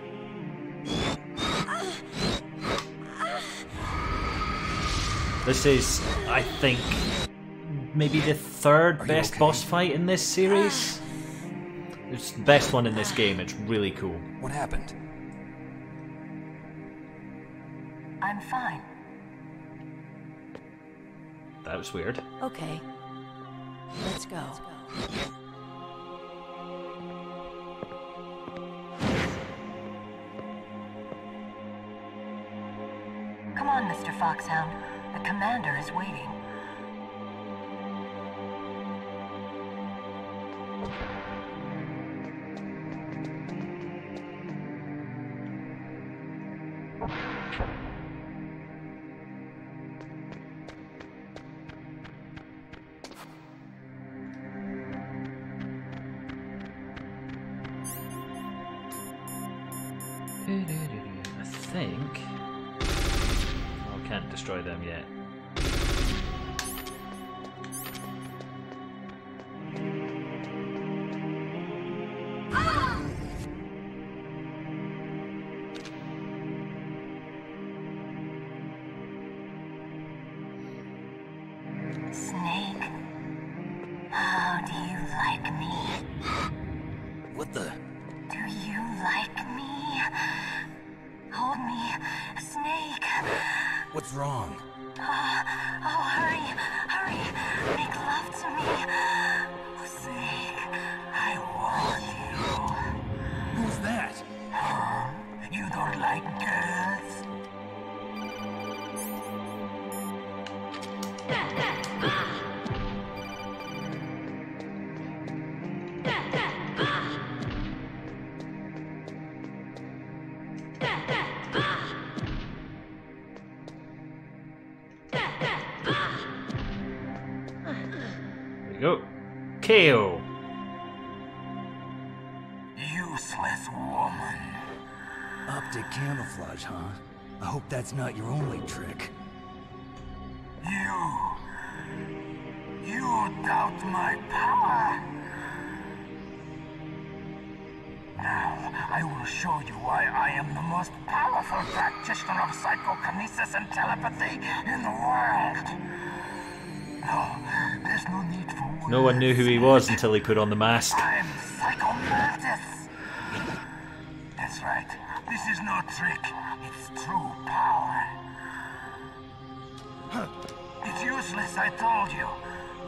This is, I think, maybe the third best boss fight in this series. It's the best one in this game, it's really cool. What happened? I'm fine. That was weird. Okay. Let's go. Come on, Mr. Foxhound. The commander is waiting. I think... Oh, can't destroy them yet. Snake, how do you like me? What the? Do you like me? Hold me, Snake. What's wrong? Oh, hurry, hurry. Make love to me. Oh, Snake, I want you. Who's that? You don't like girls? There we go. KO. Useless woman. Optic camouflage, huh? I hope that's not your only trick. You doubt my power? Now, I will show you why I am the most powerful practitioner of psychokinesis and telepathy in the world. No, there's no need for words. No one knew who he was until he put on the mask. I'm Psychomantis. That's right. This is no trick. It's true power. It's useless, I told you.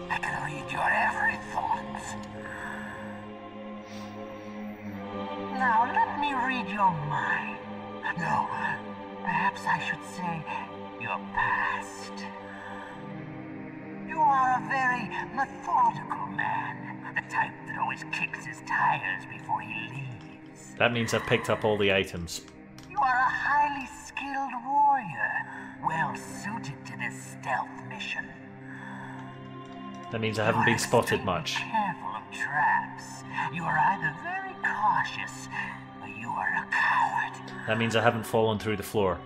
I can read your every thought. Now let me read your mind. No, perhaps I should say your past. You are a very methodical man, the type that always kicks his tires before he leaves. That means I've picked up all the items. You are a highly skilled warrior, well suited to this stealth mission. That means I haven't been spotted much. Careful of traps. You are either very cautious, or you are a coward. That means I haven't fallen through the floor.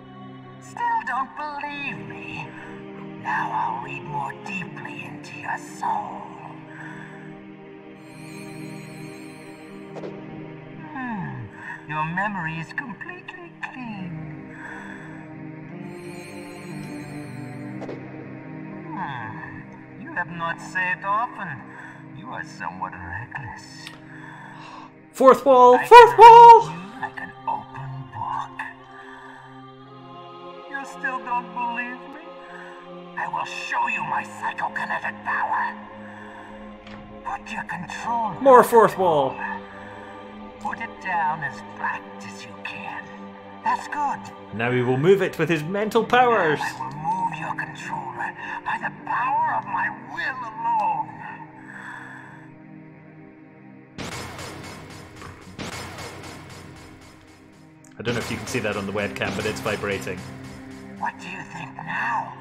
Still don't believe me? Now I'll read more deeply into your soul. Your memory is completely clean. You have not said often. You are somewhat reckless. Fourth wall! Fourth wall! Like an open book. You still don't believe me? I will show you my psychokinetic power. Put your control. More fourth wall. Put it down as flat as you can. That's good. Now we will move it with his mental powers. I will move your controller by the power of my will alone. I don't know if you can see that on the webcam, but it's vibrating. What do you think now?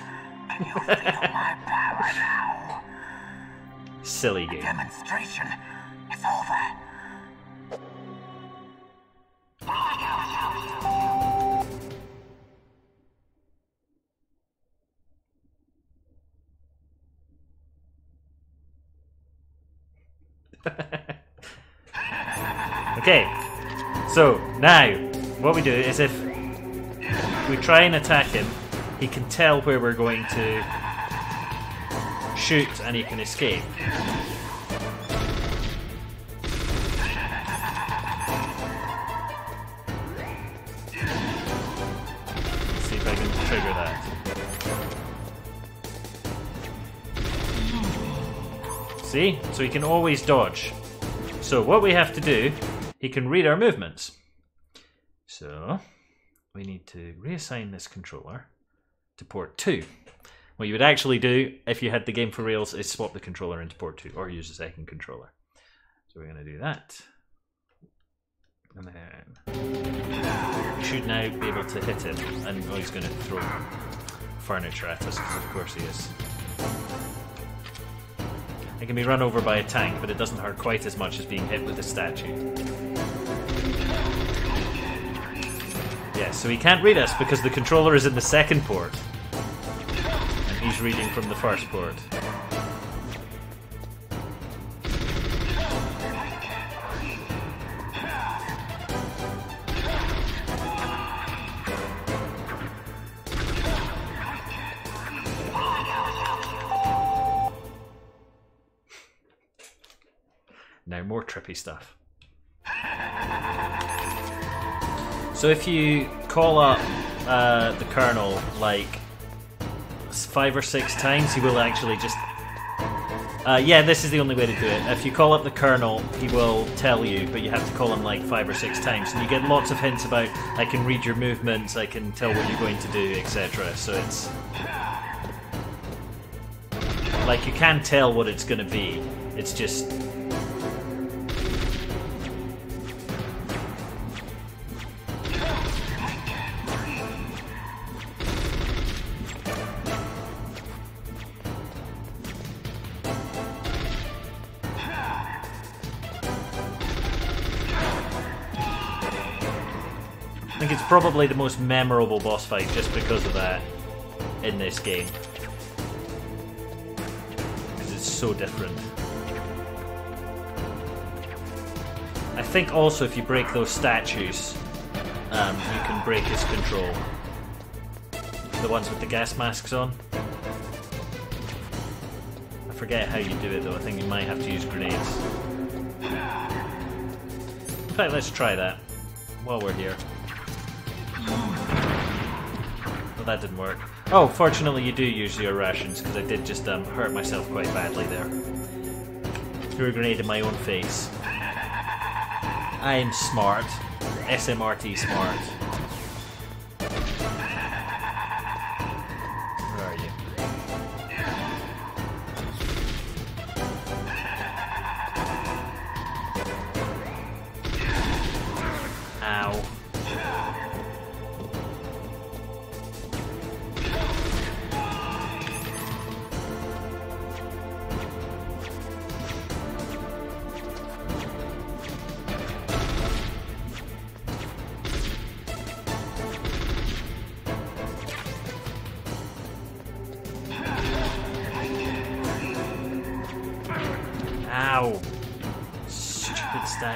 Can you feel my power now? Silly game. The demonstration is over. Okay, so now what we do is if we try and attack him, he can tell where we're going to shoot and he can escape. Let's see if I can trigger that. See? So he can always dodge. So what we have to do, he can read our movements. So we need to reassign this controller to port 2. What you would actually do if you had the game for reals is swap the controller into port 2 or use a second controller. So we're going to do that. And then we should now be able to hit him. And oh, he's going to throw furniture at us because of course he is. It can be run over by a tank, but it doesn't hurt quite as much as being hit with a statue. Yeah, so he can't read us because the controller is in the second port. And he's reading from the first port. Now more trippy stuff. So if you call up the Colonel like 5 or 6 times, he will actually just... yeah, this is the only way to do it. If you call up the Colonel, he will tell you, but you have to call him like 5 or 6 times. And you get lots of hints about, I can read your movements, I can tell what you're going to do, etc. So it's... like, you can tell what it's going to be. It's just... I think it's probably the most memorable boss fight just because of that in this game. Because it's so different. I think also if you break those statues, you can break his control. The ones with the gas masks on. I forget how you do it though, I think you might have to use grenades. In fact, let's try that while we're here. Well, that didn't work. Oh, fortunately you do use your rations, because I did just hurt myself quite badly there. Threw a grenade in my own face. I am smart. SMRT smart.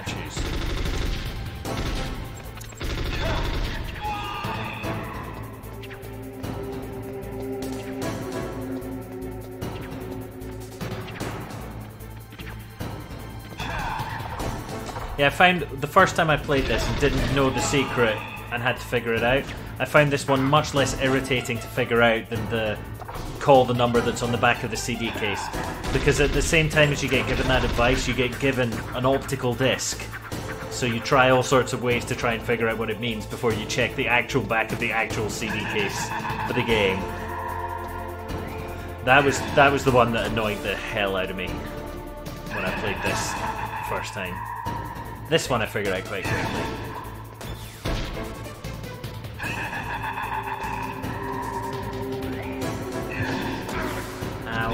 statues. Yeah, I found the first time I played this and didn't know the secret and had to figure it out, I found this one much less irritating to figure out than the call the number that's on the back of the CD case. Because at the same time as you get given that advice, you get given an optical disc. So you try all sorts of ways to try and figure out what it means before you check the actual back of the actual CD case for the game. That was the one that annoyed the hell out of me when I played this first time. This one I figured out quite quickly. Ow.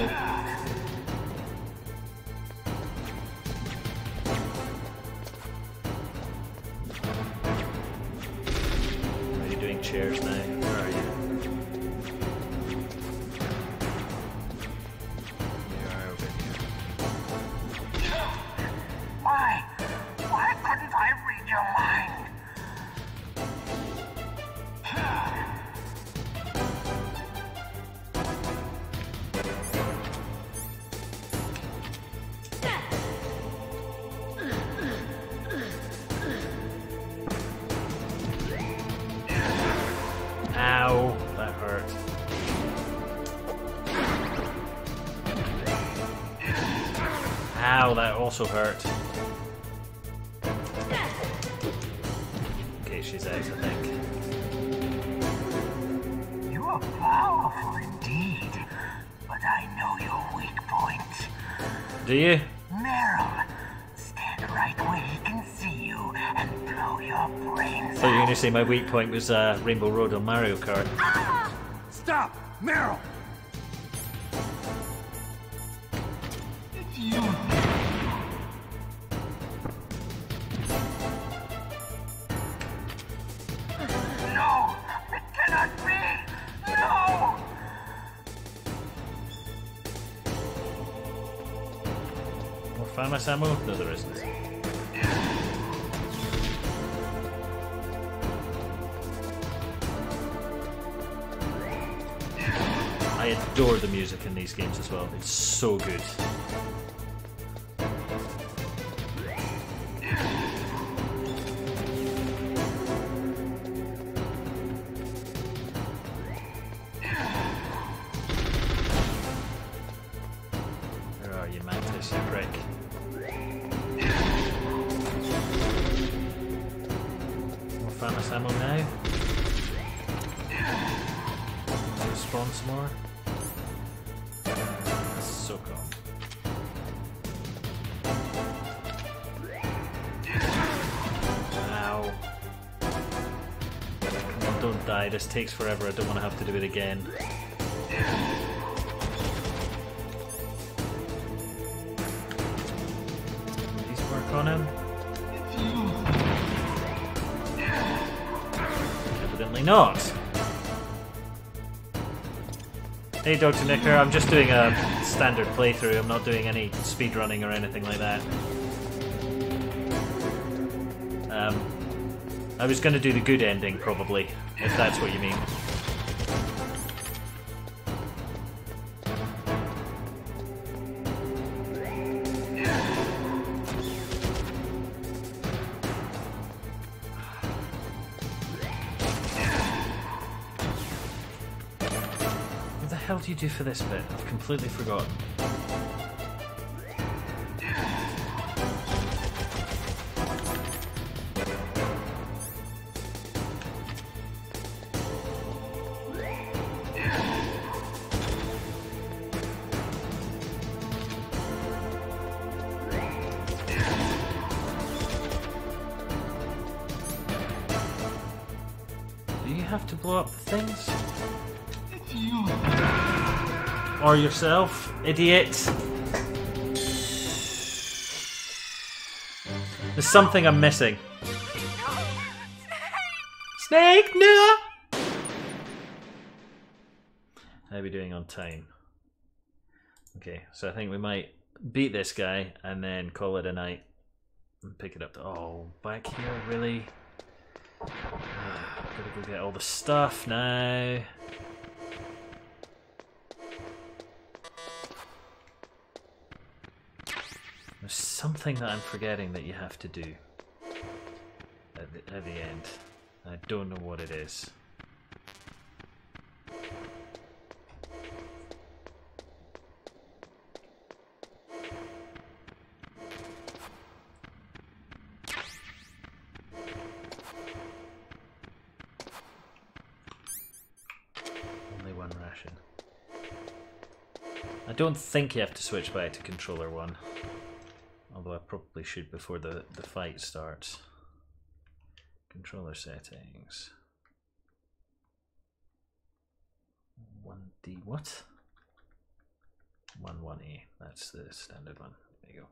Are you doing chairs now? Where are you? You are over here. Why couldn't I read your mind? Ow, that hurt. Ow, that also hurt. Okay, she's out, I think. You are powerful indeed, but I know your weak point. Do you? Meryl, stand right where he can see you and blow your brains I thought you were going to say my weak point was Rainbow Road on Mario Kart. Stop! Meryl! It's you. No! It cannot be! No! More FAMAS ammo? No, there isn't. I adore the music in these games as well. It's so good. Where are you, Mantis, you prick? More FAMAS ammo now. Spawn some more. So calm. Ow. Come on, don't die. This takes forever. I don't want to have to do it again. Please work on him. Evidently not. Hey Dr. Nicker, I'm just doing a standard playthrough, I'm not doing any speedrunning or anything like that. I was going to do the good ending, probably, if that's what you mean. What the hell do you do for this bit? I've completely forgotten. Do you have to blow up the things? Or yourself, idiot. There's something I'm missing. Snake, no! How are we doing on time? Okay, so I think we might beat this guy and then call it a night and pick it up. Oh, back here, really? Gotta go get all the stuff now. There's something that I'm forgetting that you have to do at the end. I don't know what it is. Only one ration. I don't think you have to switch back to controller 1. Although I probably should before the fight starts. Controller settings. 1D, what? 1A, that's the standard one. There you go.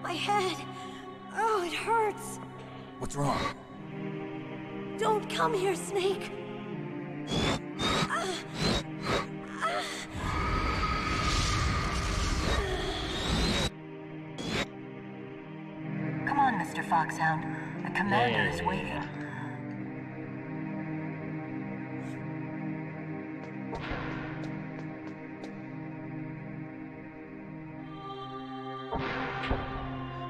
My head. Oh, it hurts. What's wrong? Don't come here, Snake. Come on, Mr. Foxhound. The commander is waiting.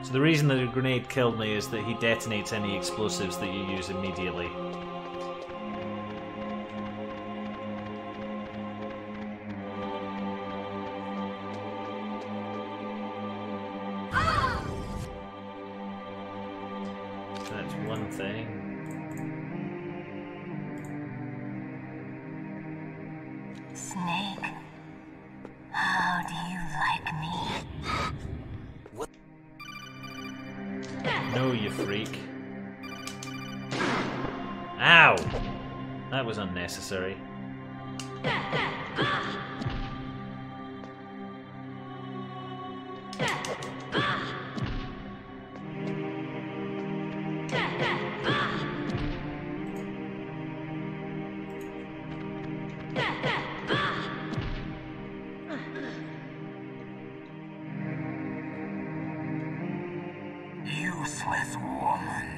So the reason that a grenade killed me is that he detonates any explosives that you use immediately. That's one thing. Snake, how do you like me? No, you freak. Ow! That was unnecessary. Useless woman.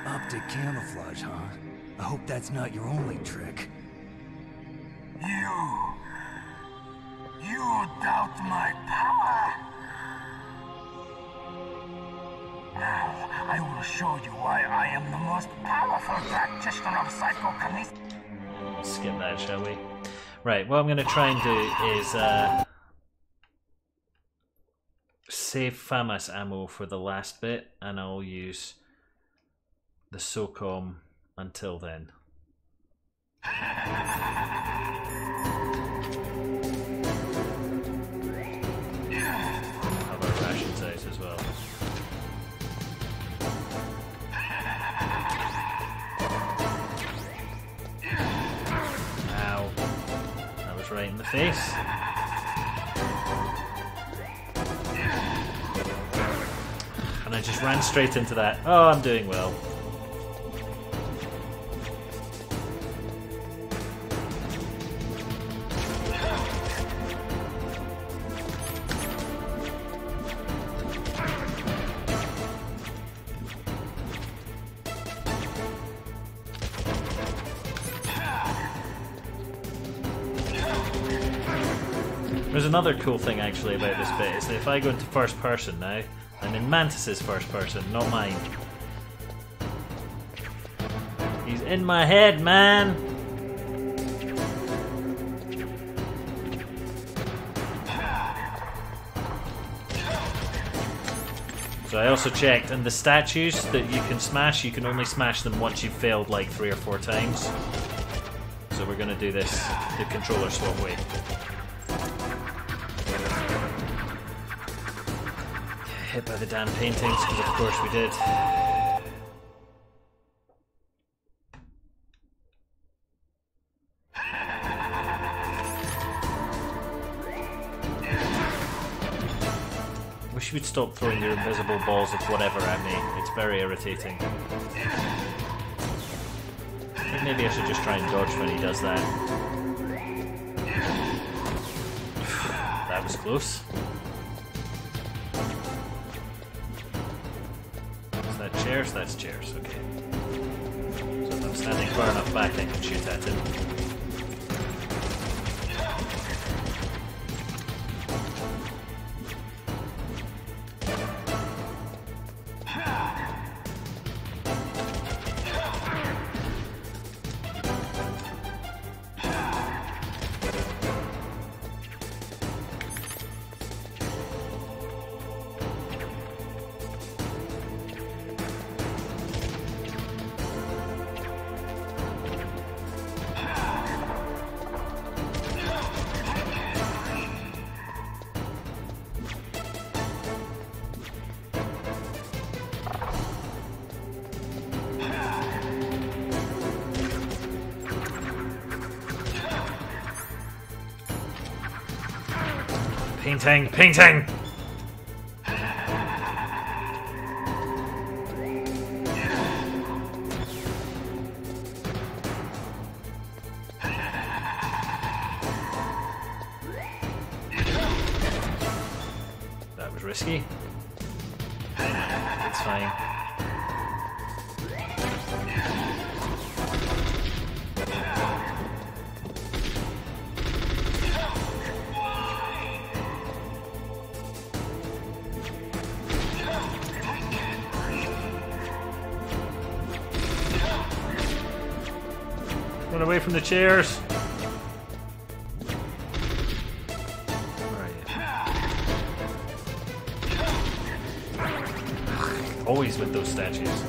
Optic camouflage, huh? I hope that's not your only trick. You doubt my power? Now, I will show you why I am the most powerful practitioner of psychokinesis. Skip that, shall we? Right, what I'm going to try and do is save FAMAS ammo for the last bit, and I'll use the SOCOM until then. Have our rations out as well. Ow. That was right in the face. And I just ran straight into that. Oh, I'm doing well. There's another cool thing actually about this bit, is that if I go into first person now, I'm in Mantis's first person, not mine. He's in my head, man! So I also checked, and the statues that you can smash, you can only smash them once you've failed like 3 or 4 times. So we're gonna do this the controller swap way. hit by the damn paintings, because of course we did. Wish you would stop throwing your invisible balls of whatever at me. It's very irritating. I think maybe I should just try and dodge when he does that. That was close. Is that chairs? That's chairs, okay. So if I'm standing far enough back I can shoot at him. Painting! Painting! That was risky. It's fine. Run away from the chairs. Where are you? Always with those statues.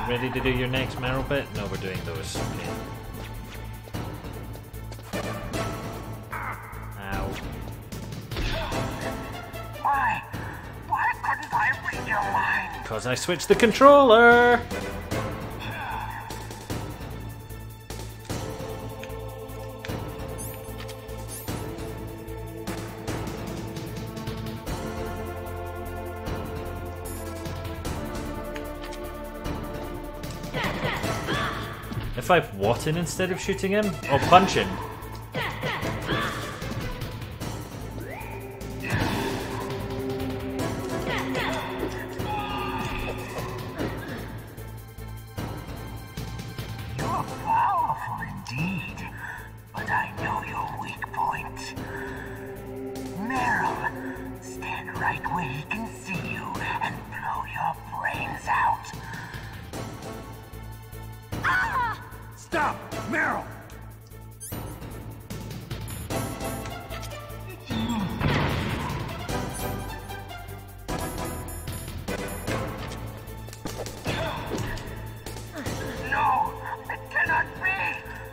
Ready to do your next marrow bit? No, we're doing those. Okay. Ow. Why? Why couldn't I read your mind? Because I switched the controller! If I what in instead of shooting him? Or punch him? You're powerful indeed, but I know your weak point. Meryl, stand right where he can see you and blow your brains out. Stop! Meryl! No! It cannot be!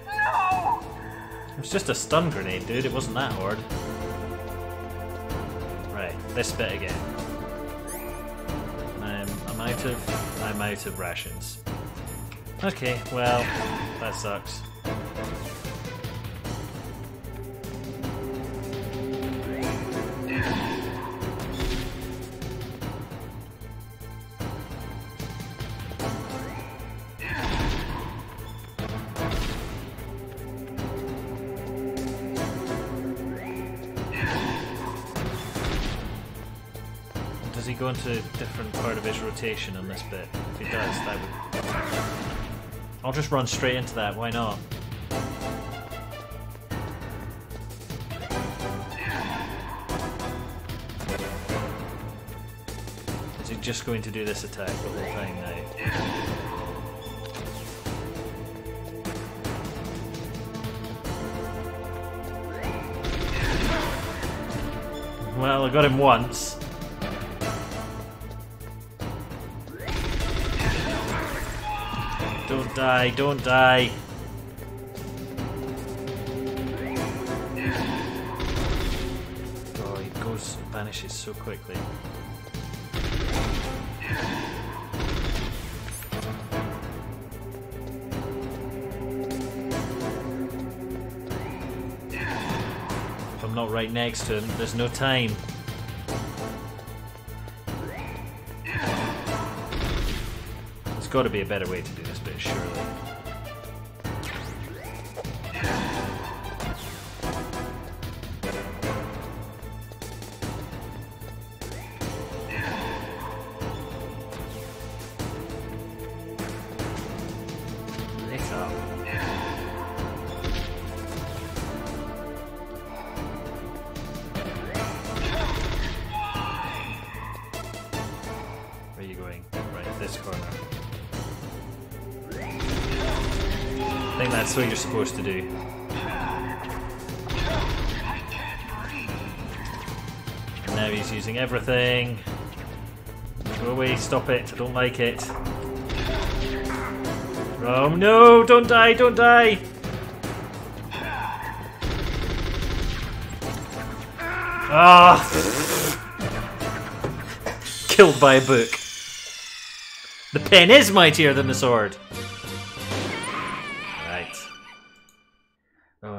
No! It was just a stun grenade, dude. It wasn't that hard. Right, this bit again. I'm out of rations. Okay, well, that sucks. Does he go into a different part of his rotation on this bit? If he does, that would... I'll just run straight into that, why not? Is he just going to do this attack the whole time now? Well, I got him once. Don't die, don't die. Oh, he vanishes so quickly. If I'm not right next to him, there's no time. There's got to be a better way to do this bit, surely. That's what you're supposed to do. And now he's using everything. Go away, stop it, I don't like it. Oh no, don't die, don't die! Ah! Killed by a book. The pen is mightier than the sword.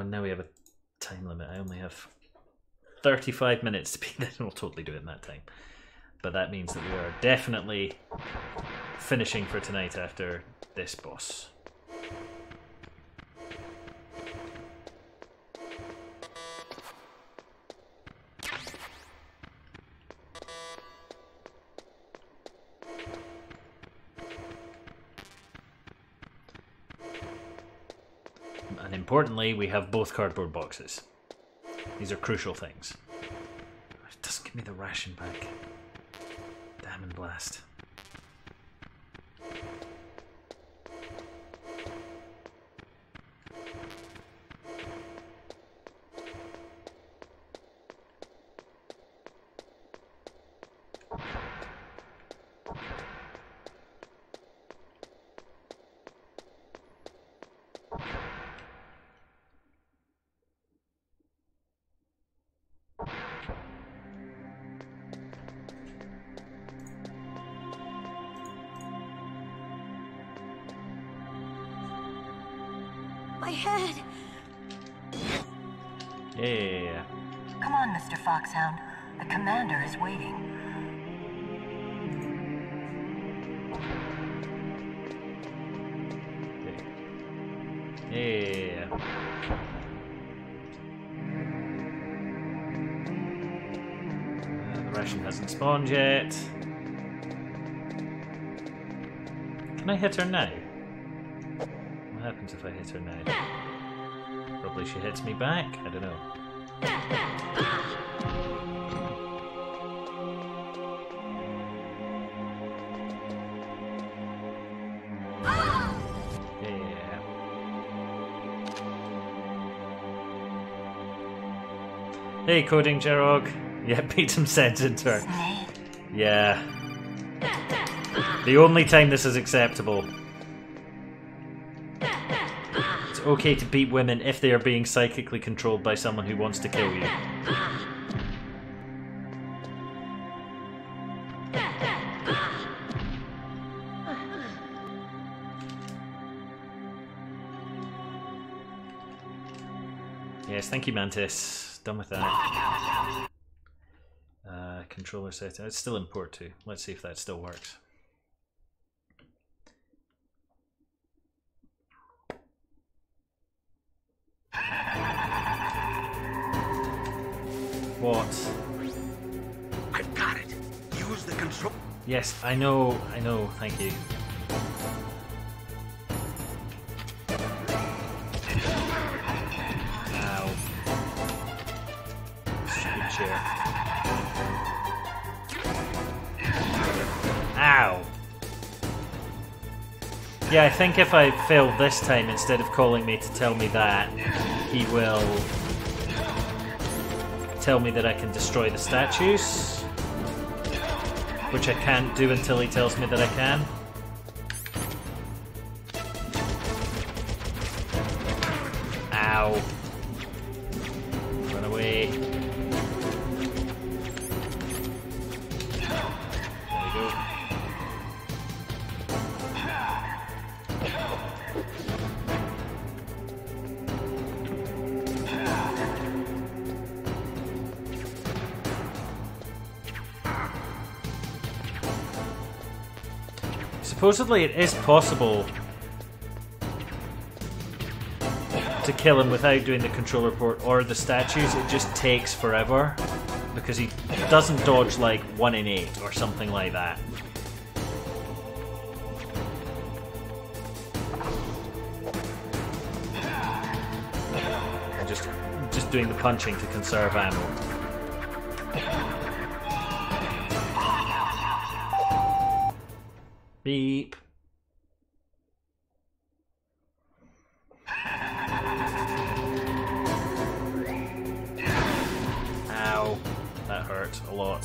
Now we have a time limit. I only have 35 minutes to be there. We'll totally do it in that time. But that means that we are definitely finishing for tonight after this boss. And importantly, we have both cardboard boxes. These are crucial things. It doesn't give me the ration back. Damn and blast. My head! Yeah. Come on, Mr. Foxhound. The commander is waiting. Yeah. The ration hasn't spawned yet. Can I hit her now? What happens if I hit her now? Probably she hits me back? I don't know. Yeah. Hey, Coding Jarog. Yeah, beat some sense into her. Yeah. The only time this is acceptable. It's okay to beat women if they are being psychically controlled by someone who wants to kill you. Yes, thank you, Mantis. Done with that. Controller setting. It's still import to. Let's see if that still works. What? I've got it. Use the control. Yes, I know, thank you. Ow. Stupid chair. Ow. Yeah, I think if I fail this time, instead of calling me to tell me that, he will tell me that I can destroy the statues, which I can't do until he tells me that I can. Ow. Run away. There we go. Supposedly it is possible to kill him without doing the controller port or the statues. It just takes forever because he doesn't dodge like 1 in 8 or something like that. And just doing the punching to conserve ammo. Beep. Ow. That hurt a lot.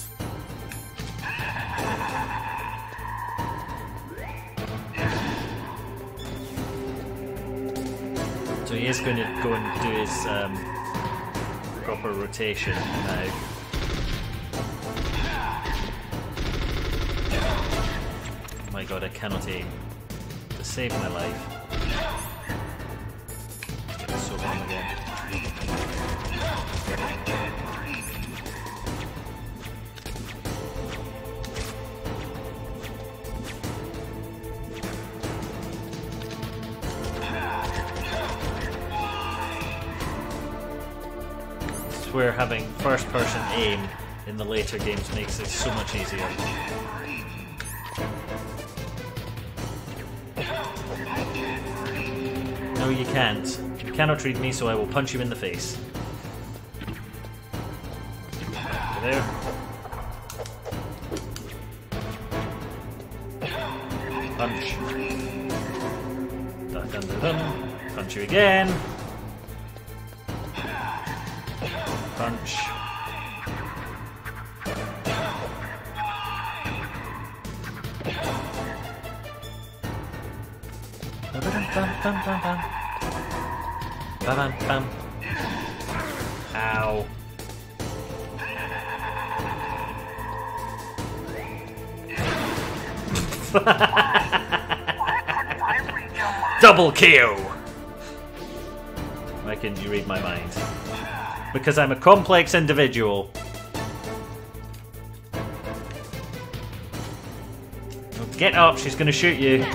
So he is going to go and do his proper rotation now. Oh my god, I cannot aim. To save my life. Get this over him again. This is where having first-person aim in the later games makes it so much easier. No, you can't. You cannot read me, so I will punch you in the face. Over there. Punch. Dun, dun, dun, dun. Punch you again. Punch. Bam, bam. Ow. Double kill! Why couldn't you read my mind? Because I'm a complex individual. Get up, she's gonna shoot you.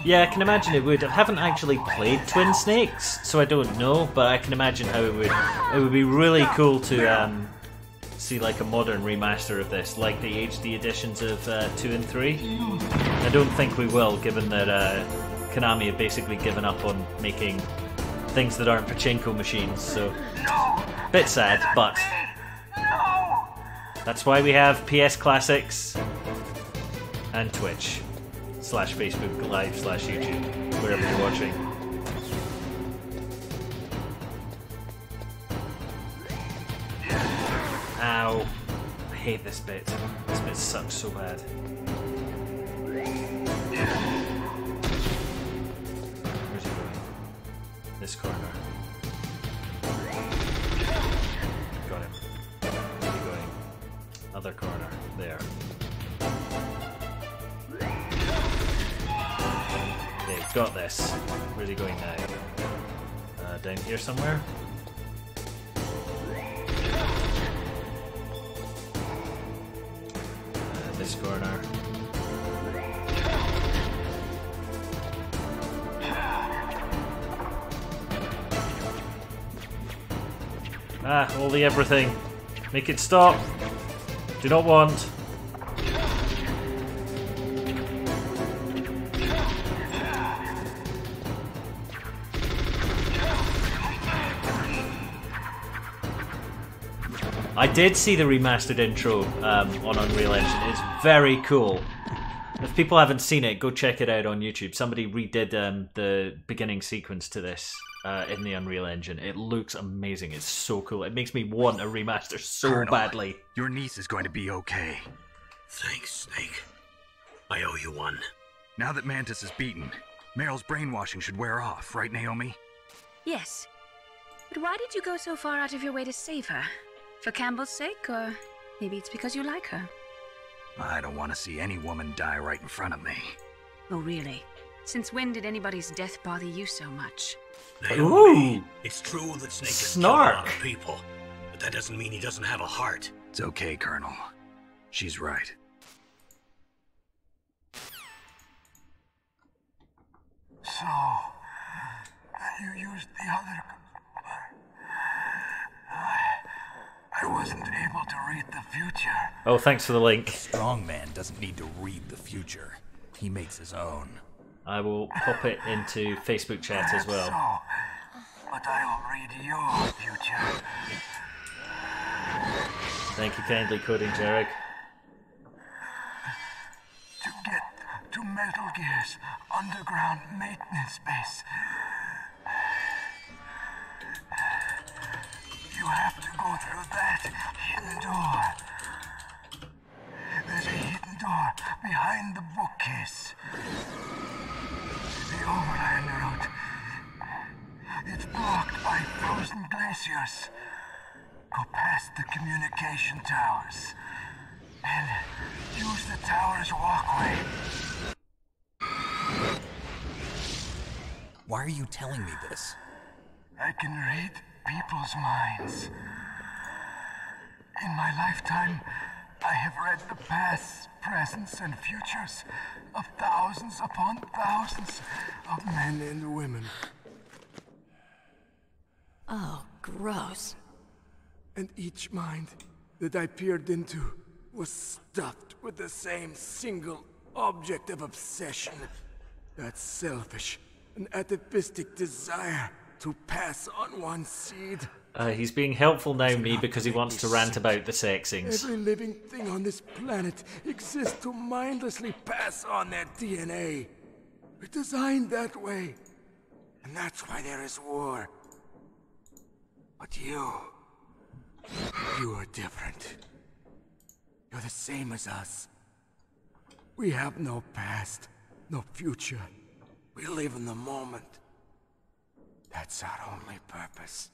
Yeah, I can imagine it would. I haven't actually played Twin Snakes, so I don't know, but I can imagine how it would. It would be really cool to see like a modern remaster of this, like the HD editions of 2 and 3. I don't think we will, given that Konami have basically given up on making things that aren't pachinko machines, so bit sad, but that's why we have PS Classics and Twitch. /Facebook Live /YouTube, wherever you're watching. Ow. I hate this bit. This bit sucks so bad. Where's he going? This corner. Got him. Where's he going? Other corner. There. Got this. Where's he going now? Down here somewhere? This corner. Ah, all the everything. Make it stop. Do not want. I did see the remastered intro on Unreal Engine. It's very cool. If people haven't seen it, go check it out on YouTube. Somebody redid the beginning sequence to this in the Unreal Engine. It looks amazing. It's so cool. It makes me want a remaster so Colonel, badly. Your niece is going to be okay. Thanks, Snake. I owe you one. Now that Mantis is beaten, Meryl's brainwashing should wear off, right, Naomi? Yes. But why did you go so far out of your way to save her? For Campbell's sake, or maybe it's because you like her? I don't want to see any woman die right in front of me. Oh, really? Since when did anybody's death bother you so much? Naomi, Ooh. it's true that Snake has Snark. killed a lot of people, but that doesn't mean he doesn't have a heart. It's okay, Colonel. She's right. So, you used the other... I wasn't able to read the future. Oh, thanks for the link. A strong man doesn't need to read the future. He makes his own. I will pop it into Facebook chat as well. So, but I'll read your future. Thank you kindly, Coding Jarek. To get to Metal Gear's underground maintenance base, you have to go through that hidden door. There's a hidden door behind the bookcase. The overland route. It's blocked by frozen glaciers. Go past the communication towers. And use the tower's walkway. Why are you telling me this? I can read people's minds. In my lifetime, I have read the pasts, presents, and futures of thousands upon thousands of men and women. Oh, gross. And each mind that I peered into was stuffed with the same single object of obsession. That selfish and atavistic desire to pass on one's seed. He's being helpful now, me, because he wants to rant about the sexings. Every living thing on this planet exists to mindlessly pass on their DNA. We're designed that way. And that's why there is war. But you are different. You're the same as us. We have no past, no future. We live in the moment. That's our only purpose.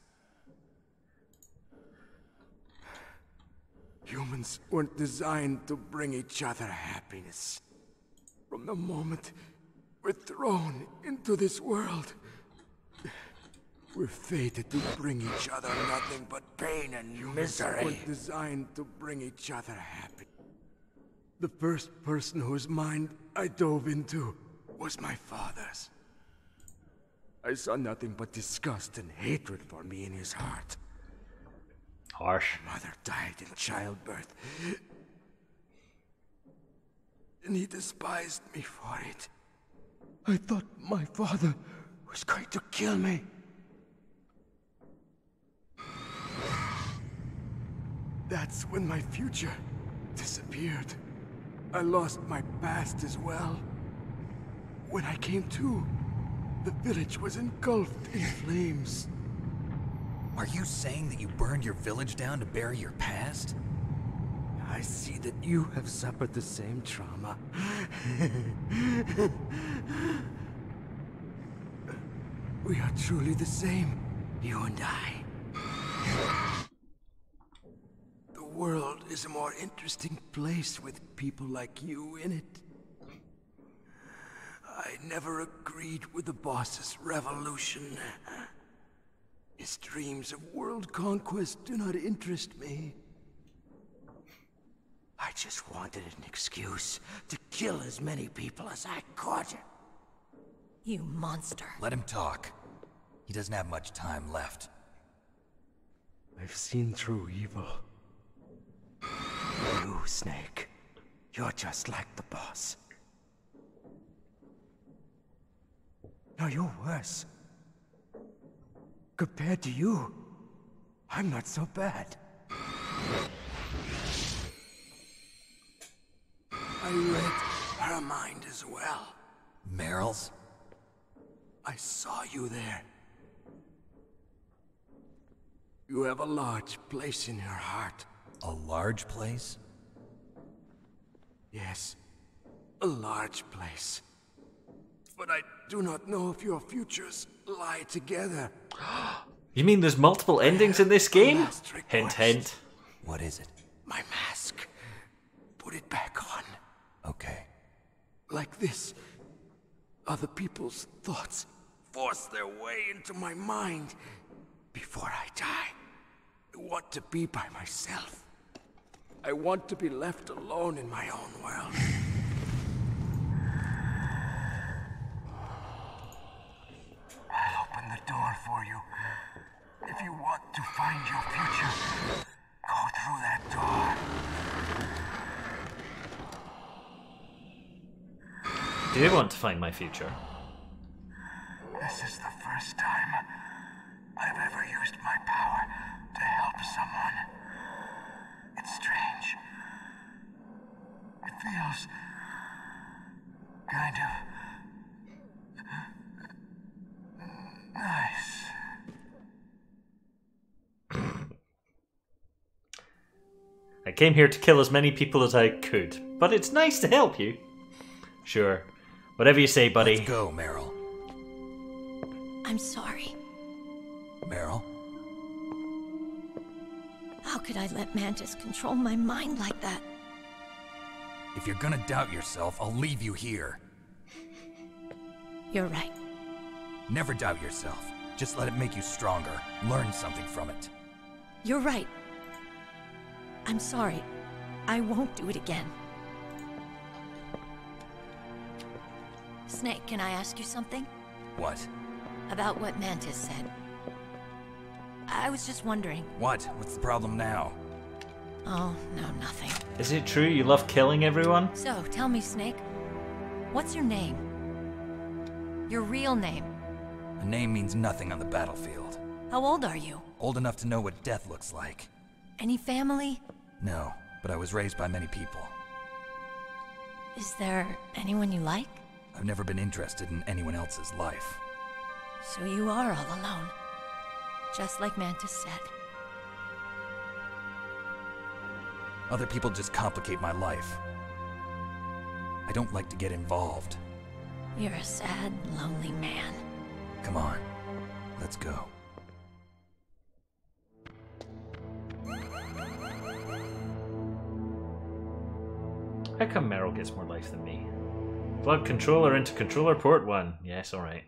Humans weren't designed to bring each other happiness. From the moment we're thrown into this world, we're fated to bring each other nothing but pain and misery. Humans weren't designed to bring each other happiness. The first person whose mind I dove into was my father's. I saw nothing but disgust and hatred for me in his heart. Harsh. My mother died in childbirth. And he despised me for it. I thought my father was going to kill me. That's when my future disappeared. I lost my past as well. When I came to, the village was engulfed in flames. Are you saying that you burned your village down to bury your past? I see that you have suffered the same trauma. We are truly the same, you and I. The world is a more interesting place with people like you in it. I never agreed with the boss's revolution. His dreams of world conquest do not interest me. I just wanted an excuse to kill as many people as I could. You monster. Let him talk. He doesn't have much time left. I've seen through evil. You, Snake, you're just like the boss. No, you're worse. Compared to you, I'm not so bad. I read her mind as well. Meryl's? I saw you there. You have a large place in her heart. A large place? Yes, a large place. But I do not know if your futures lie together. You mean there's multiple endings in this game? Hint, hint. What is it? My mask. Put it back on. Okay. Like this, other people's thoughts force their way into my mind. Before I die, I want to be by myself. I want to be left alone in my own world. I'll open the door for you. If you want to find your future, go through that door. Do you want to find my future? This is the first time I've ever used my power to help someone. It's strange. It feels kind of nice. I came here to kill as many people as I could, but it's nice to help you. Sure. Whatever you say, buddy. Let's go, Meryl. I'm sorry. Meryl? How could I let Mantis control my mind like that? If you're gonna doubt yourself, I'll leave you here. You're right. Never doubt yourself. Just let it make you stronger. Learn something from it. You're right. I'm sorry. I won't do it again. Snake, can I ask you something? What? About what Mantis said. I was just wondering. What? What's the problem now? Oh, no, nothing. Is it true you love killing everyone? So, tell me, Snake. What's your name? Your real name? A name means nothing on the battlefield. How old are you? Old enough to know what death looks like. Any family? No, but I was raised by many people. Is there anyone you like? I've never been interested in anyone else's life. So you are all alone. Just like Mantis said. Other people just complicate my life. I don't like to get involved. You're a sad, lonely man. Come on, let's go. How come Meryl gets more life than me? Plug controller into controller port 1. Yes, alright.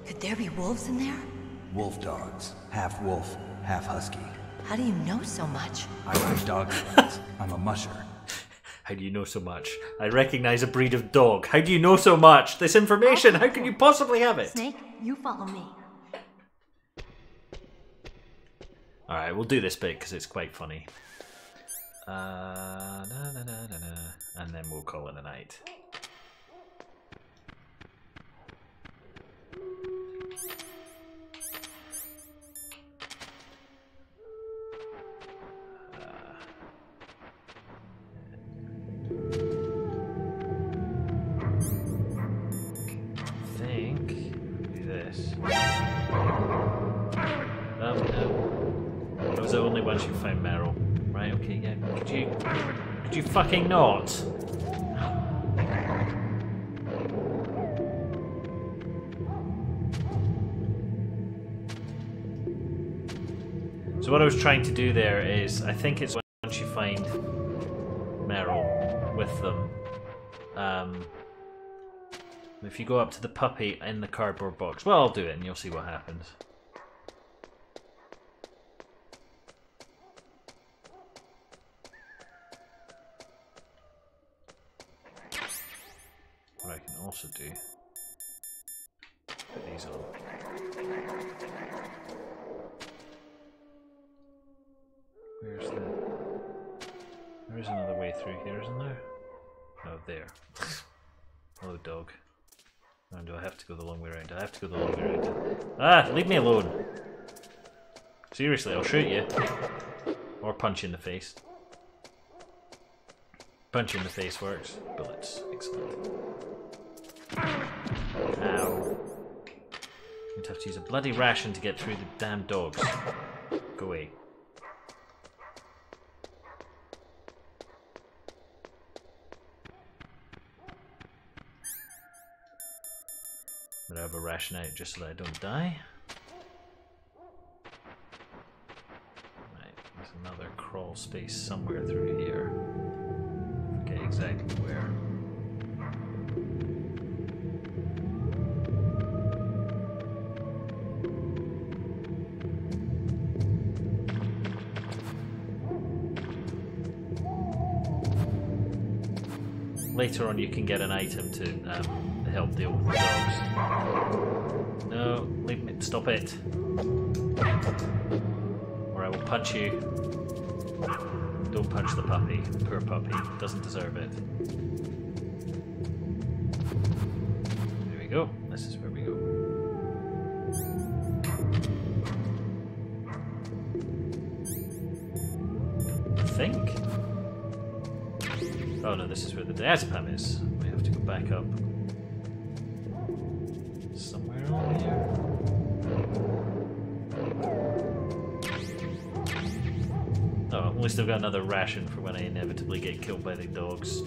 Could there be wolves in there? Wolf dogs. Half wolf, half husky. How do you know so much? I ride dog sleds. I'm a musher. How do you know so much? I recognize a breed of dog. How do you know so much? This information, how can you possibly have it? Snake, you follow me. Alright, we'll do this bit because it's quite funny. And then we'll call it a night. That was the only one she found Meryl. Right, okay, yeah. Could you fucking not? So what I was trying to do there is, I think it's once you find Meryl with them, if you go up to the puppy in the cardboard box, well, I'll do it and you'll see what happens. also do, put these on. There's another way through here, isn't there? Oh, there. Hello, dog. Oh, do I have to go the long way around? I have to go the long way around. Ah, leave me alone! Seriously, I'll shoot you. Or punch you in the face. Punch you in the face works. Bullets. Excellent. Ow. I'd have to use a bloody ration to get through the damn dogs. Go away. I'm gonna have a ration out just so that I don't die. Right, there's another crawl space somewhere through here. Forget exactly where. Later on you can get an item to help deal with the dogs. No, leave me, stop it. Or I will punch you. Don't punch the puppy. Poor puppy. Doesn't deserve it. There we go. This is where we go. I think. Oh no, this is where the diazepam is. We have to go back up. Somewhere on here. Oh, I've only still got another ration for when I inevitably get killed by the dogs.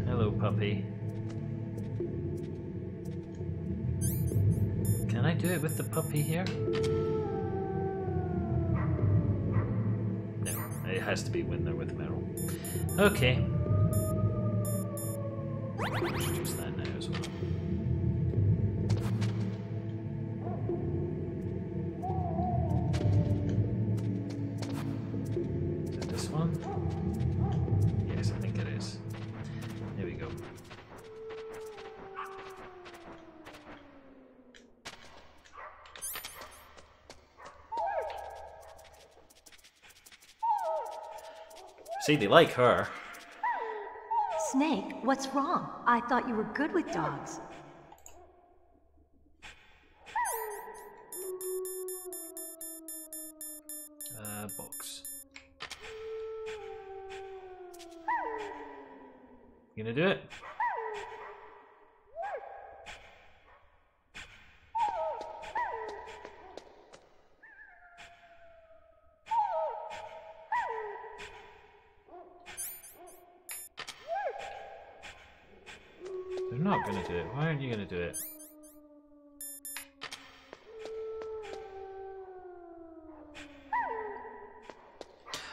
Hello, puppy. Can I do it with the puppy here? It has to be when they're with Meryl. Okay. Introduce that now as well. Is it this one? Yes, I think it is. There we go. See, they like her. Snake, what's wrong? I thought you were good with dogs. Box. You gonna do it? They're not gonna do it. Why aren't you gonna do it?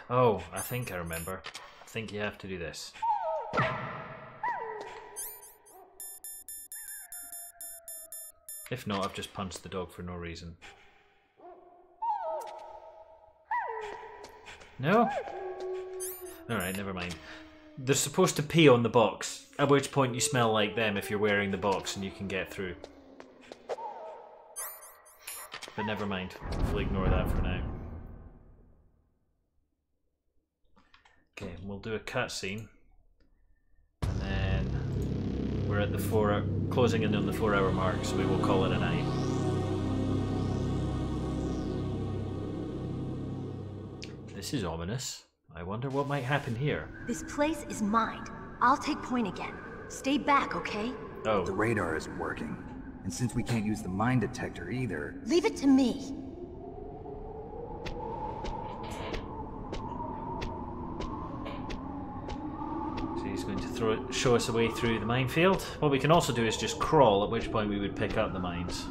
Oh, I think I remember. I think you have to do this. If not, I've just punched the dog for no reason. No? Alright, never mind. They're supposed to pee on the box, at which point you smell like them if you're wearing the box and you can get through. But never mind, we'll ignore that for now. Okay, we'll do a cutscene. And then we're at the closing in on the 4-hour mark, so we will call it a night. This is ominous. I wonder what might happen here. This place is mined. I'll take point again. Stay back, okay? Oh. The radar isn't working. And since we can't use the mine detector either... Leave it to me. So he's going to show us a way through the minefield. What we can also do is just crawl, at which point we would pick up the mines.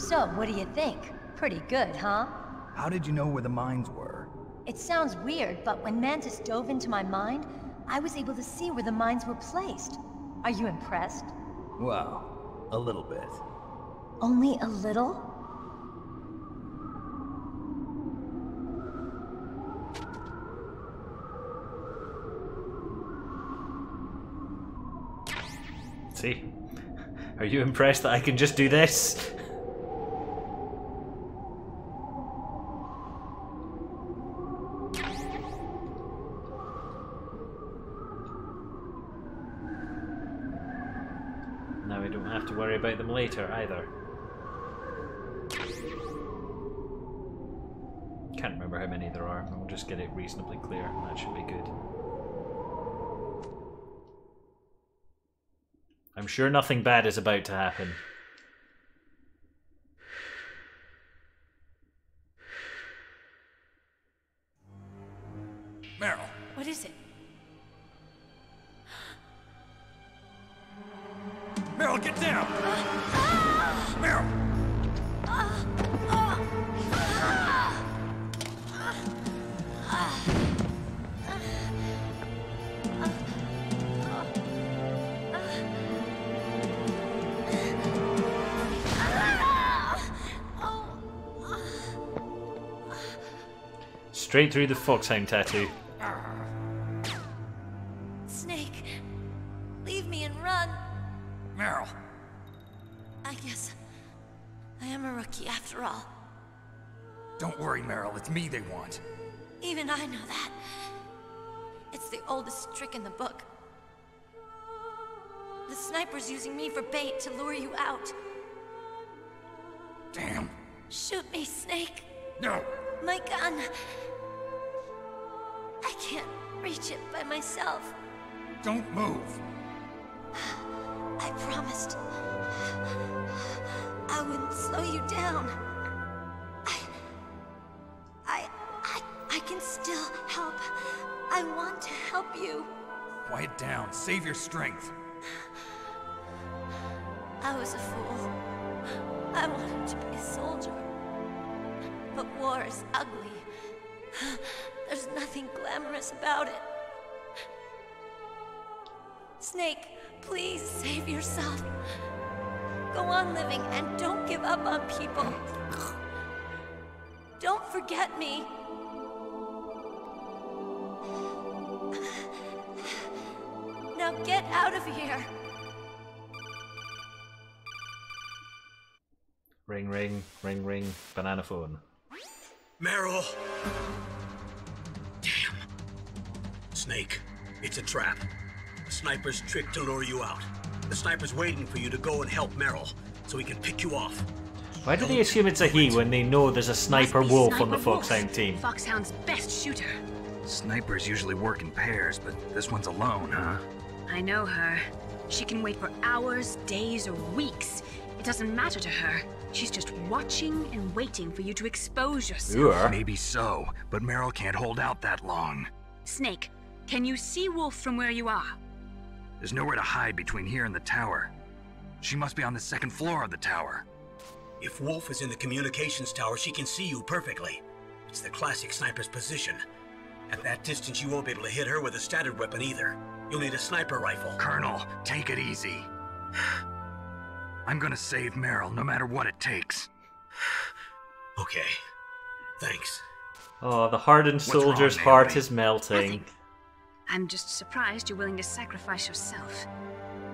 So, what do you think? Pretty good, huh? How did you know where the mines were? It sounds weird, but when Mantis dove into my mind, I was able to see where the mines were placed. Are you impressed? Well, a little bit. Only a little? See? Are you impressed that I can just do this? Now we don't have to worry about them later either. Can't remember how many there are. We'll just get it reasonably clear. That should be good. I'm sure nothing bad is about to happen. Meryl. What is it? Meryl, get down! Meryl! Straight through the foxhound tattoo. Snake, leave me and run. Meryl. I guess I am a rookie after all. Don't worry, Meryl. It's me they want. Even I know that. It's the oldest trick in the book. The sniper's using me for bait to lure you out. Damn. Shoot me, Snake. No. My gun. I can't reach it by myself. Don't move. I promised I wouldn't slow you down. I can still help. I want to help you. Quiet down. Save your strength. I was a fool. I wanted to be a soldier. But war is ugly. There's nothing glamorous about it. Snake, please save yourself. Go on living and don't give up on people. Don't forget me. Now get out of here. Ring, ring, ring, ring, banana phone. Meryl! Damn. Snake, it's a trap. The sniper's trick to lure you out. The sniper's waiting for you to go and help Meryl, so he can pick you off. Why do they assume it's a he when they know there's a sniper wolf on the Sniper Wolf. Foxhound team? Foxhound's best shooter. Snipers usually work in pairs, but this one's alone, huh? I know her. She can wait for hours, days, or weeks. It doesn't matter to her. She's just watching and waiting for you to expose yourself. Maybe so, but Meryl can't hold out that long. Snake, can you see Wolf from where you are? There's nowhere to hide between here and the tower. She must be on the second floor of the tower. If Wolf is in the communications tower, she can see you perfectly. It's the classic sniper's position. At that distance, you won't be able to hit her with a standard weapon either. You'll need a sniper rifle. Colonel, take it easy. I'm gonna save Meryl, no matter what it takes. Okay. Thanks. Oh, the hardened What's wrong, soldier's heart Naomi? is melting. I'm just surprised you're willing to sacrifice yourself.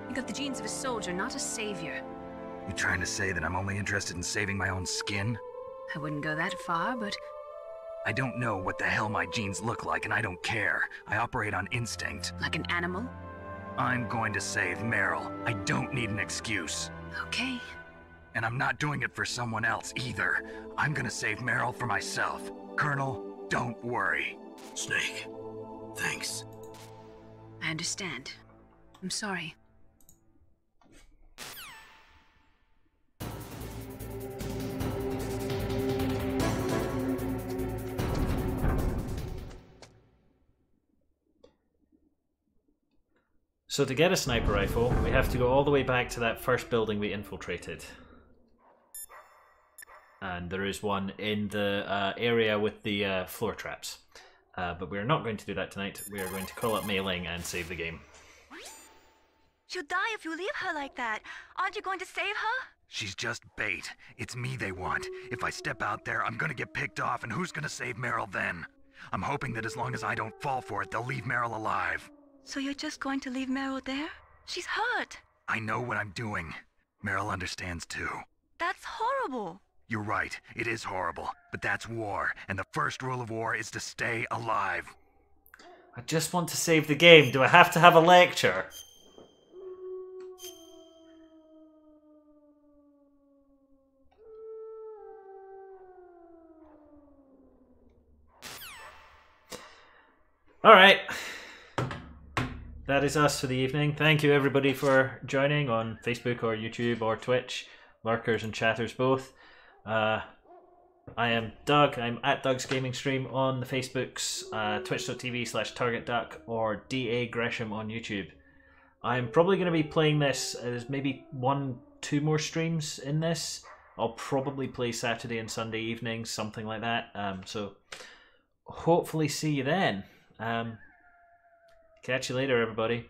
You got the genes of a soldier, not a savior. You trying to say that I'm only interested in saving my own skin? I wouldn't go that far, but I don't know what the hell my genes look like, and I don't care. I operate on instinct. like an animal? I'm going to save Meryl. I don't need an excuse. Okay. And I'm not doing it for someone else either. I'm gonna save Meryl for myself. Colonel, don't worry. Snake, thanks. I understand. I'm sorry. So to get a sniper rifle, we have to go all the way back to that first building we infiltrated. and there is one in the area with the floor traps. But we're not going to do that tonight. We are going to call up Mei Ling and save the game. She'll die if you leave her like that. Aren't you going to save her? She's just bait. It's me they want. If I step out there, I'm gonna get picked off, and who's gonna save Meryl then? I'm hoping that as long as I don't fall for it, they'll leave Meryl alive. So you're just going to leave Meryl there? She's hurt. I know what I'm doing. Meryl understands too. That's horrible. You're right, it is horrible, but that's war, and the first rule of war is to stay alive. I just want to save the game. Do I have to have a lecture? Alright, that is us for the evening. Thank you everybody for joining on Facebook or YouTube or Twitch, lurkers and chatters both. I am Doug, I'm at Doug's Gaming Stream on the Facebooks, twitch.tv/TargetDuck or DA Gresham on YouTube. I'm probably going to be playing this as maybe 1-2 more streams in this. I'll probably play Saturday and Sunday evenings, something like that. So hopefully see you then. Catch you later, everybody.